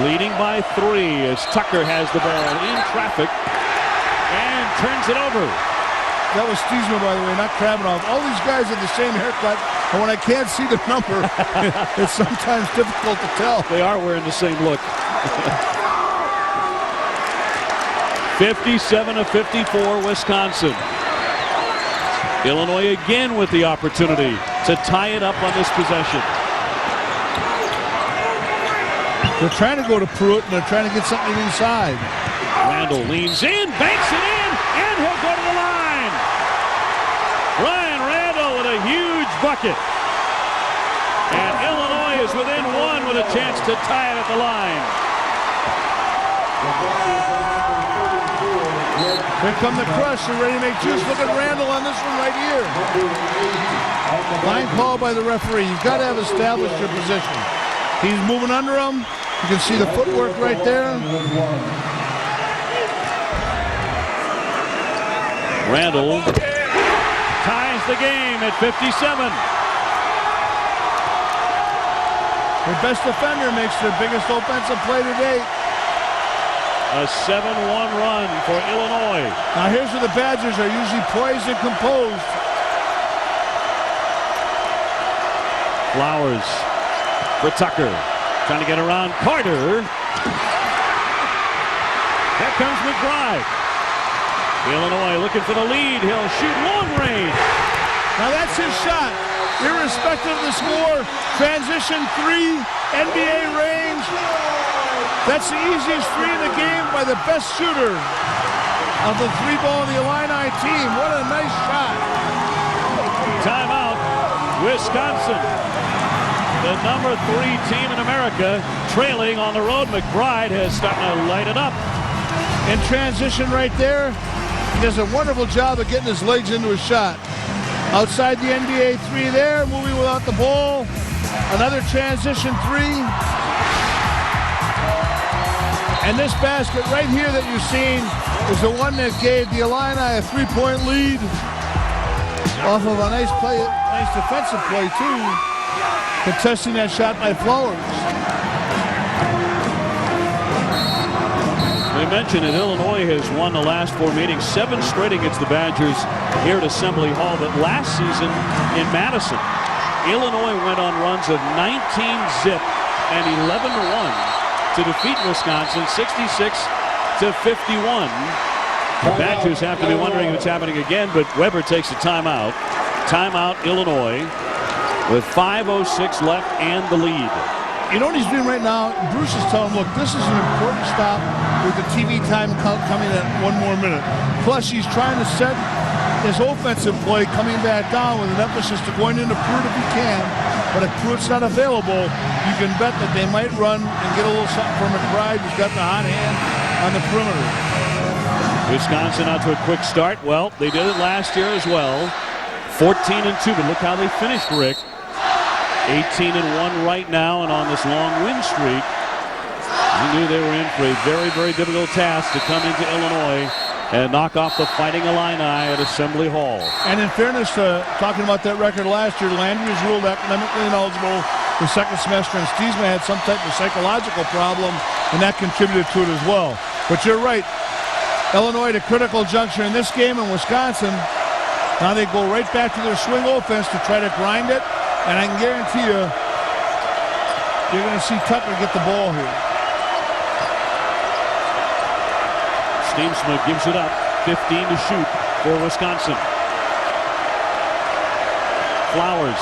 Leading by 3 as Tucker has the ball in traffic and turns it over. That was Stiesman, by the way, not Kramenhoff. All these guys have the same haircut, and when I can't see the number, it's sometimes difficult to tell. They are wearing the same look. 57-54, Wisconsin. Illinois again with the opportunity to tie it up on this possession. They're trying to go to Pruitt, and they're trying to get something inside. Randall leans in, banks it in, and he'll go to the line. Ryan Randall with a huge bucket. And Illinois is within 1 with a chance to tie it at the line. Here come the Crush. They're ready to make juice. Look at Randall on this one right here. Line call by the referee. You've got to have established your position. He's moving under him. You can see the footwork right there. Randall ties the game at 57. Their best defender makes their biggest offensive play to date. A 7-1 run for Illinois. Now here's where the Badgers are usually poised and composed. Flowers for Tucker. Trying to get around Carter. Here comes McBride. Illinois looking for the lead. He'll shoot long range. Now that's his shot. Irrespective of the score, transition 3, NBA range. That's the easiest 3 in the game by the best shooter of the 3-ball of the Illini team. What a nice shot. Timeout, Wisconsin. The number 3 team in America trailing on the road. McBride has started to light it up. In transition right there, he does a wonderful job of getting his legs into his shot. Outside the NBA 3 there, moving without the ball. Another transition 3. And this basket right here that you're seeing is the one that gave the Illini a 3-point lead off of a nice play, nice defensive play too, contesting that shot by Flowers. We mentioned that Illinois has won the last 4 meetings, 7 straight against the Badgers here at Assembly Hall. But last season in Madison, Illinois went on runs of 19-zip and 11-1 to defeat Wisconsin 66-51. The Badgers have to be wondering if it's happening again, but Weber takes a timeout. Timeout, Illinois, with 5:06 left and the lead. You know what he's doing right now? Bruce is telling him, look, this is an important stop with the TV time coming at 1 more minute. Plus, he's trying to set his offensive play coming back down with an emphasis to going into Pruitt if he can. But if Pruitt's not available, you can bet that they might run and get a little something from McBride, who's got the hot hand on the perimeter. Wisconsin out to a quick start. Well, they did it last year as well. 14-2, but look how they finished, Rick. 18-1 right now and on this long win streak. We knew they were in for a very, very difficult task to come into Illinois and knock off the Fighting Illini at Assembly Hall. And in fairness to talking about that record last year, Landry was ruled academically ineligible the second semester, and Stiesman had some type of psychological problem, and that contributed to it as well. But you're right. Illinois at a critical juncture in this game, in Wisconsin. Now they go right back to their swing offense to try to grind it. And I can guarantee you, you're going to see Tucker get the ball here. Steamsma gives it up. 15 to shoot for Wisconsin. Flowers.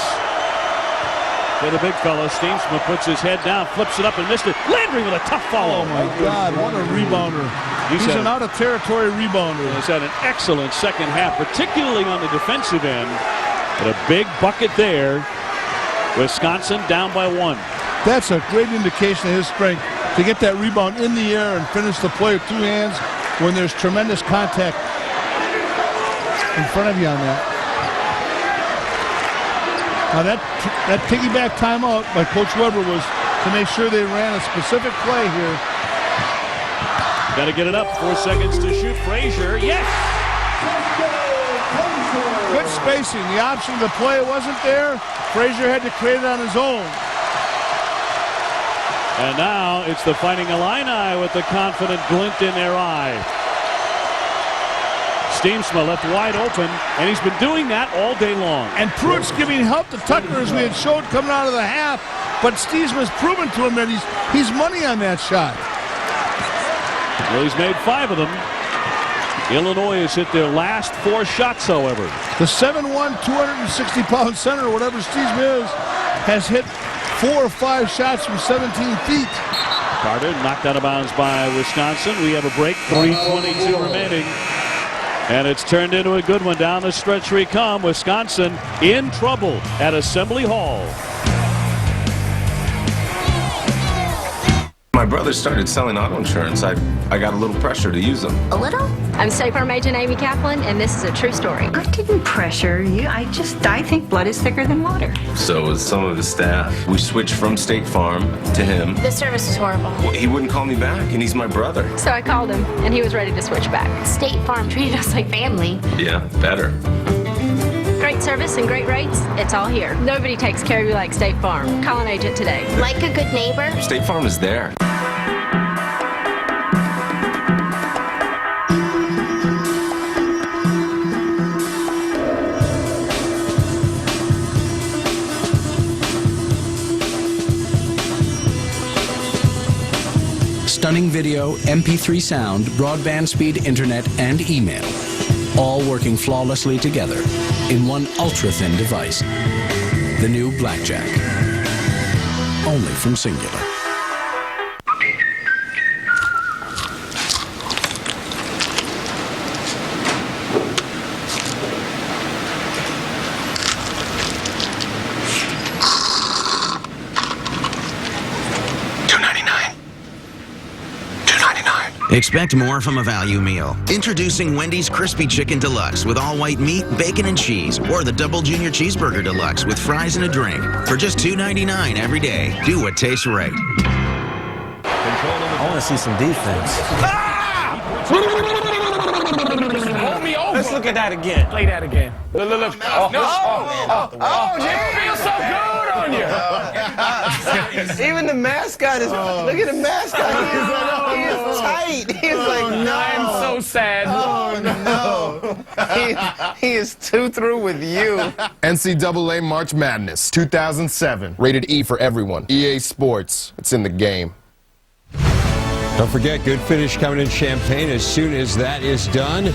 For the big fella, Steamsma puts his head down, flips it up and missed it. Landry with a tough follow. Oh my God, what a rebounder. He's an out-of-territory rebounder. He's had an excellent second half, particularly on the defensive end. But a big bucket there. Wisconsin down by 1. That's a great indication of his strength to get that rebound in the air and finish the play with 2 hands when there's tremendous contact in front of you on that. Now that piggyback timeout by Coach Weber was to make sure they ran a specific play here. Got to get it up. 4 seconds to shoot. Frazier, yes! Good spacing. The option of the play wasn't there. Frazier had to create it on his own. And now it's the Fighting Illini with the confident glint in their eye. Steamsma left wide open, and he's been doing that all day long. And Pruitt's giving help to Tucker, as we had showed coming out of the half. But Steamsma's proven to him that he's money on that shot. Well, he's made 5 of them. Illinois has hit their last 4 shots, however. The 7'1", 260-pound center, whatever Stiesma is, has hit 4 or 5 shots from 17 feet. Carter knocked out of bounds by Wisconsin. We have a break, 3:22 remaining. And it's turned into a good one. Down the stretch we come. Wisconsin in trouble at Assembly Hall. My brother started selling auto insurance. I got a little pressure to use them. A little? I'm State Farm Agent Amy Kaplan, and this is a true story. I didn't pressure you. I think blood is thicker than water. So was some of his staff. We switched from State Farm to him. The service was horrible. Well, he wouldn't call me back, and he's my brother. So I called him, and he was ready to switch back. State Farm treated us like family. Yeah, better. Great service and great rates, it's all here. Nobody takes care of you like State Farm. Call an agent today. Like a good neighbor? State Farm is there. Stunning video, MP3 sound, broadband speed, internet, and email. All working flawlessly together in one ultra-thin device. The new Blackjack. Only from Singular. Expect more from a value meal. Introducing Wendy's Crispy Chicken Deluxe with all white meat, bacon, and cheese, or the Double Junior Cheeseburger Deluxe with fries and a drink for just $2.99 every day. Do what tastes right. I want to see some defense. Hold me over. Let's look at that again. Play that again. Look. Oh, Jimmy feels so good. on you. Even the mascot is. Look at the mascot. He is tight. He's like, no. I am so sad. Oh no. He is too through with you. NCAA March Madness 2007. Rated E for everyone. EA Sports. It's in the game. Don't forget, Good Finish coming in Champaign. As soon as that is done,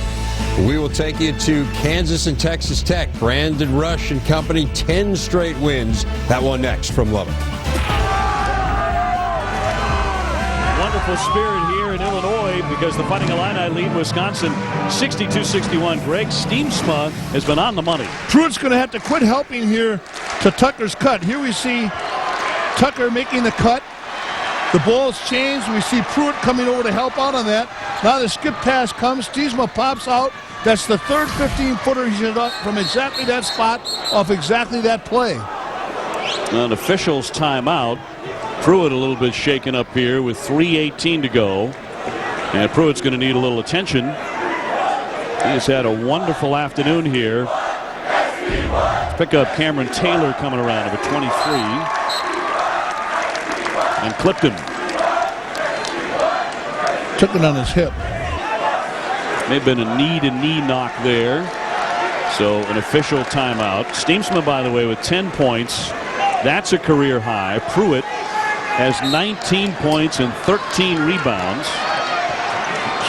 we will take you to Kansas and Texas Tech. Brandon Rush and company, 10 straight wins. That one next from Lubbock. Wonderful spirit here in Illinois because the Fighting Illini lead Wisconsin 62-61. Greg Steemsma has been on the money. Pruitt's going to have to quit helping here to Tucker's cut. Here we see Tucker making the cut. The ball's changed. We see Pruitt coming over to help out on that. Now the skip pass comes. Steemsma pops out. That's the third 15-footer he's hit up from exactly that spot off exactly that play. An official's timeout. Pruitt a little bit shaken up here with 3:18 to go. And Pruitt's going to need a little attention. He has had a wonderful afternoon here. Pick up Cameron Taylor coming around, number 23. And clipped him. Took it on his hip. May have been a knee-to-knee knock there. So an official timeout. Steemsma, by the way, with 10 points. That's a career high. Pruitt has 19 points and 13 rebounds.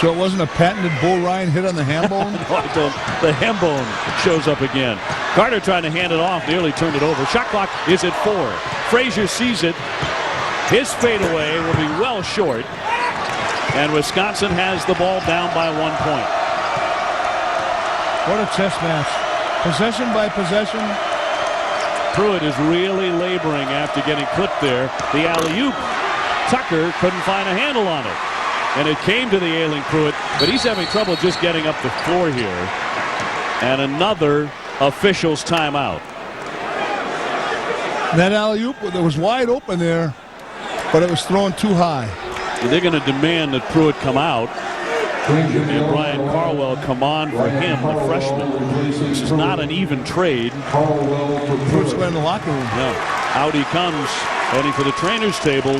So it wasn't a patented Bull Ryan hit on the ham bone? The ham bone shows up again. Carter trying to hand it off, nearly turned it over. Shot clock is at 4. Frazier sees it. His fadeaway will be well short. And Wisconsin has the ball down by 1 point. What a chess match. Possession by possession. Pruitt is really laboring after getting clipped there. The alley-oop. Tucker couldn't find a handle on it. And it came to the ailing Pruitt, but he's having trouble just getting up the floor here. And another official's timeout. That alley-oop that was wide open there, but it was thrown too high. They're going to demand that Pruitt come out. And Brian Carwell come on for him, the freshman. This is not an even trade. Pruitt's going in the locker room. No. Out he comes, heading for the trainer's table.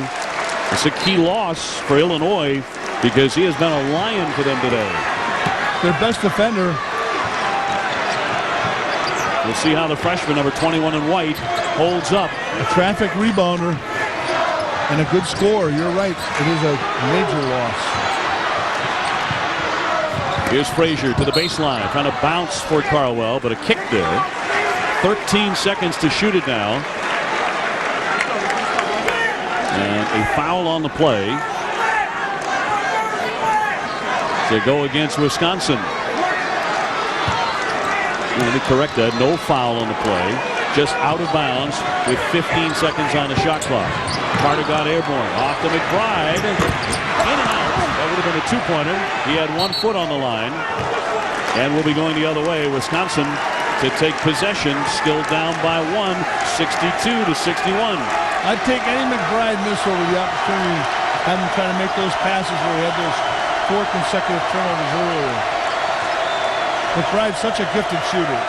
It's a key loss for Illinois because he has been a lion for them today. Their best defender. We'll see how the freshman, number 21 in white, holds up. A traffic rebounder and a good scorer. You're right. It is a major loss. Here's Frazier to the baseline, trying to bounce for Carwell, but a kick there. 13 seconds to shoot it now. And a foul on the play. To go against Wisconsin. Let me correct that. No foul on the play. Just out of bounds with 15 seconds on the shot clock. Carter got airborne. Off to McBride. In and out. That would have been a two-pointer. He had 1 foot on the line. And we'll be going the other way. Wisconsin to take possession. Still down by 1. 62-61. I'd take any McBride miss over the opportunity. Have him trying to make those passes where he had those 4 consecutive turnovers earlier. McBride's such a gifted shooter.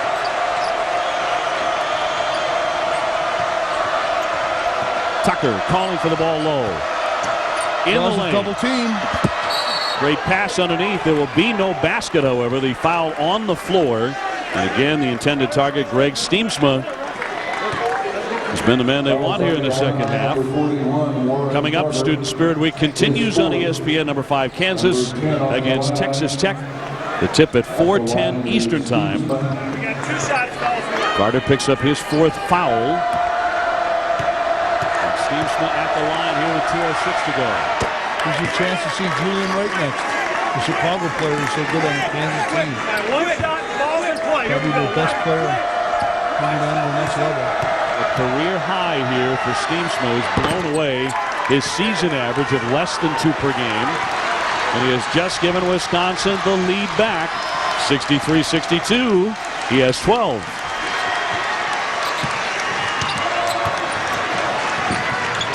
Tucker calling for the ball low. In the lane. Double team. Great pass underneath. There will be no basket, however. The foul on the floor. And again, the intended target, Greg Steemsma, has been the man they want here in the second half. Coming up, Student Spirit Week continues on ESPN. Number 5, Kansas against Texas Tech. The tip at 4:10 Eastern Time. Carter picks up his 4th foul. And Steemsma at the line here with 2:06 to go. Gives you a chance to see Julian right next. The Chicago player is so good on the Kansas team. Probably the best player moving on to the next level. A career high here for Steemsma. He's blown away his season average of less than 2 per game. And he has just given Wisconsin the lead back. 63-62. He has 12.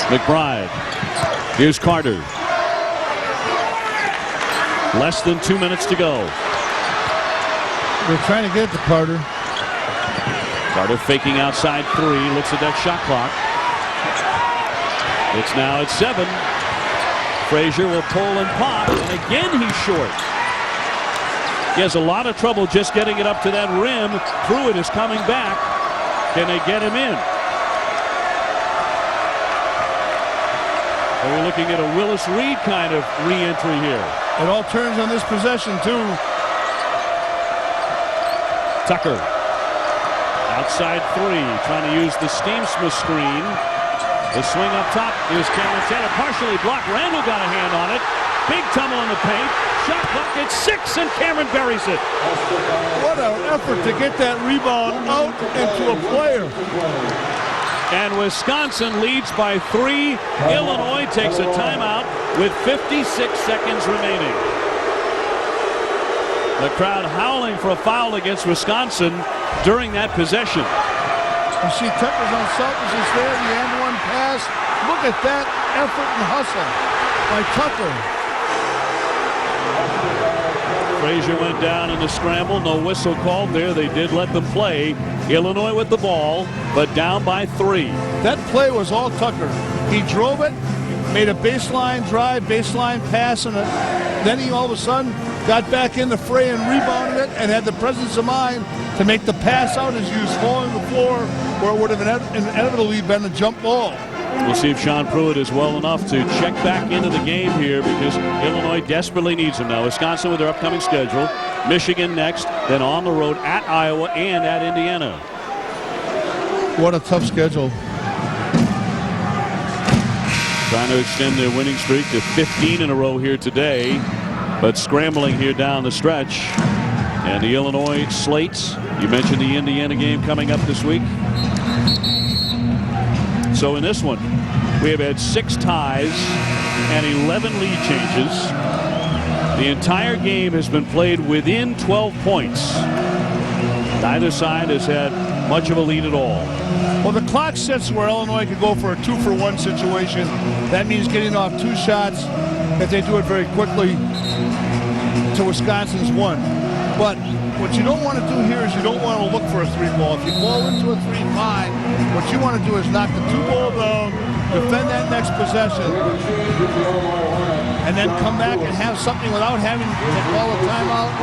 McBride. Here's Carter. Less than 2 minutes to go. They're trying to get it to Carter. Carter faking outside 3, looks at that shot clock. It's now at 7. Frazier will pull and pop, and again he's short. He has a lot of trouble just getting it up to that rim. Pruitt is coming back. Can they get him in? And we're looking at a Willis Reed kind of re-entry here. It all turns on this possession, too. Tucker. Outside 3, trying to use the Steamsmith screen. The swing up top. Here's Cameron Taylor, partially blocked. Randall got a hand on it. Big tumble in the paint. Shot clock at 6, and Cameron buries it. What an effort to get that rebound out into a player. And Wisconsin leads by 3. Illinois takes a timeout with 56 seconds remaining. The crowd howling for a foul against Wisconsin during that possession. You see Tucker's unselfishness there, the end-one pass. Look at that effort and hustle by Tucker. Frazier went down in the scramble. No whistle called there. They did let them play. Illinois with the ball, but down by 3. That play was all Tucker. He drove it, made a baseline drive, baseline pass, and then he all of a sudden got back in the fray and rebounded it and had the presence of mind to make the pass out as he was falling to the floor where it would have inevitably been a jump ball. We'll see if Sean Pruitt is well enough to check back into the game here, because Illinois desperately needs him now. Wisconsin with their upcoming schedule. Michigan next, then on the road at Iowa and at Indiana. What a tough schedule. Trying to extend their winning streak to 15 in a row here today, but scrambling here down the stretch. And the Illinois slates. You mentioned the Indiana game coming up this week. So in this one, we have had 6 ties and 11 lead changes. The entire game has been played within 12 points. Neither side has had much of a lead at all. Well, the clock sits where Illinois could go for a 2-for-1 situation. That means getting off 2 shots if they do it very quickly to Wisconsin's 1. But what you don't want to do here is you don't want to look for a 3 ball. If you fall into a 3, fine. What you want to do is knock the 2 ball down, defend that next possession, and then come back and have something without having to call a timeout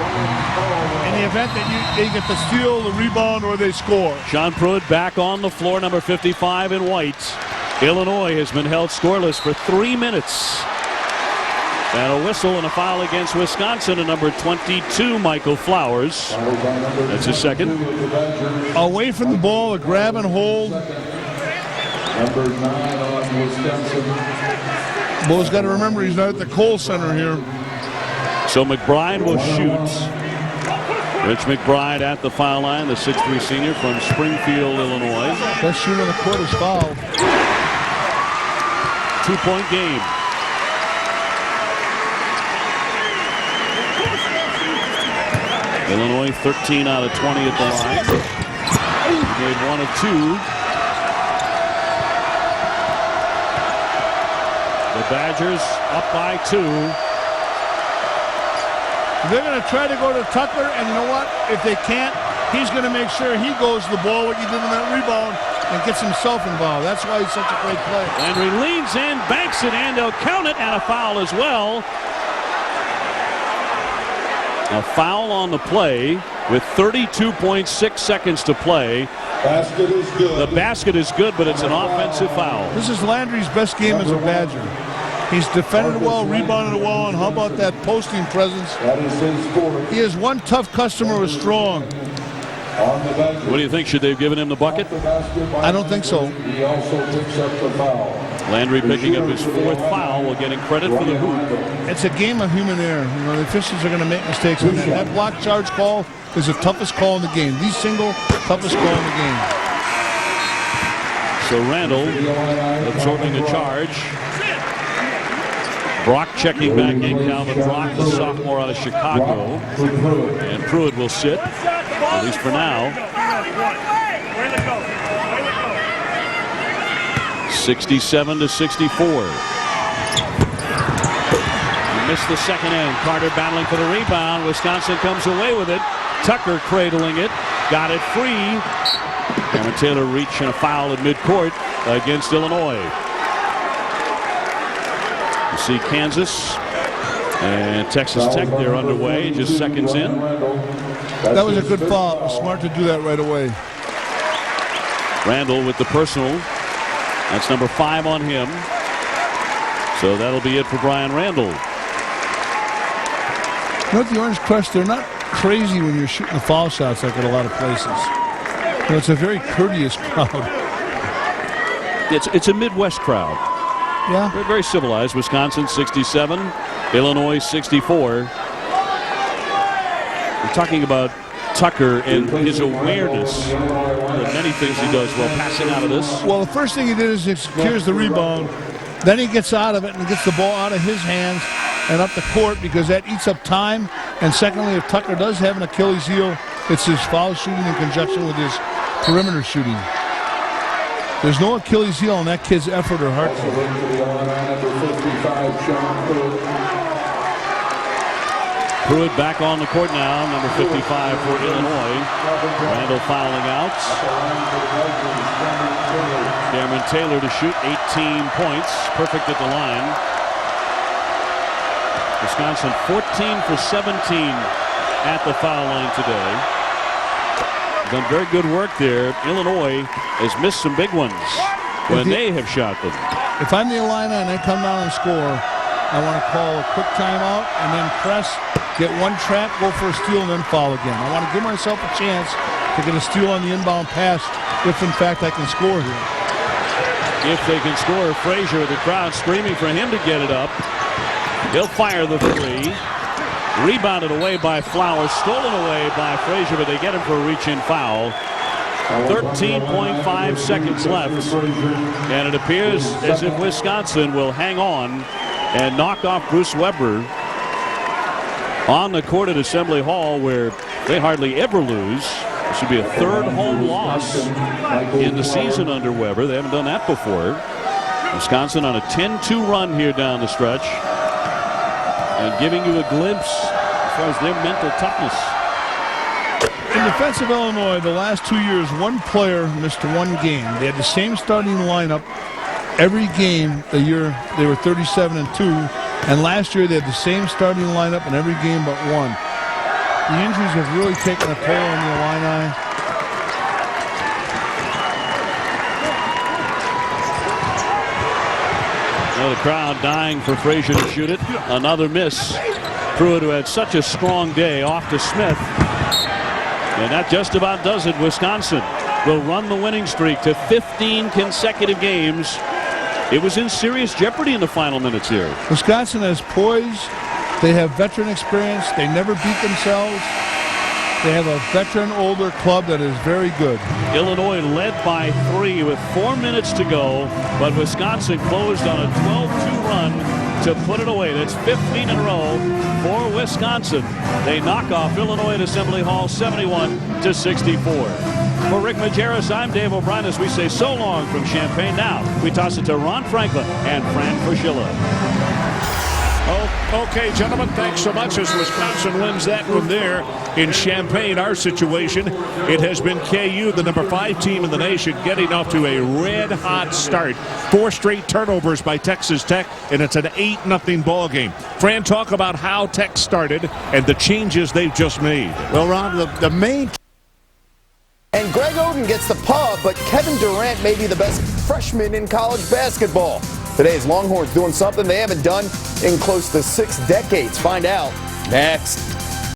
in the event that they get the steal, the rebound, or they score. Sean Pruitt back on the floor, number 55 in white. Illinois has been held scoreless for 3 minutes. And a whistle and a foul against Wisconsin, and number 22, Michael Flowers. That's his second. Away from the ball, a grab and hold. Number 9 on Wisconsin. Bo's got to remember he's not at the Kohl Center here. So McBride will shoot. Rich McBride at the foul line, the 6'3" senior from Springfield, Illinois. Best shooter on the court is fouled. 2-point game. Illinois 13 out of 20 at the line. Made 1 of 2. The Badgers up by 2. They're going to try to go to Tucker, and you know what? If they can't, he's going to make sure he goes to the ball like he did on that rebound and gets himself involved. That's why he's such a great player. Landry leans in, banks it, and they'll count it, and a foul as well. A foul on the play with 32.6 seconds to play. Basket is good. The basket is good, but it's an offensive foul. This is Landry's best game as a Badger. He's defended well, rebounded well, and how about that posting presence? That is his scoring. He is one tough customer who's strong. What do you think? Should they have given him the bucket? I don't think so. He also picks up the foul. Landry picking up his 4th foul while getting credit for the hoop. It's a game of human error. You know, the officials are going to make mistakes. And that block charge call is the toughest call in the game. The single toughest call in the game. So Randall absorbing the charge. Brock checking back in. Calvin Brock, the sophomore out of Chicago. And Pruitt will sit, at least for now. 67-64. Missed the second end. Carter battling for the rebound. Wisconsin comes away with it. Tucker cradling it. Got it free. Cameron Taylor reaching a foul at midcourt against Illinois. You see Kansas and Texas Tech, they're underway, just seconds in. That was a good foul. It was smart to do that right away. Randall with the personal. That's number 5 on him. So that'll be it for Brian Randall. You know, at the Orange Crush, they're not crazy when you're shooting the foul shots like at a lot of places. You know, it's a very courteous crowd. It's a Midwest crowd. Yeah. They're very civilized. Wisconsin 67, Illinois 64. We're talking about Tucker and his awareness of many things he does while passing out of this. Well, the first thing he did is he secures the rebound. Then he gets out of it and gets the ball out of his hands and up the court because that eats up time. And secondly, if Tucker does have an Achilles heel, it's his foul shooting in conjunction with his perimeter shooting. There's no Achilles heel on that kid's effort or heart. Pruitt back on the court now, number 55 for Illinois. Randall fouling out. Cameron Taylor to shoot 18 points, perfect at the line. Wisconsin 14 for 17 at the foul line today. Done very good work there. Illinois has missed some big ones when they have shot them. If I'm the Illini and they come down and score, I want to call a quick timeout and then press, get one trap, go for a steal, and then foul again. I want to give myself a chance to get a steal on the inbound pass if, in fact, I can score here. If they can score, Frazier, the crowd screaming for him to get it up. He'll fire the 3. Rebounded away by Flowers, stolen away by Frazier, but they get him for a reach-in foul. 13.5 seconds left, and it appears as if Wisconsin will hang on and knock off Bruce Weber on the court at Assembly Hall, where they hardly ever lose. It should be a 3rd home loss in the season under Weber. They haven't done that before. Wisconsin on a 10-2 run here down the stretch, and giving you a glimpse as far as their mental toughness. In defense of Illinois, the last 2 years, one player missed 1 game. They had the same starting lineup every game the year they were 37-2, and last year they had the same starting lineup in every game but 1. The injuries have really taken a toll on the Illini. The crowd dying for Frazier to shoot it. Another miss. Pruitt, who had such a strong day, off to Smith. And that just about does it. Wisconsin will run the winning streak to 15 consecutive games. It was in serious jeopardy in the final minutes here. Wisconsin has poise. They have veteran experience. They never beat themselves. They have a veteran, older club that is very good. Illinois led by 3 with 4 minutes to go, but Wisconsin closed on a 12-2 run to put it away. That's 15 in a row for Wisconsin. They knock off Illinois at Assembly Hall 71-64. For Rick Majerus, I'm Dave O'Brien as we say so long from Champaign. Now we toss it to Ron Franklin and Fran Fraschilla. Okay, gentlemen, thanks so much as Wisconsin wins that one there in Champaign. Our situation, it has been KU, the number 5 team in the nation, getting off to a red-hot start. 4 straight turnovers by Texas Tech, and it's an 8-0 ball game. Fran, talk about how Tech started and the changes they've just made. Well, Ron, the main... And Greg Oden gets the pub, but Kevin Durant may be the best freshman in college basketball. Today's Longhorns doing something they haven't done in close to 6 decades. Find out next.